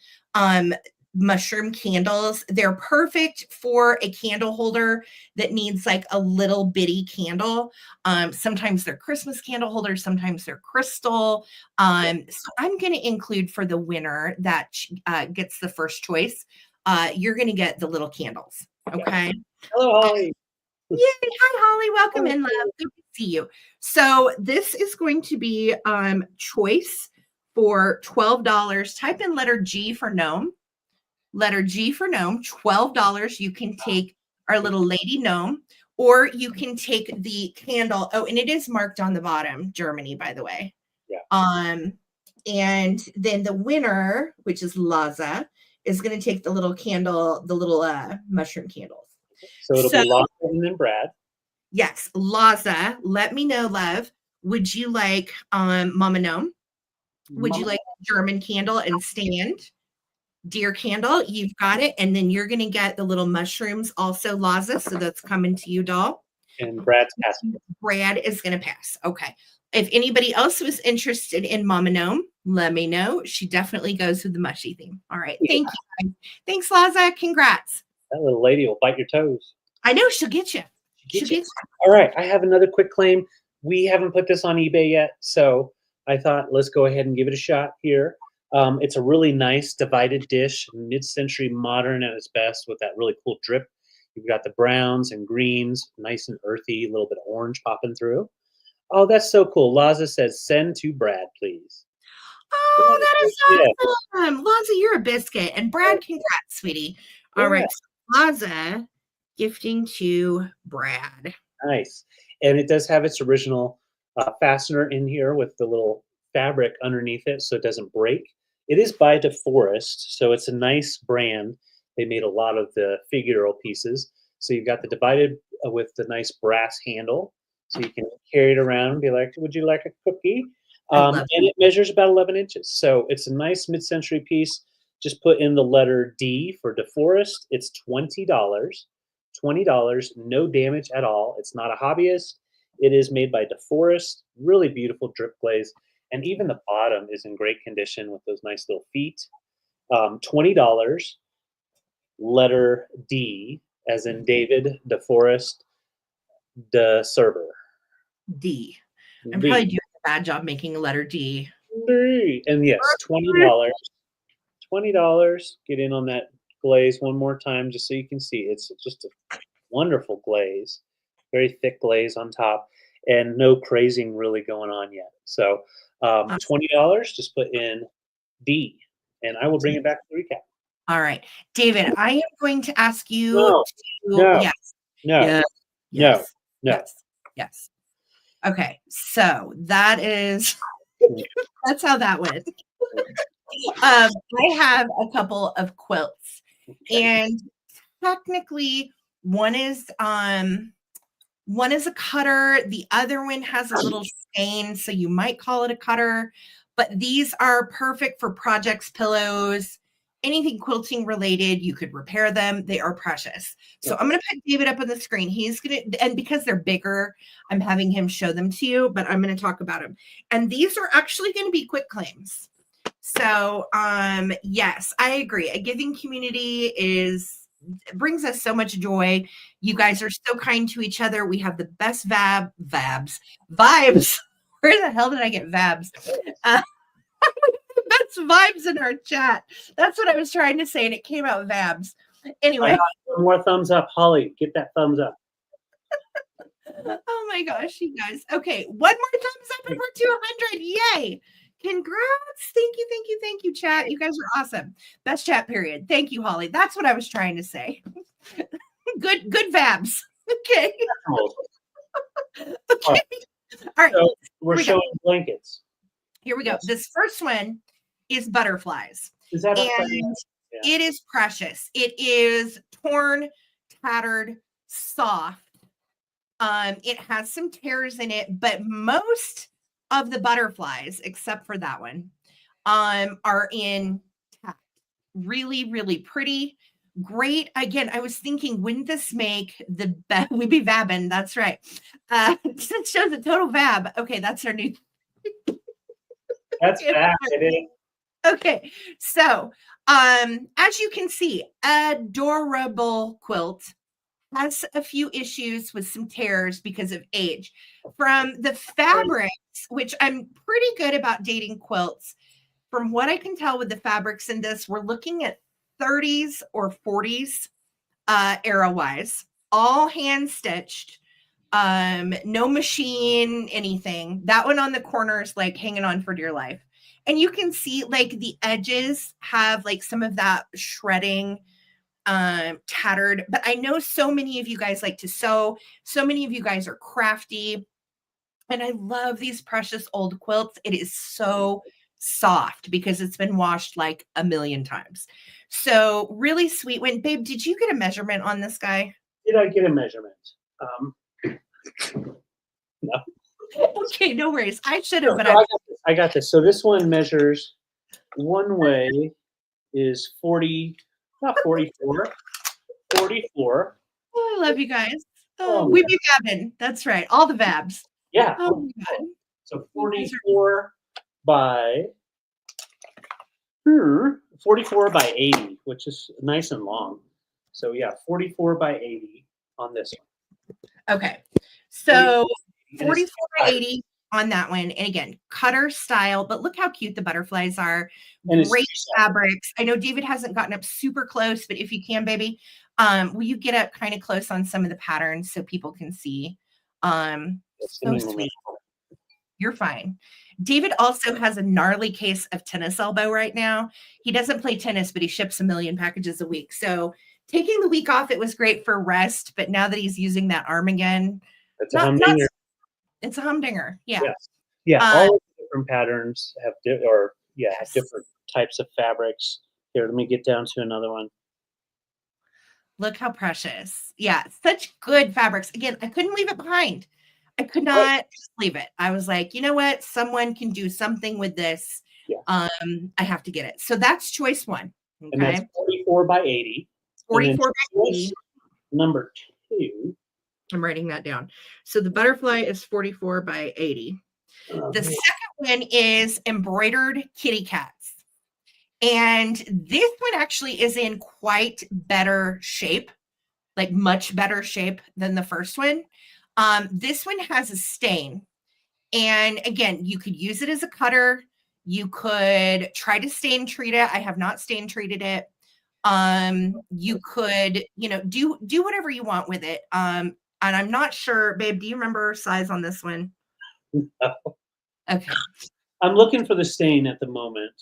mushroom candles. They're perfect for a candle holder that needs like a little bitty candle. Sometimes they're Christmas candle holders, sometimes they're crystal. So I'm going to include for the winner that gets the first choice. You're going to get the little candles. Okay. Hello, Holly. Yay. Hi, Holly. Welcome in, love. Good to see you. So this is going to be choice for $12. Type in letter G for gnome. Letter G for gnome, $12. You can take our little lady gnome, or you can take the candle. Oh, and it is marked on the bottom, Germany, by the way. Yeah. And then the winner, which is Laza, is going to take the little candle, the little mushroom candles. So it'll be Laza and then Brad. Yes, Laza. Let me know, love. Would you like Mama Gnome? Would you like German candle and stand? Deer candle, you've got it. And then you're going to get the little mushrooms also, Laza. So that's coming to you, doll. And Brad's passing. Brad is going to pass. Okay. If anybody else was interested in Mama Gnome, let me know. She definitely goes with the mushy theme. All right. Thank you. Thanks, Laza. Congrats. That little lady will bite your toes. I know. She'll get you. She'll get you. All right. I have another quick claim. We haven't put this on eBay yet. So I thought, let's go ahead and give it a shot here. It's a really nice divided dish, mid-century modern at its best with that really cool drip. You've got the browns and greens, nice and earthy, a little bit of orange popping through. Oh, that's so cool. Laza says, send to Brad, please. Oh, that is awesome. Laza, you're a biscuit. And Brad, congrats, sweetie. All right. Laza, gifting to Brad. Nice. And it does have its original fastener in here with the little fabric underneath it so it doesn't break. It is by DeForest, so it's a nice brand. They made a lot of the figural pieces. So you've got the divided with the nice brass handle, so you can carry it around and be like, would you like a cookie? And it measures about 11 inches. So it's a nice mid-century piece. Just put in the letter D for DeForest. It's $20. $20, no damage at all. It's not a hobbyist. It is made by DeForest. Really beautiful drip glaze. And even the bottom is in great condition with those nice little feet. $20, letter D, as in David, DeForest, the server. D. I'm probably doing a bad job making a letter D. D. And yes, $20. $20. Get in on that glaze one more time just so you can see. It's just a wonderful glaze. Very thick glaze on top. And no crazing really going on yet. So $20, just put in D, and I will bring it back to the recap. All right. David, I am going to ask you Yes. Okay. So that is, that's how that went. I have a couple of quilts, and technically one is a cutter. The other one has a little stain, so you might call it a cutter. But these are perfect for projects, pillows, anything quilting related. You could repair them. They are precious. So I'm going to put David up on the screen. He's going to, and because they're bigger, I'm having him show them to you, but I'm going to talk about them. And these are actually going to be quick claims. So yes, I agree. A giving community brings us so much joy. You guys are so kind to each other. We have the best vibes. Where the hell did I get vabs? The best It's vibes in our chat. That's what I was trying to say, and it came out vabs. Anyway. One more thumbs up, Holly. Get that thumbs up. Oh my gosh, you guys. Okay, one more thumbs up and we're 200. Yay. Congrats. Thank you, chat. You guys are awesome. Best chat period. Thank you, Holly. That's what I was trying to say. Good vabs. Okay. Okay. All right. So we're showing blankets. Here we go. This first one is butterflies. Is that and it is precious. It is torn, tattered, soft. It has some tears in it, but most of the butterflies, except for that one, are intact. Really, really pretty. Great. Again, I was thinking, wouldn't this make the best? We'd be vabbing. That's right. It shows a total vab. Okay, that's our new. That's bad. Okay, so as you can see, adorable quilt. Has a few issues with some tears because of age. From the fabrics, which I'm pretty good about dating quilts, from what I can tell with the fabrics in this, we're looking at 30s or 40s era-wise, all hand-stitched, no machine, anything. That one on the corner is like hanging on for dear life. And you can see like the edges have like some of that shredding, tattered, but I know so many of you guys like to sew. So many of you guys are crafty, and I love these precious old quilts. It is so soft because it's been washed like a million times. So really sweet. When babe, did you get a measurement on this guy? Did I get a measurement? No. Okay, no worries. I should have, but I got this. So this one measures one way is 40. Not 44. 44. Oh, I love you guys. Oh, we be vabbing. That's right. All the vabs. Yeah. Oh my God. So 44 by 44 by 80, which is nice and long. So yeah, 44 by 80 on this one. Okay. So 44 by 80 on that one. And again, cutter style, but look how cute the butterflies are. And great fabrics. I know David hasn't gotten up super close, but if you can, baby, will you get up kind of close on some of the patterns so people can see? So sweet. You're fine. David also has a gnarly case of tennis elbow right now. He doesn't play tennis, but he ships 1 million packages a week. So taking the week off, it was great for rest. But now that he's using that arm again, it's a humdinger. It's a humdinger. Yeah. Yes. Yeah. All of the different patterns have different types of fabrics. Here, let me get down to another one. Look how precious. Yeah. Such good fabrics. Again, I couldn't leave it behind. I could not leave it. I was like, you know what? Someone can do something with this. Yeah. I have to get it. So that's choice one. Okay. And that's 44 by 80. 44 by 80. Number 2. I'm writing that down. So the butterfly is 44 by 80. The second one is embroidered kitty cats. And this one actually is in quite better shape, like much better shape than the first one. This one has a stain. And again, you could use it as a cutter. You could try to stain treat it. I have not stain treated it. You could, do whatever you want with it. And I'm not sure, babe, do you remember size on this one? No. Okay. I'm looking for the stain at the moment.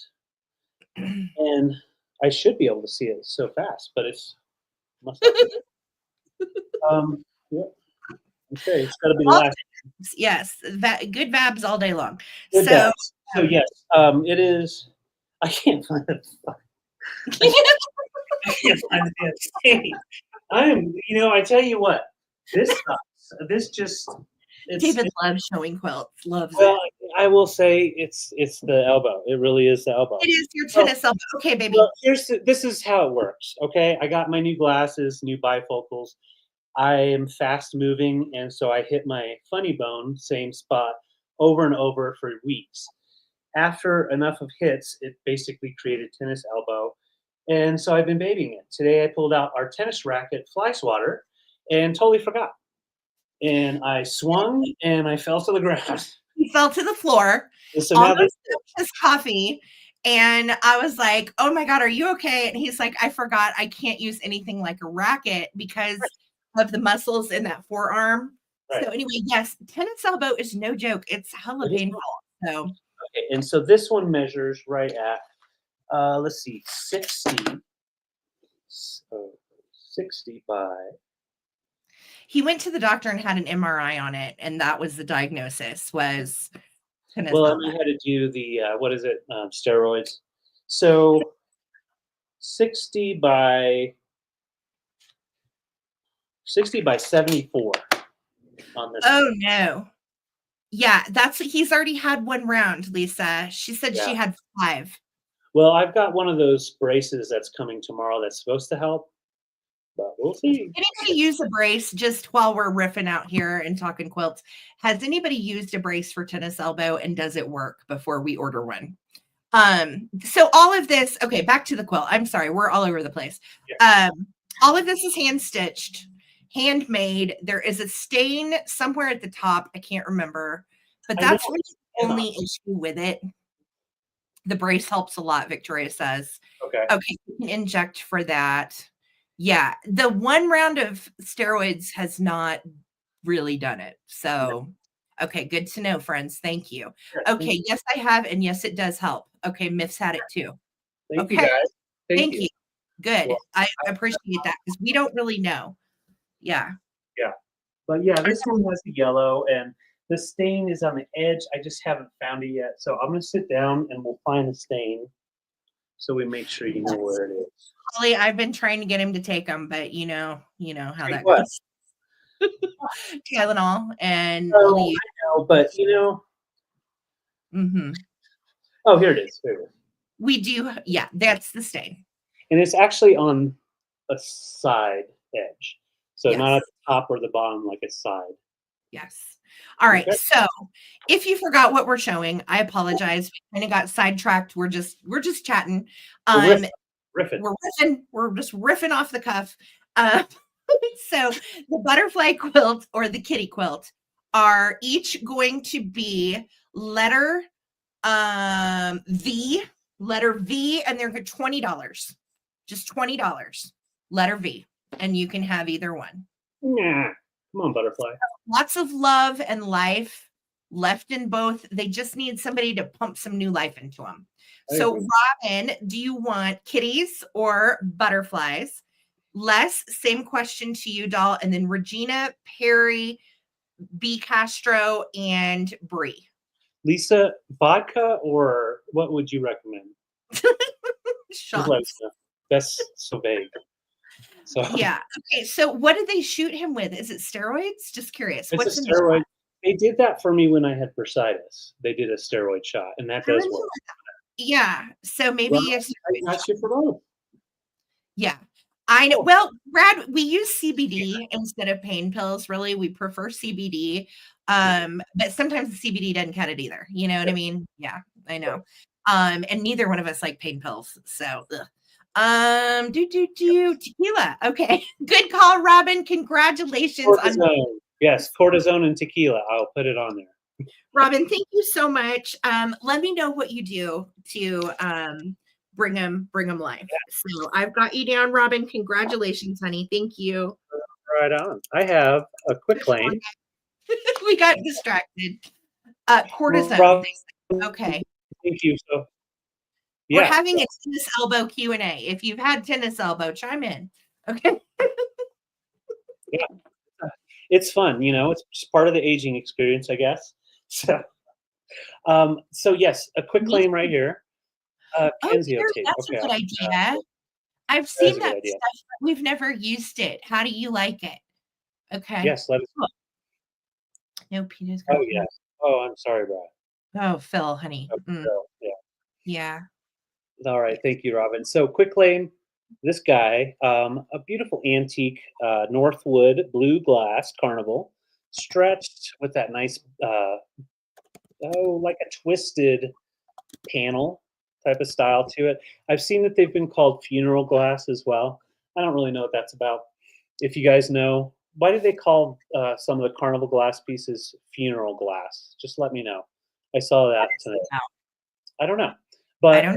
And I should be able to see it so fast, but it's must not be. Yeah. Okay, it's got to be the last. Yes, good vabs all day long. Good vabs. So yes, it is. I can't find it. I can't find the damn stain. I tell you what, this sucks. This just. David loves showing quilts. Loves it. I will say it's the elbow. It really is the elbow. It is your tennis elbow. Okay, baby. Well, this is how it works. Okay, I got my new glasses, new bifocals. I am fast moving, and so I hit my funny bone, same spot, over and over for weeks. After enough of hits, it basically created tennis elbow, and so I've been babying it. Today I pulled out our tennis racket fly swatter and totally forgot. And I swung and I fell to the ground. He fell to the floor. So now his coffee. And I was like, oh my God, are you okay? And he's like, I forgot I can't use anything like a racket because of the muscles in that forearm. Right. So anyway, yes, tennis elbow is no joke. It's hella It is painful. So okay. And so this one measures right at, let's see, 60. So 60 by. he went to the doctor and had an MRI on it, and that was the diagnosis was tennis Well, elbow. I had to do the, what is it, steroids. So 60 by 74 on this. Oh no. Yeah, he's already had one round, Lisa. She said Yeah. she had 5. Well, I've got one of those braces that's coming tomorrow that's supposed to help, but we'll see. Anybody use a brace just while we're riffing out here and talking quilts? Has anybody used a brace for tennis elbow and does it work before we order one? So all of this, okay, back to the quilt. I'm sorry, we're all over the place. Yeah. All of this is hand stitched, handmade. There is a stain somewhere at the top. I can't remember, but that's really the only issue with it. The brace helps a lot, Victoria says. Okay. Okay, you can inject for that. Yeah, the one round of steroids has not really done it. So, okay, good to know, friends. Thank you. Okay, yes, I have, and yes, it does help. Okay, Miff's had it too. Thank Okay, you guys. thank you. Good. Well, I appreciate that because we don't really know. Yeah. Yeah. But yeah, this one has the yellow, and the stain is on the edge. I just haven't found it yet. So I'm going to sit down and we'll find the stain so we make sure you know where it is. Holly, I've been trying to get him to take them, but you know how that What? goes. Tylenol and Oh, I know, but you know. Mm-hmm. Oh, here it is. Here it is. We do. Yeah, that's the stain. And it's actually on a side edge. So Yes. not at the top or the bottom, like a side. Yes. All right. Okay. So if you forgot what we're showing, I apologize. We kind of got sidetracked. We're just chatting. Riffing. We're riffing. We're just riffing off the cuff. So the butterfly quilt or the kitty quilt are each going to be letter V, and they're $20. Just $20. Letter V. And you can have either one. Nah. Come on, butterfly. Lots of love and life left in both. They just need somebody to pump some new life into them. So, Robin, do you want kitties or butterflies? Les, same question to you, doll. And then Regina, Perry, B. Castro, and Bree. Lisa, vodka or what would you recommend? Shots. That's so vague. So yeah. Okay. So what did they shoot him with? Is it steroids? Just curious. It's a steroid. They did that for me when I had bursitis. They did a steroid shot, and that does work. Yeah. So maybe I got you for both. Yeah. I know. Well, Brad, we use CBD instead of pain pills. Really, we prefer CBD. But sometimes the CBD doesn't cut it either. You know what I mean? Yeah, I know. And neither one of us like pain pills. So, tequila. Okay, good call, Robin. Congratulations cortisone. Yes, cortisone and tequila. I'll put it on there. Robin, thank you so much. Let me know what you do to bring them live. So I've got you down, Robin. Congratulations, honey. Thank you. Right on. I have a quick claim. We got distracted. Cortisone. Okay. Thank you. So we're having a tennis elbow Q&A. If you've had tennis elbow, chime in. Okay. Yeah. It's fun, it's just part of the aging experience, I guess. So yes, a quick claim right here. Kensio tape. That's a good idea. I've seen that stuff, but we've never used it. How do you like it? Okay. Yes, let us know. No, Peter's Oh, yeah. Oh, I'm sorry, Brad. Oh, Phil, honey. Phil, yeah. All right. Thank you, Robin. So quick claim. This guy, a beautiful antique Northwood blue glass carnival, stretched with that nice, like a twisted panel type of style to it. I've seen that they've been called funeral glass as well. I don't really know what that's about. If you guys know, why do they call some of the carnival glass pieces funeral glass? Just let me know. I saw that tonight. I don't know. But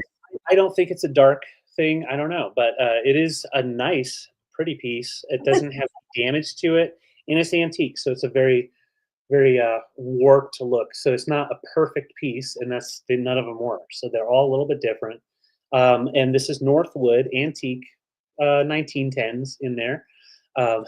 I don't think it's a dark thing. I don't know, but it is a nice, pretty piece. It doesn't have damage to it, and it's antique, so it's a very, very warped look. So it's not a perfect piece, and none of them were. So they're all a little bit different. And this is Northwood antique, 1910s in there. Um,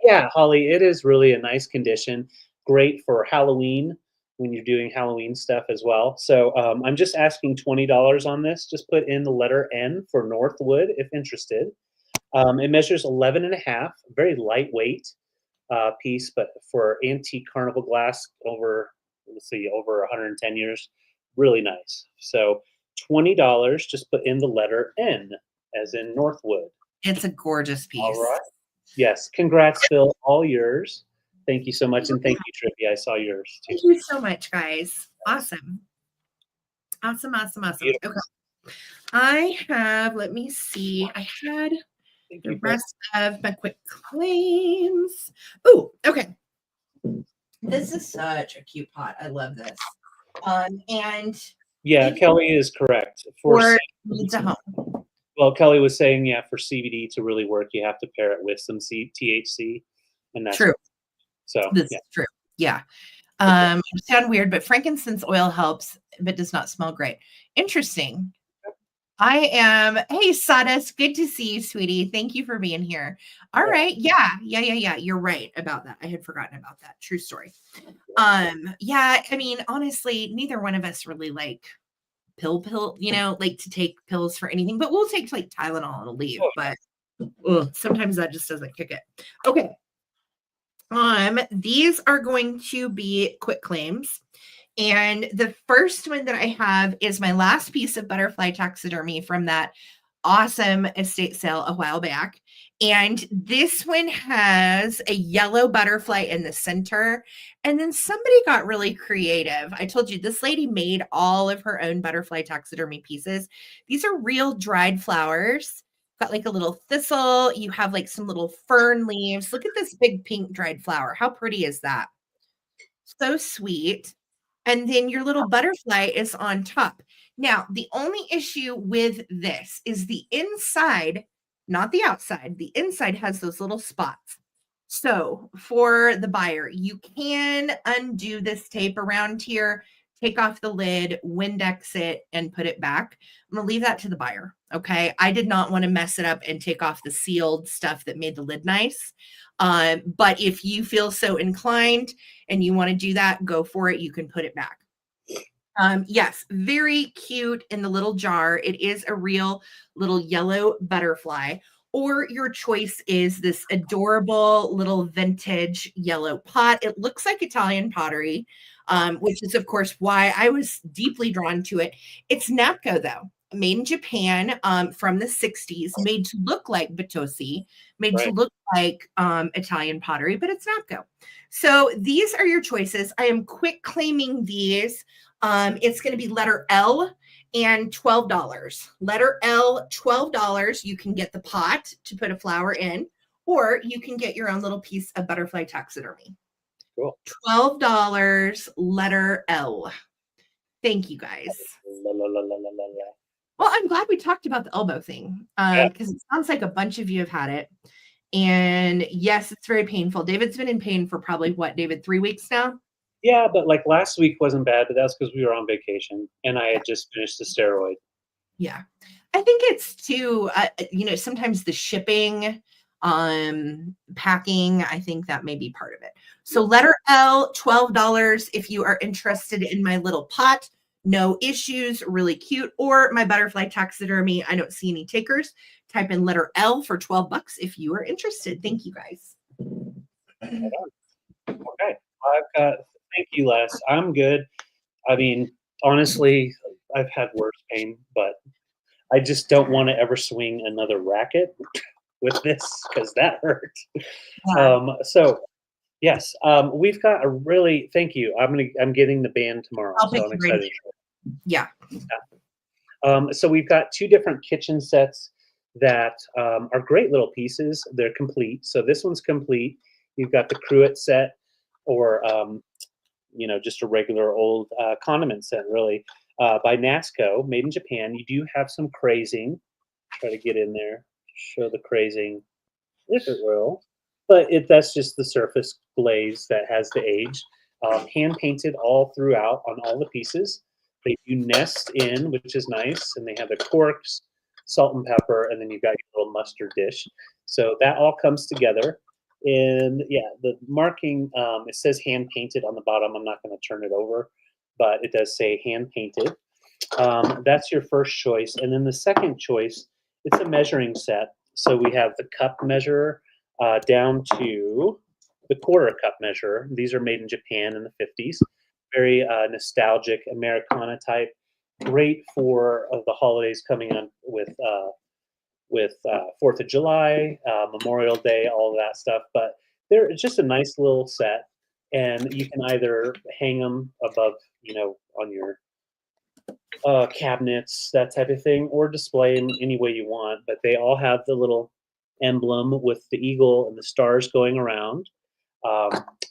yeah, Holly, it is really a nice condition. Great for Halloween when you're doing Halloween stuff as well. So I'm just asking $20 on this. Just put in the letter N for Northwood if interested. It measures 11 and a half, very lightweight piece, but for antique carnival glass let's see, over 110 years, really nice. So $20, just put in the letter N as in Northwood. It's a gorgeous piece. All right. Yes. Congrats, Phil. All yours. Thank you so much. And thank you, Trippy. I saw yours too. Thank you so much, guys. Awesome. Awesome. Okay. I have, let me see. I had the rest of my quick claims. Oh, okay. This is such a cute pot. I love this. And yeah, Kelly is correct. For needs a home. Well, Kelly was saying, yeah, for CBD to really work, you have to pair it with some THC, and that's true. So this is true. Yeah. Sound weird, but frankincense oil helps, but does not smell great. Interesting. Hey, Sawdust, good to see you, sweetie. Thank you for being here. All right. Yeah. You're right about that. I had forgotten about that. True story. Yeah, I mean, honestly, neither one of us really like pill, like to take pills for anything, but we'll take like Tylenol and leave. But sometimes that just doesn't kick it. Okay. These are going to be quick claims. And the first one that I have is my last piece of butterfly taxidermy from that awesome estate sale a while back. And this one has a yellow butterfly in the center. And then somebody got really creative. I told you this lady made all of her own butterfly taxidermy pieces. These are real dried flowers. Got like a little thistle. You have like some little fern leaves. Look at this big pink dried flower. How pretty is that? So sweet. And then your little butterfly is on top. Now, the only issue with this is the inside, not the outside. The inside has those little spots. So for the buyer, you can undo this tape around here, take off the lid, Windex it, and put it back. I'm going to leave that to the buyer. Okay. I did not want to mess it up and take off the sealed stuff that made the lid nice. But if you feel so inclined and you want to do that, go for it. You can put it back. Yes, very cute in the little jar. It is a real little yellow butterfly. Or your choice is this adorable little vintage yellow pot. It looks like Italian pottery, which is, of course, why I was deeply drawn to it. It's Napco, though. Made in Japan from the 60s, made to look like Batosi, made to look like Italian pottery, but it's Napco. So these are your choices. I am quick claiming these. It's going to be letter L and $12. Letter L, $12. You can get the pot to put a flower in, or you can get your own little piece of butterfly taxidermy. Cool. $12, letter L. Thank you, guys. Well, I'm glad we talked about the elbow thing because it sounds like a bunch of you have had it. And yes, it's very painful. David's been in pain for probably what, David, 3 weeks now? Yeah, but like last week wasn't bad, but that's because we were on vacation and I had just finished the steroid. Yeah. I think it's too, sometimes the shipping, packing, I think that may be part of it. So letter L, $12 if you are interested in my little pot. No issues, really cute. Or my butterfly taxidermy. I don't see any takers. Type in letter L for $12 if you are interested. Thank you, guys. Okay. Thank you, Les. I'm good. I mean, honestly, I've had worse pain, but I just don't want to ever swing another racket with this because that hurt. So yes, we've got a really, thank you. I'm getting the band tomorrow, so I'm excited. Yeah. So we've got 2 different kitchen sets that are great little pieces. They're complete. So this one's complete. You've got the cruet set, or just a regular old condiment set, really. by Nasco, made in Japan. You do have some crazing. Try to get in there, show the crazing, if it will. But that's just the surface glaze that has the age. Hand painted all throughout on all the pieces. They do nest in, which is nice, and they have the corks, salt and pepper, and then you've got your little mustard dish. So that all comes together. And yeah, the marking, it says hand painted on the bottom. I'm not going to turn it over, but it does say hand painted. That's your first choice. And then the second choice, it's a measuring set. So we have the cup measure down to the quarter cup measure. These are made in Japan in the 50s. Very nostalgic Americana type. Great for the holidays coming on with 4th of July, Memorial Day, all of that stuff. But it's just a nice little set. And you can either hang them above, on your cabinets, that type of thing, or display them any way you want. But they all have the little emblem with the eagle and the stars going around.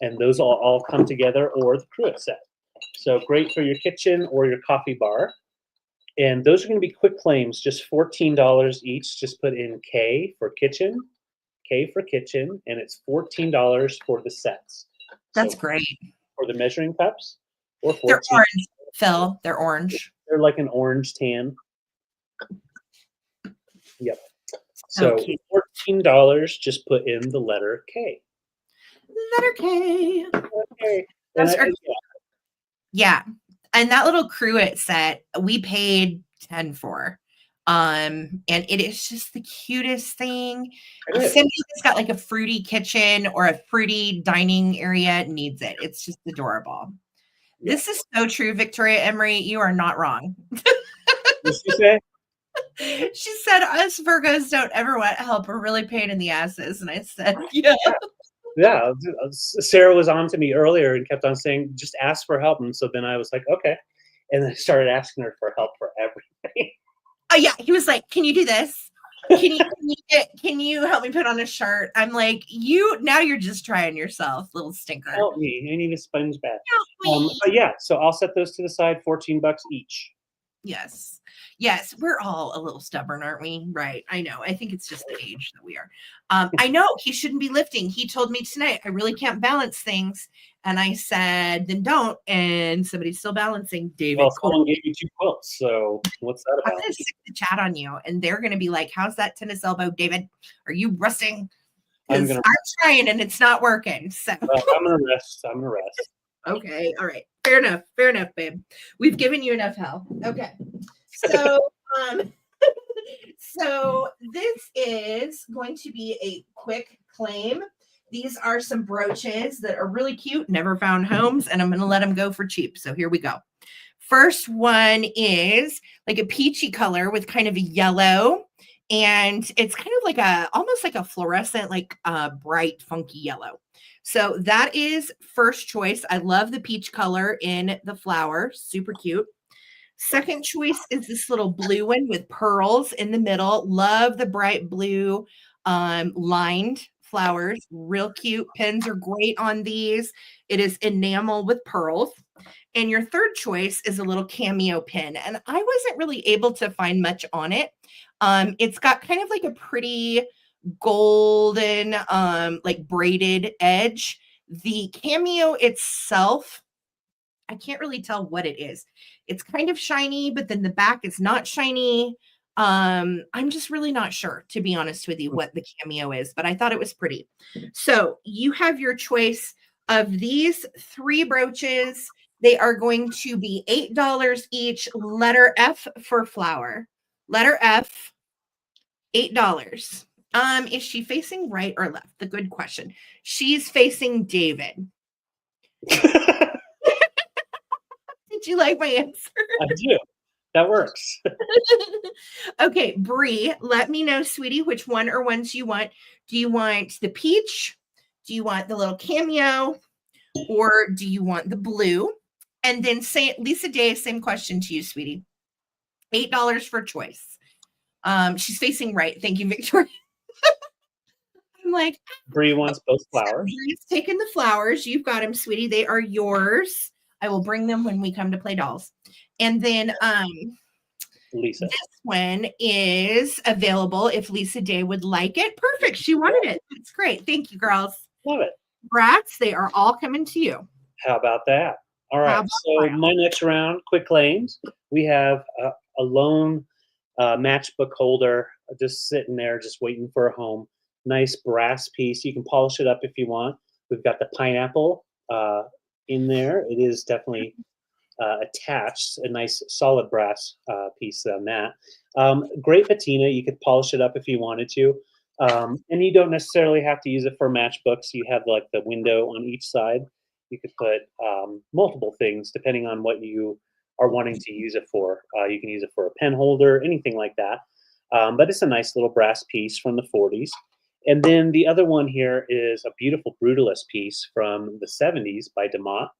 And those all come together, or the cruet set. So great for your kitchen or your coffee bar. And those are going to be quick claims, just $14 each. Just put in K for kitchen, and it's $14 for the sets. That's great. For the measuring cups, or They're orange, Phil. They're orange. They're like an orange tan. Yep. So $14, just put in the letter K. Letter K. Okay. Yeah. And that little cruet set, we paid 10 for. And it is just the cutest thing. If somebody that's got like a fruity kitchen or a fruity dining area needs it. It's just adorable. Yeah. This is so true, Victoria Emery. You are not wrong. What did she say? She said, us Virgos don't ever want help. We're really pain in the asses. And I said, yeah. Yeah, Sarah was on to me earlier and kept on saying, just ask for help. And so then I was like, okay. And then I started asking her for help for everything. Oh, yeah. He was like, can you do this? Can you help me put on a shirt? I'm like, now you're just trying yourself, little stinker. Help me. I need a sponge bath. But yeah, so I'll set those to the side, $14 each. Yes. Yes. We're all a little stubborn, aren't we? Right. I know. I think it's just the age that we are. I know he shouldn't be lifting. He told me tonight, I really can't balance things. And I said, then don't. And somebody's still balancing. David. Well, someone gave you 2 quilts. So what's that about? I'm going to stick the chat on you. And they're going to be like, how's that tennis elbow, David? Are you resting? I'm trying and it's not working. So I'm going to rest. Okay. All right. Fair enough, babe. We've given you enough hell. Okay. So, so this is going to be a quick claim. These are some brooches that are really cute, never found homes, and I'm going to let them go for cheap. So here we go. First one is like a peachy color with kind of a yellow, and it's kind of like almost like a fluorescent, like bright, funky yellow. So that is first choice. I love the peach color in the flower. Super cute. Second choice is this little blue one with pearls in the middle. Love the bright blue lined flowers. Real cute. Pins are great on these. It is enamel with pearls. And your third choice is a little cameo pin. And I wasn't really able to find much on it. It's got kind of like a pretty golden like braided edge. The cameo itself, I can't really tell what it is. It's kind of shiny, but then the back is not shiny. I'm just really not sure, to be honest with you, what the cameo is, but I thought it was pretty. So you have your choice of these 3 brooches. They are going to be $8 each. Letter F for flower. Letter F, $8. Is she facing right or left? The good question. She's facing David. Did you like my answer? I do. That works. Okay, Bree, let me know, sweetie, which one or ones you want. Do you want the peach? Do you want the little cameo? Or do you want the blue? And then say Lisa Day, same question to you, sweetie. $8 for choice. She's facing right. Thank you, Victoria. I'm like, Bree wants both flowers. Bree's taking the flowers. You've got them, sweetie. They are yours. I will bring them when we come to play dolls. And then Lisa. this one is available if Lisa Day would like it. Perfect. She wanted it. That's great. Thank you, girls. Love it. Brats, they are all coming to you. How about that? All right. So my next round, quick claims. We have a lone matchbook holder just sitting there, just waiting for a home. Nice brass piece. You can polish it up if you want. We've got the pineapple in there. It is definitely attached, a nice solid brass piece on that. Great patina. You could polish it up if you wanted to. And you don't necessarily have to use it for matchbooks. You have like the window on each side. You could put multiple things depending on what you are wanting to use it for. You can use it for a pen holder, anything like that. But it's a nice little brass piece from the 40s. And then the other one here is a beautiful brutalist piece from the 70s by DeMott.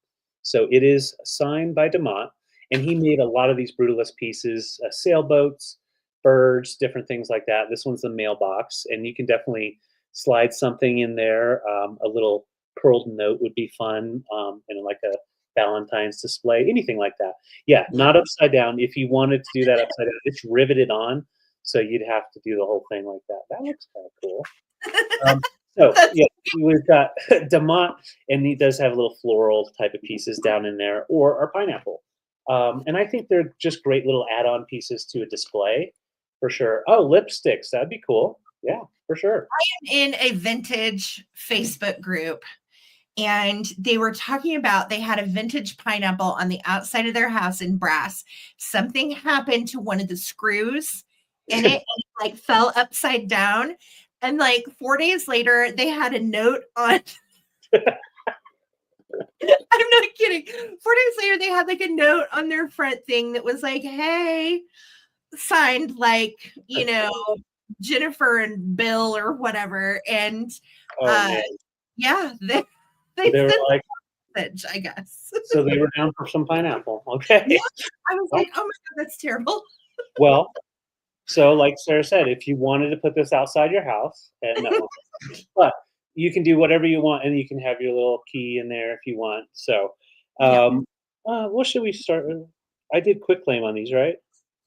So it is signed by DeMott, and he made a lot of these brutalist pieces, sailboats, birds, different things like that. This one's the mailbox, and you can definitely slide something in there. A little curled note would be fun, and like a Valentine's display, anything like that. Yeah, not upside down. If you wanted to do that upside down, it's riveted on, so you'd have to do the whole thing like that. That looks kind of cool. So yeah, we've got DeMott, and he does have little floral type of pieces down in there, or our pineapple. And I think they're just great little add-on pieces to a display, for sure. Oh, lipsticks, that'd be cool. Yeah, for sure. I am in a vintage Facebook group, and they were talking about they had a vintage pineapple on the outside of their house in brass. Something happened to one of the screws in it, and it like fell upside down. And like 4 days later, they had a note on. I'm not kidding. 4 days later, they had like a note on their front thing that was like, "Hey," signed like, you know, Jennifer and Bill or whatever. And yeah, they were like, message, I guess. So they were down for some pineapple. Okay. Yeah, I was like, oh my God, that's terrible. Well, so like Sarah said, if you wanted to put this outside your house, and no, but you can do whatever you want, and you can have your little key in there if you want. So, what should we start with? I did quick claim on these, right?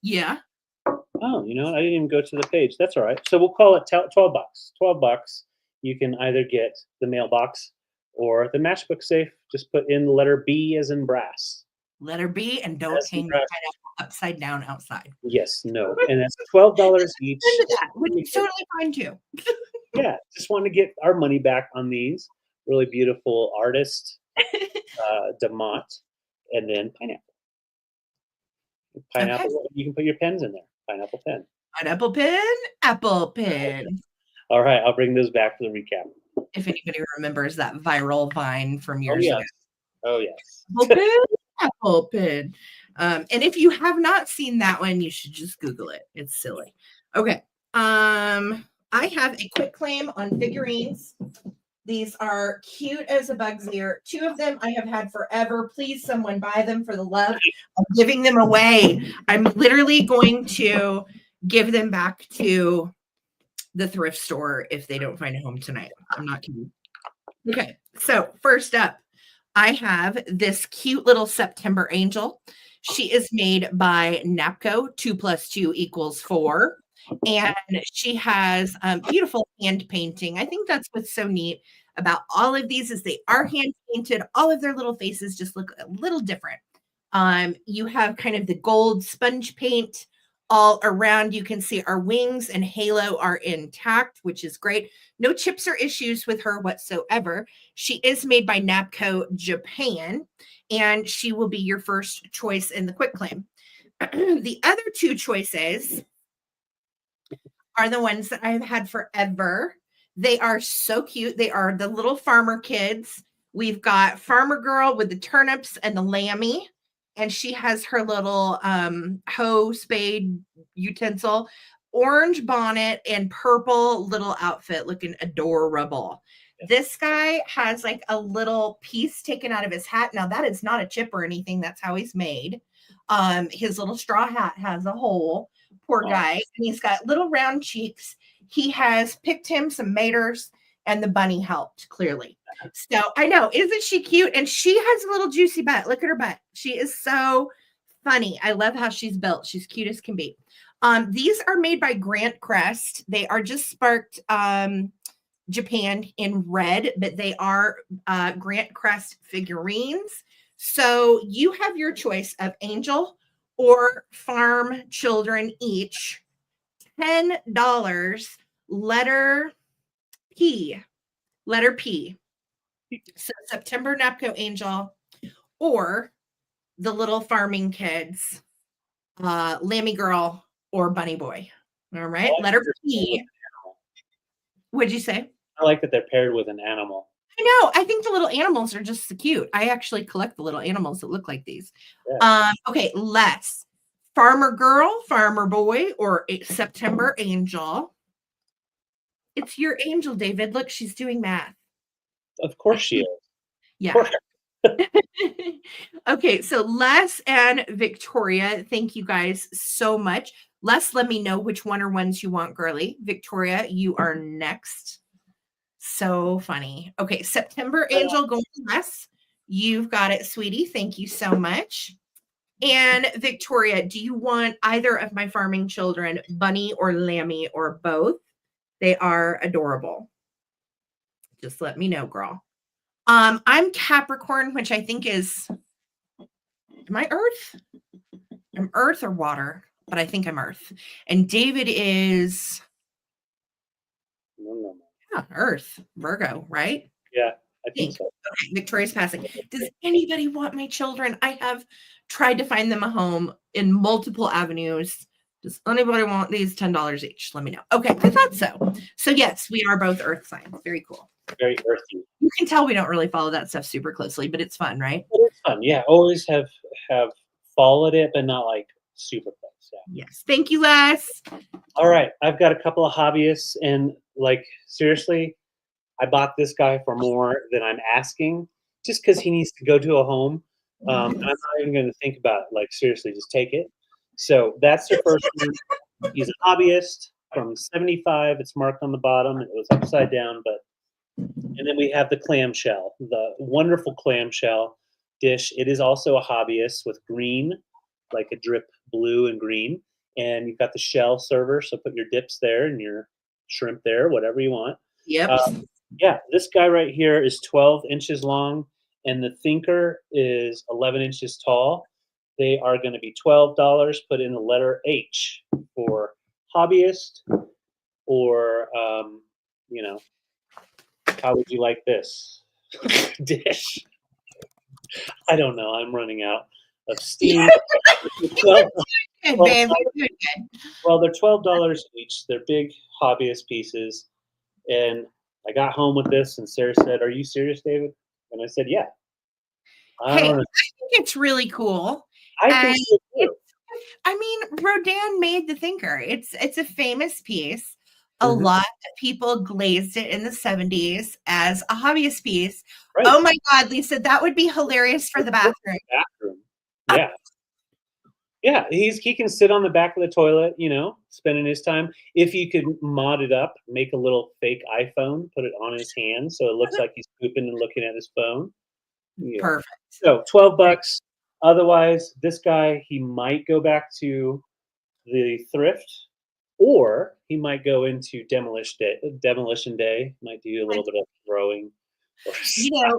Yeah. Oh, you know what? I didn't even go to the page. That's all right. So we'll call it $12. $12. You can either get the mailbox or the matchbook safe. Just put in the letter B as in brass. Letter B, and don't hang the pineapple upside down outside. Yes, no. And that's $12 each. Which is totally fine too. Yeah, just want to get our money back on these. Really beautiful artist, DeMott, and then pineapple. Pineapple, okay. You can put your pens in there. Pineapple pen. Pineapple pen, apple pen. All right, I'll bring those back for the recap. If anybody remembers that viral Vine from years ago. Oh, yes. Apple pen, apple pen. And if you have not seen that one, you should just Google it. It's silly. Okay. I have a quick claim on figurines. These are cute as a bug's ear. 2 of them I have had forever. Please, someone buy them for the love of giving them away. I'm literally going to give them back to the thrift store if they don't find a home tonight. I'm not kidding. Okay, so first up, I have this cute little September angel. She is made by Napco. 2 + 2 = 4. And she has beautiful hand painting. I think that's what's so neat about all of these is they are hand painted. All of their little faces just look a little different. You have kind of the gold sponge paint all around. You can see our wings and halo are intact, which is great. No chips or issues with her whatsoever. She is made by Napco Japan, and she will be your first choice in the quick claim. The other 2 choices are the ones that I've had forever. They are so cute. They are the little farmer kids. We've got Farmer Girl with the turnips and the lammy, and she has her little hoe spade utensil, orange bonnet, and purple little outfit looking adorable. This guy has like a little piece taken out of his hat. Now that is not a chip or anything. That's how he's made. His little straw hat has a hole. Poor guy. And he's got little round cheeks. He has picked him some maters, and the bunny helped, clearly. So I know, isn't she cute? And she has a little juicy butt. Look at her butt. She is so funny. I love how she's built. She's cute as can be. These are made by Grant Crest. They are just sparked Japan in red, but they are Grant Crest figurines. So you have your choice of angel or farm children each. $10. Letter P. Letter P. So September Napco Angel or the little farming kids, Lammy Girl or Bunny Boy. All right. Letter P. What'd you say? I like that they're paired with an animal. I know. I think the little animals are just so cute. I actually collect the little animals that look like these. Yeah. Okay, less. Farmer Girl, Farmer Boy, or September Angel. It's your angel, David. Look, she's doing math. Of course she is. Yeah. Okay, so Les and Victoria, thank you guys so much. Les, let me know which one or ones you want, girly. Victoria, you are next. So funny. Okay, September Angel going to Les. You've got it, sweetie. Thank you so much. And Victoria, do you want either of my farming children, Bunny or Lammy, or both? They are adorable. Just let me know, girl. I'm Capricorn, which I think is, am I Earth? I'm Earth or water, but I think I'm Earth. And David is Earth, Virgo, right? Yeah, I think so. Okay, Victoria's passing. Does anybody want my children? I have tried to find them a home in multiple avenues. Does anybody want these $10 each? Let me know. Okay, I thought so. So yes, we are both Earth signs. Very cool. Very earthy. You can tell we don't really follow that stuff super closely, but it's fun, right? It's fun. Yeah, always have followed it, but not like super close. Yeah. Yes. Thank you, Les. All right, I've got a couple of hobbyists, and like seriously, I bought this guy for more than I'm asking, just because he needs to go to a home. And I'm not even going to think about it. Like seriously, just take it. So that's the first one. He's a hobbyist from 75. It's marked on the bottom. It was upside down, but. And then we have the clamshell, the wonderful clamshell dish. It is also a hobbyist with green, like a drip blue and green. And you've got the shell server, so put your dips there and your shrimp there, whatever you want. Yep. Yeah, this guy right here is 12 inches long, and the thinker is 11 inches tall. They are going to be $12. Put in the letter H for hobbyist, or you know. How would you like this dish? I don't know. I'm running out of steam. Well, they're $12 each. They're big hobbyist pieces. And I got home with this, and Sarah said, "Are you serious, David?" And I said, "Yeah." I think it's really cool. I think so too. I mean, Rodin made the thinker. It's a famous piece. A lot of people glazed it in the 70s as a hobbyist piece. Right. Oh my God, Lisa, that would be hilarious for the bathroom. Yeah. Yeah, he can sit on the back of the toilet, spending his time. If you could mod it up, make a little fake iPhone, put it on his hand so it looks like he's pooping and looking at his phone. Yeah. Perfect. So $12. Otherwise, this guy, he might go back to the thrift. Or he might go into demolition day. Might do a little bit of throwing.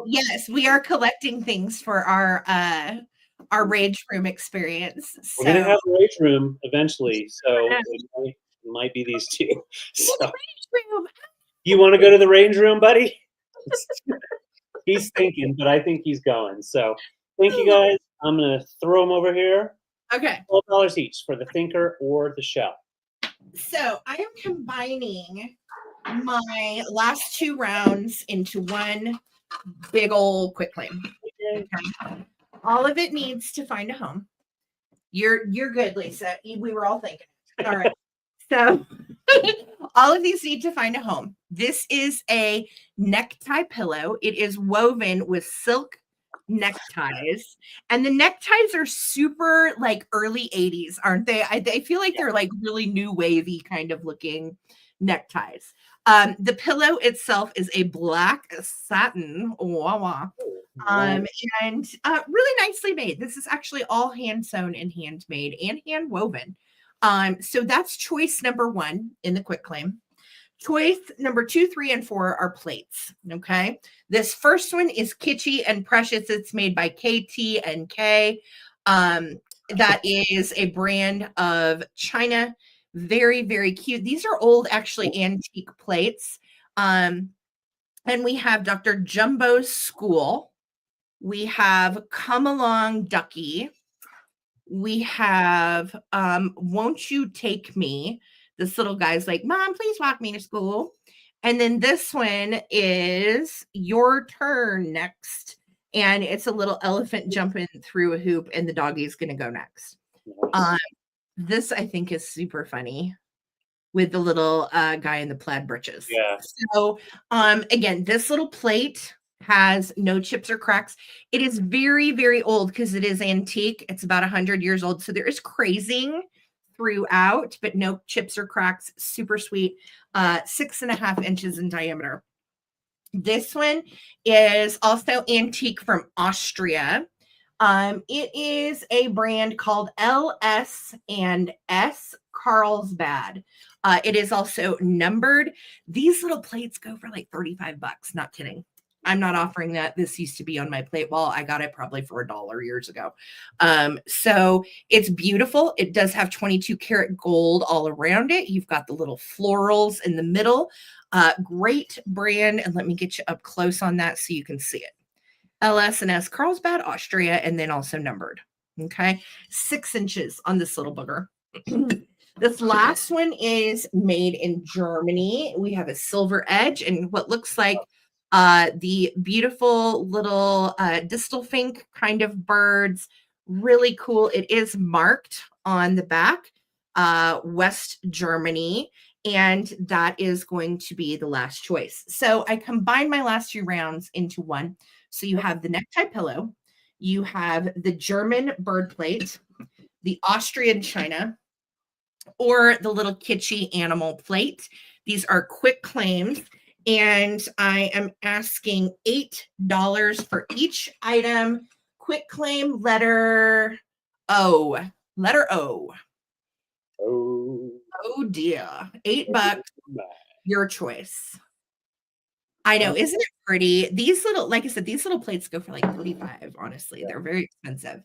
Yes, we are collecting things for our rage room experience. We're gonna have a rage room eventually, so it might be these two. So, the rage room. You want to go to the rage room, buddy? He's thinking, but I think he's going. So thank you guys. I'm gonna throw them over here. Okay. $12 each for the thinker or the shell. So I am combining my last two rounds into one big old quick claim. Okay. All of it needs to find a home. You're good, Lisa. We were all thinking. All right. So all of these need to find a home. This is a necktie pillow. It is woven with silk neckties, and the neckties are super like early 80s, aren't they? I feel like they're like really new wavy kind of looking neckties. The pillow itself is a black satin Um, and really nicely made. This is actually all hand sewn and handmade and hand woven. So that's choice number one in the quick claim. Choice number 2, 3, and 4 are plates. Okay. This first one is kitschy and precious. It's made by KT and K. That is a brand of China. Very, very cute. These are old, actually antique plates. And we have Dr. Jumbo's School. We have Come Along Ducky. We have Won't You Take Me? This little guy's like, Mom, please walk me to school. And then this one is Your Turn Next. And it's a little elephant jumping through a hoop, and the doggy's going to go next. This, I think, is super funny with the little guy in the plaid breeches. Yeah. So, again, this little plate has no chips or cracks. It is very, very old because it is antique. It's about 100 years old. So there is crazing throughout, but no chips or cracks. Super sweet. 6.5 inches in diameter. This one is also antique from Austria. It is a brand called LS and S Carlsbad. It is also numbered. These little plates go for like $35. Not kidding. I'm not offering that. This used to be on my plate wall. I got it probably for $1 years ago. So it's beautiful. It does have 22 karat gold all around it. You've got the little florals in the middle. Great brand. And let me get you up close on that so you can see it. LS&S Carlsbad, Austria, and then also numbered. Okay. 6 inches on this little booger. This last one is made in Germany. We have a silver edge and what looks like the beautiful little distelfink kind of birds. Really cool. It is marked on the back, West Germany, and that is going to be the last choice. So I combined my last 2 rounds into one. So you have the necktie pillow, you have the German bird plate, the Austrian china, or the little kitschy animal plate. These are quick claims. And I am asking $8 for each item. Quick claim letter O. Letter O. Oh dear. $8. Your choice. I know. Isn't it pretty? These little, like I said, these little plates go for like $35. Honestly, they're very expensive.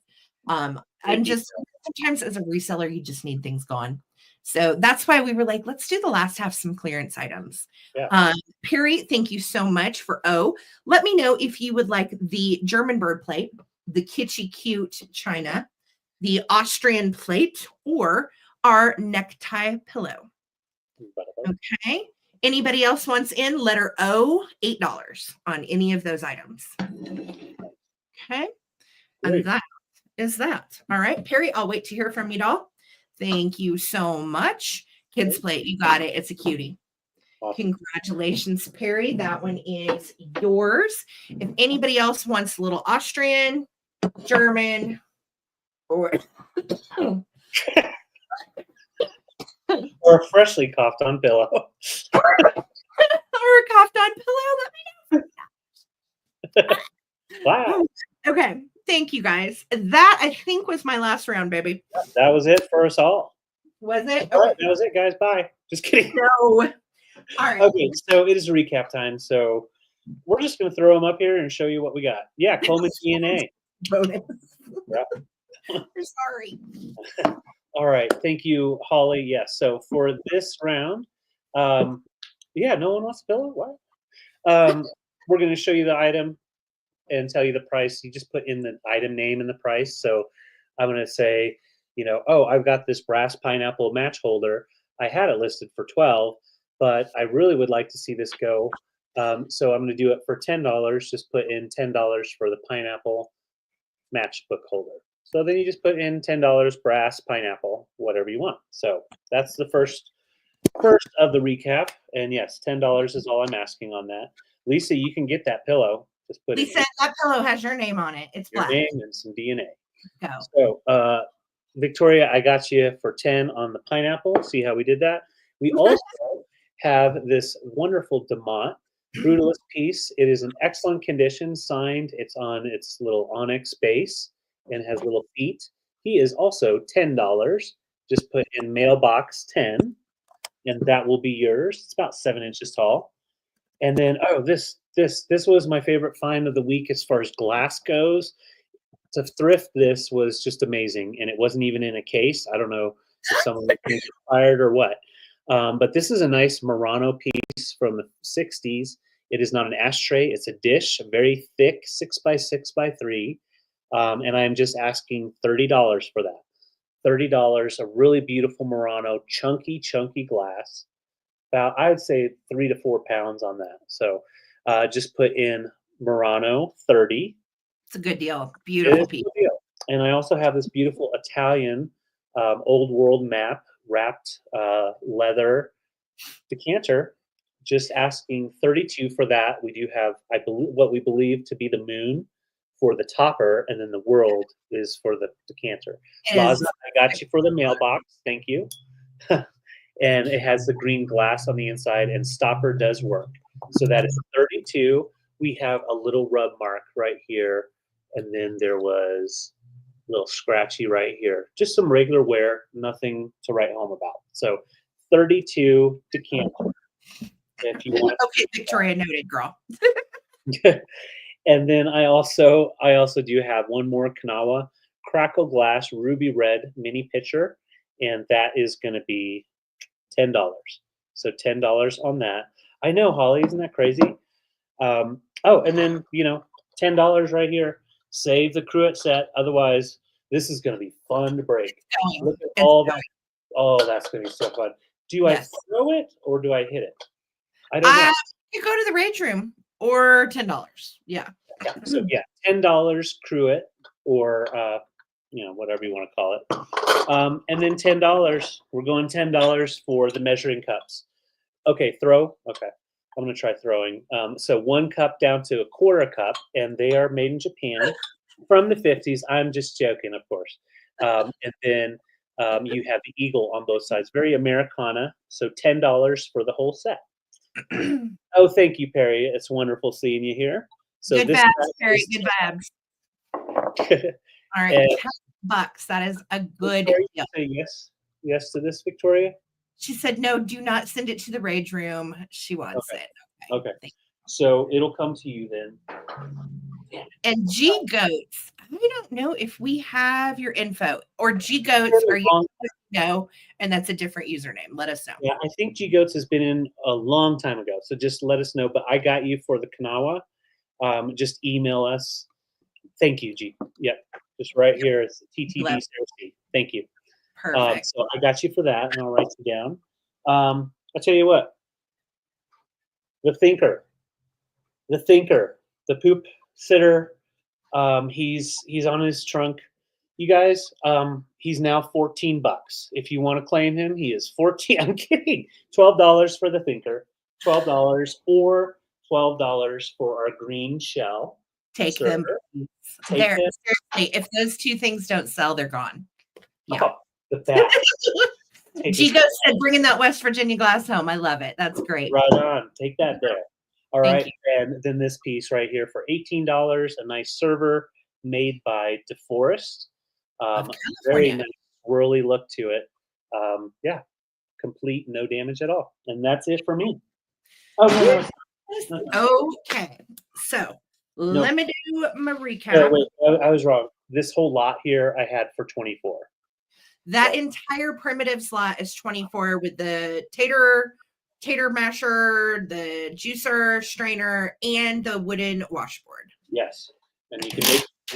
I'm just sometimes as a reseller, you just need things gone. So that's why we were like, let's do the last half some clearance items. Yeah. Perry, thank you so much for O. Let me know if you would like the German bird plate, the kitschy cute china, the Austrian plate, or our necktie pillow. Okay. Anybody else wants in? Letter O, $8 on any of those items. Okay. And that is that. All right, Perry, I'll wait to hear from you, doll. Thank you so much. Kids plate, you got it. It's a cutie. Awesome. Congratulations, Perry. That one is yours. If anybody else wants a little Austrian, German, or or a freshly coughed on pillow. or a coughed on pillow, let me know. Wow. Okay. Thank you guys. That I think was my last round, baby. That was it for us all. Was it? All right, that was it, guys. Bye. Just kidding. No. All right. Okay, so it is a recap time. So we're just going to throw them up here and show you what we got. Yeah, Coleman DNA. Bonus. Yeah. Sorry. All right. Thank you, Holly. Yes. So for this round, yeah, no one wants to fill it. What? We're going to show you the item and tell you the price. You just put in the item name and the price. So I'm going to say, you know, oh, I've got this brass pineapple match holder. I had it listed for $12, but I really would like to see this go. So I'm going to do it for $10. Just put in $10 for the pineapple matchbook holder. So then you just put in $10 brass pineapple, whatever you want. So that's the first of the recap. And yes, $10 is all I'm asking on that. Lisa, you can get that pillow. Just put Lisa, that pillow has your name on it. It's your black. name and some DNA. Go. So Victoria, I got you for 10 on the pineapple. See how we did that? We also have this wonderful Demont Brutalist piece. It is in excellent condition, signed. It's on its little onyx base and has little feet. He is also $10. Just put in mailbox 10, and that will be yours. It's about 7 inches tall. And then, oh, this was my favorite find of the week as far as glass goes. To thrift this was just amazing, and it wasn't even in a case. I don't know if someone was inspired or what. But this is a nice Murano piece from the 60s. It is not an ashtray. It's a dish, a very thick 6x6x3. And I'm just asking $30 for that. $30, a really beautiful Murano, chunky glass. About, I would say 3 to 4 pounds on that. So just put in Murano 30. It's a good deal. Beautiful piece. And I also have this beautiful Italian old world map wrapped leather decanter. Just asking 32 for that. We do have, I believe, what we believe to be the moon for the topper, and then the world is for the decanter. Laza, I got you for the mailbox. Thank you. And it has the green glass on the inside, and stopper does work. So that is 32. We have a little rub mark right here, and then there was a little scratchy right here. Just some regular wear, nothing to write home about. So 32 decanter. If you want. Okay, Victoria noted, girl. And then I also do have one more Canawa crackle glass ruby red mini pitcher, and that is going to be $10. So $10 on that. I know, Holly, isn't that crazy? Oh, and then $10 right here. Save the cruet set. Otherwise, this is going to be fun to break. Look at all that. Oh, that's going to be so fun. Do I throw it or do I hit it? I don't know. You go to the rage room or $10. Yeah. So yeah, $10 cruet or whatever you want to call it. And then $10. We're going $10 for the measuring cups. Okay, throw. Okay, I'm gonna try throwing. So 1 cup down to a 1/4 cup, and they are made in Japan from the 50s. I'm just joking, of course. And then you have the eagle on both sides, very Americana. So $10 for the whole set. Oh, thank you, Perry. It's wonderful seeing you here. So good this vibes, Perry. Good vibes. All right, $10. That is a good deal. Say yes to this, Victoria. She said, "No, do not send it to the rage room. She wants it." Okay. So it'll come to you then. And G Goats, I don't know if we have your info, or G Goats. Are you and that's a different username. Let us know. Yeah, I think G Goats has been in a long time ago, so just let us know. But I got you for the Canawa. Just email us. Thank you, G. Yep, just right here. It's Ttbsarahc. Thank you. Perfect. So I got you for that, and I'll write you down. I'll tell you what. The thinker, the poop sitter. He's on his trunk. You guys, he's now $14. If you want to claim him, he is 14. I'm kidding. $12 for the thinker. $12 or $12 for our green shell. Take them. Seriously, if those two things don't sell, they're gone. Yeah. Oh, the best. Gigo said, bringing that West Virginia glass home. I love it. That's great. Right on. Take that there. All right. And then this piece right here for $18, a nice server made by DeForest. Very nice swirly look to it. Yeah, complete, no damage at all. And that's it for me. Oh, no. Okay. So let me do my recap. Wait, I was wrong. This whole lot here I had for 24. That entire primitive slot is 24 with the tater masher, the juicer, strainer, and the wooden washboard. Yes. And you can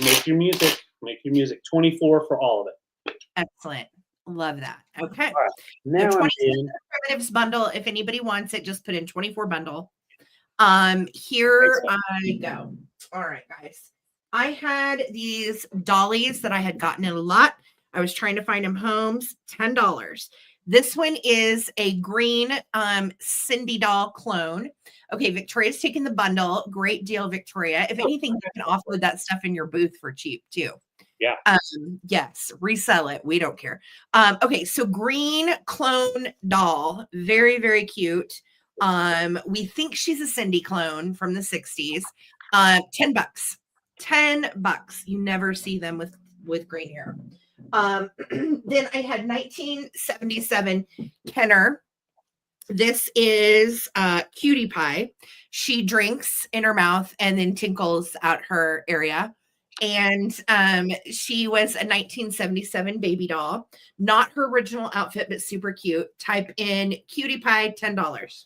make your music. Make your music. 24 for all of it. Excellent. Love that. Okay. All right. Now the I'm in primitives bundle. If anybody wants it, just put in 24 bundle. Here I go. All right, guys. I had these dollies that I had gotten in a lot. I was trying to find them homes. $10. This one is a green Cindy doll clone. Okay, Victoria's taking the bundle. Great deal, Victoria. If anything, you can offload that stuff in your booth for cheap too. Yeah. Yes, resell it. We don't care. Okay, so green clone doll. Very, very cute. We think she's a Cindy clone from the 60s. $10. $10. You never see them with green hair. Then I had 1977 Kenner. This is Cutie Pie. She drinks in her mouth and then tinkles out her area. And she was a 1977 baby doll. Not her original outfit, but super cute. Type in Cutie Pie, $10.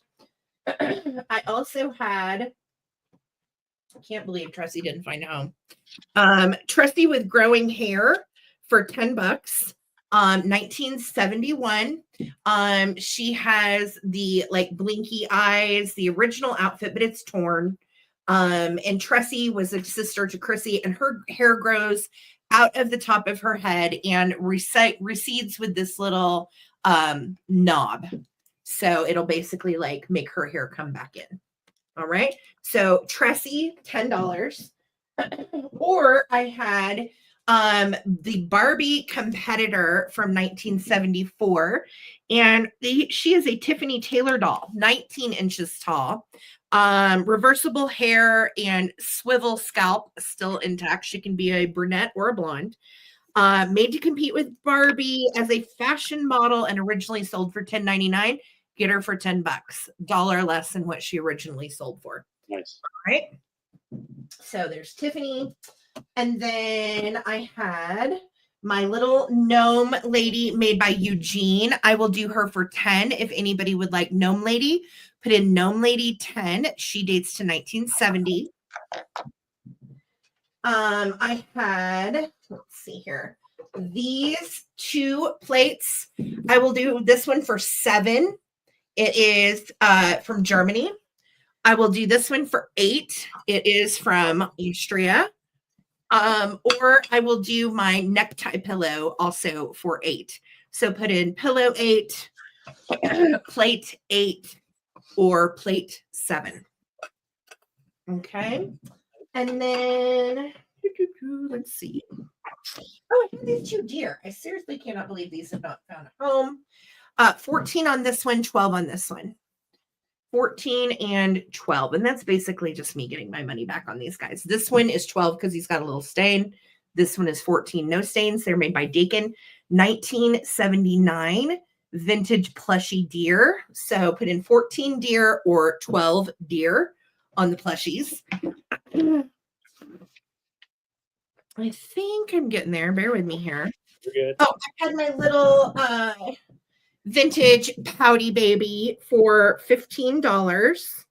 I also had, I can't believe Tressie didn't find a home. Tressie with growing hair for $10. 1971. She has the like blinky eyes, the original outfit, but it's torn. And Tressie was a sister to Chrissy, and her hair grows out of the top of her head and recedes with this little knob. So it'll basically like make her hair come back in. All right. So Tressie, $10. Or I had the Barbie competitor from 1974. And she is a Tiffany Taylor doll, 19 inches tall. Reversible hair and swivel scalp still intact. She can be a brunette or a blonde. Made to compete with Barbie as a fashion model and originally sold for $10.99. Get her for $10, $1 less than what she originally sold for. Nice. All right. So there's Tiffany. And then I had my little gnome lady made by Eugene. I will do her for 10 if anybody would like gnome lady. Put in gnome lady 10. She dates to 1970. I had, let's see here, these two plates. I will do this one for 7. It is from Germany. I will do this one for 8. It is from Austria. Or I will do my necktie pillow also for 8. So put in pillow 8, plate 8, or plate 7. Okay. And then let's see. Oh, I have these 2 deer. I seriously cannot believe these have not found a home. 14 on this one, 12 on this one. 14 and 12. And that's basically just me getting my money back on these guys. This one is 12 because he's got a little stain. This one is 14, no stains. They're made by Deacon. 1979 vintage plushie deer. So put in 14 deer or 12 deer on the plushies. I think I'm getting there. Bear with me here. You're good. Oh, I had my little vintage pouty baby for $15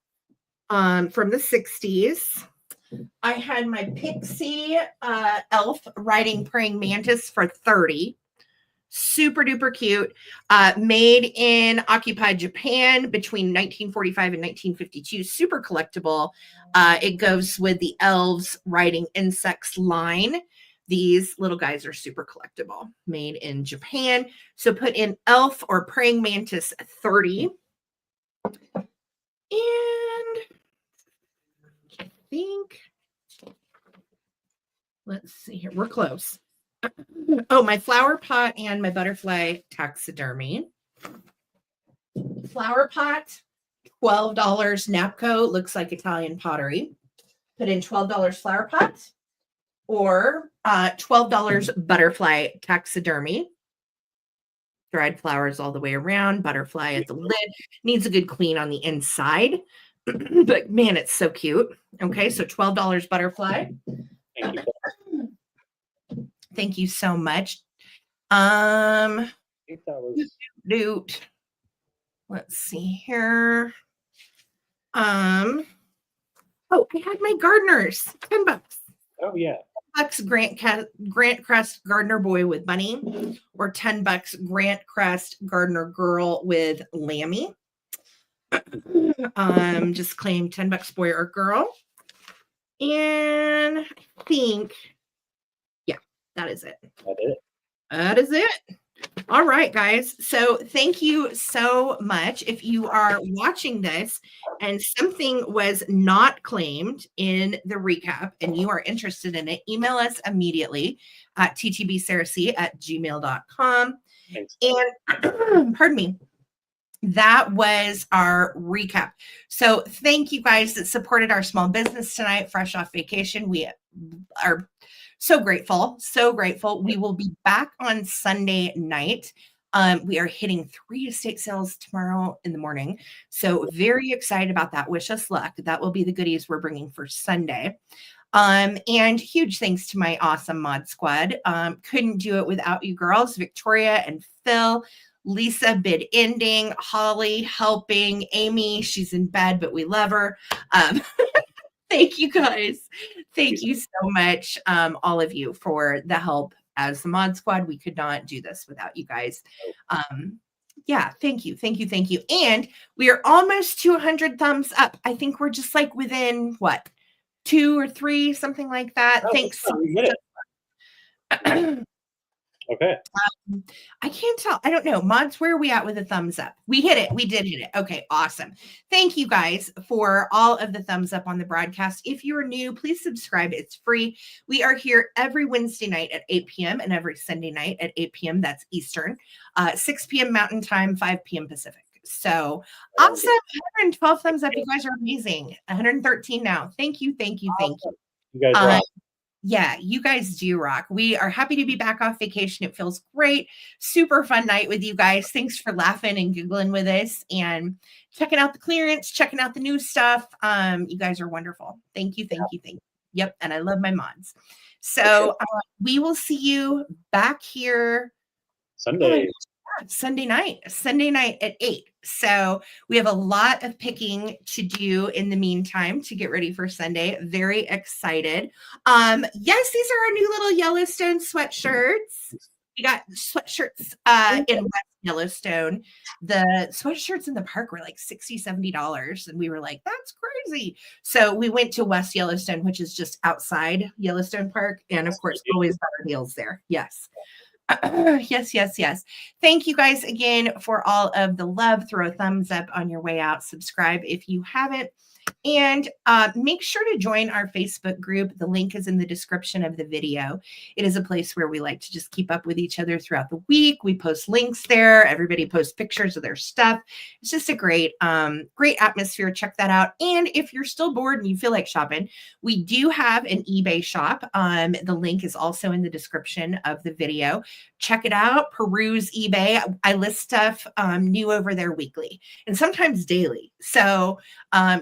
from the 60s. I had my pixie elf riding praying mantis for $30. Super duper cute. Made in occupied Japan between 1945 and 1952. Super collectible. It goes with the elves riding insects line. These little guys are super collectible, made in Japan. So put in elf or praying mantis 30. And I think, let's see here. We're close. Oh, my flower pot and my butterfly taxidermy. Flower pot, $12 Napco. Looks like Italian pottery. Put in $12 flower pot. Or $12 butterfly taxidermy. Dried flowers all the way around. Butterfly at the lid. Needs a good clean on the inside. But man, it's so cute. Okay, so $12 butterfly. Thank you. Thank you so much. I think that was Loot. Let's see here. Oh, I had my gardeners. $10. Oh yeah. Grant Crest Gardener Boy with Bunny, or $10 Grant Crest Gardener Girl with Lammy. Just claim $10 boy or girl. And I think, yeah, that is it. That is it. All right, guys. So thank you so much. If you are watching this and something was not claimed in the recap and you are interested in it, email us immediately at ttbsarahc@gmail.com. Thanks. And pardon me. that was our recap. So thank you guys that supported our small business tonight, fresh off vacation. We are so grateful, so grateful. We will be back on Sunday night. We are hitting 3 estate sales tomorrow in the morning. So very excited about that. Wish us luck. That will be the goodies we're bringing for Sunday. And huge thanks to my awesome mod squad. Couldn't do it without you girls, Victoria and Phil, Lisa bid ending, Holly helping, Amy, she's in bed, but we love her. Thank you guys. Thank you so much, all of you, for the help as the mod squad. We could not do this without you guys. Yeah, thank you. Thank you. Thank you. And we are almost to 100 thumbs up. I think we're just like within what, 2 or 3, something like that. Oh, Thanks. we hit it. Okay. I can't tell. I don't know. Mods, where are we at with a thumbs up? We hit it. We did hit it. Okay, awesome. Thank you guys for all of the thumbs up on the broadcast. If you're new, please subscribe. It's free. We are here every Wednesday night at 8 p.m. and every Sunday night at 8 p.m. That's Eastern, 6 p.m. Mountain Time, 5 p.m. Pacific. So awesome. 112 thumbs up. You guys are amazing. 113 now. Thank you. Thank you. Thank you. You guys rock. Yeah, you guys do rock. We are happy to be back off vacation. It feels great. Super fun night with you guys. Thanks for laughing and giggling with us and checking out the clearance, checking out the new stuff. You guys are wonderful. Thank you, thank you, thank you. Yep, and I love my mods. So we will see you back here Sunday night at 8. So we have a lot of picking to do in the meantime to get ready for Sunday. Very excited. Yes, these are our new little Yellowstone sweatshirts. We got sweatshirts in West Yellowstone. The sweatshirts in the park were like $60, $70. And we were like, that's crazy. So we went to West Yellowstone, which is just outside Yellowstone Park. And of course, always better deals there. Yes. Yes. Thank you guys again for all of the love. Throw a thumbs up on your way out. Subscribe if you haven't. And make sure to join our Facebook group. The link is in the description of the video. It is a place where we like to just keep up with each other throughout the week. We post links there. Everybody posts pictures of their stuff. It's just a great atmosphere. Check that out. And if you're still bored and you feel like shopping, we do have an eBay shop. The link is also in the description of the video. Check it out. Peruse eBay. I list stuff new over there weekly and sometimes daily. So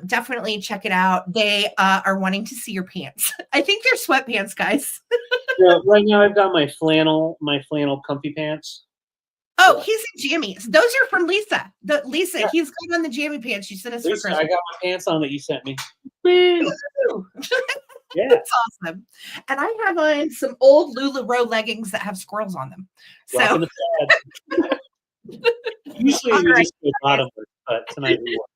definitely check it out. They are wanting to see your pants. I think they're sweatpants, guys. Yeah, right now I've got my flannel comfy pants. Oh, he's in jammies. Those are from Lisa. Lisa, he's got on the jammy pants you sent us for Lisa, Christmas. I got my pants on that you sent me. Yeah, that's awesome. And I have on some old LuLaRoe leggings that have squirrels on them. So usually we just do bottom, but tonight we won't.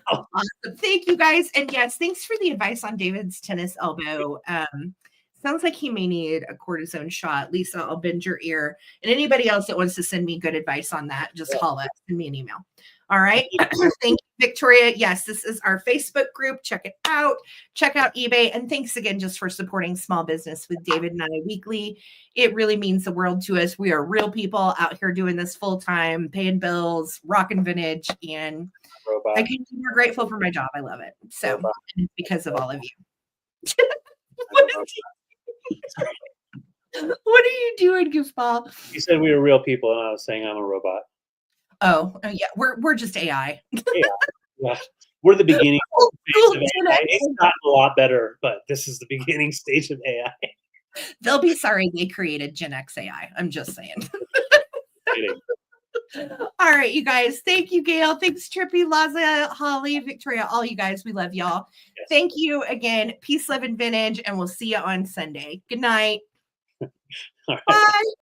Awesome. Thank you guys. And yes, thanks for the advice on David's tennis elbow. Sounds like he may need a cortisone shot. Lisa, I'll bend your ear. And anybody else that wants to send me good advice on that, just holla, send me an email. All right. Thank you, Victoria. Yes, this is our Facebook group. Check it out. Check out eBay. And thanks again just for supporting small business with David and I weekly. It really means the world to us. We are real people out here doing this full time, paying bills, rocking vintage, and I couldn't be more grateful for my job. I love it. So it's because of all of you. What are you doing, goofball? You said we were real people, and I was saying I'm a robot. Oh yeah, we're just AI. Yeah. We're the beginning stage of AI. It's gotten a lot better, but this is the beginning stage of AI. They'll be sorry they created Gen X AI. I'm just saying. All right, you guys. Thank you, Gail. Thanks, Trippy, Laza, Holly, Victoria, all you guys. We love y'all. Yes. Thank you again. Peace, love, and vintage, and we'll see you on Sunday. Good night. Bye.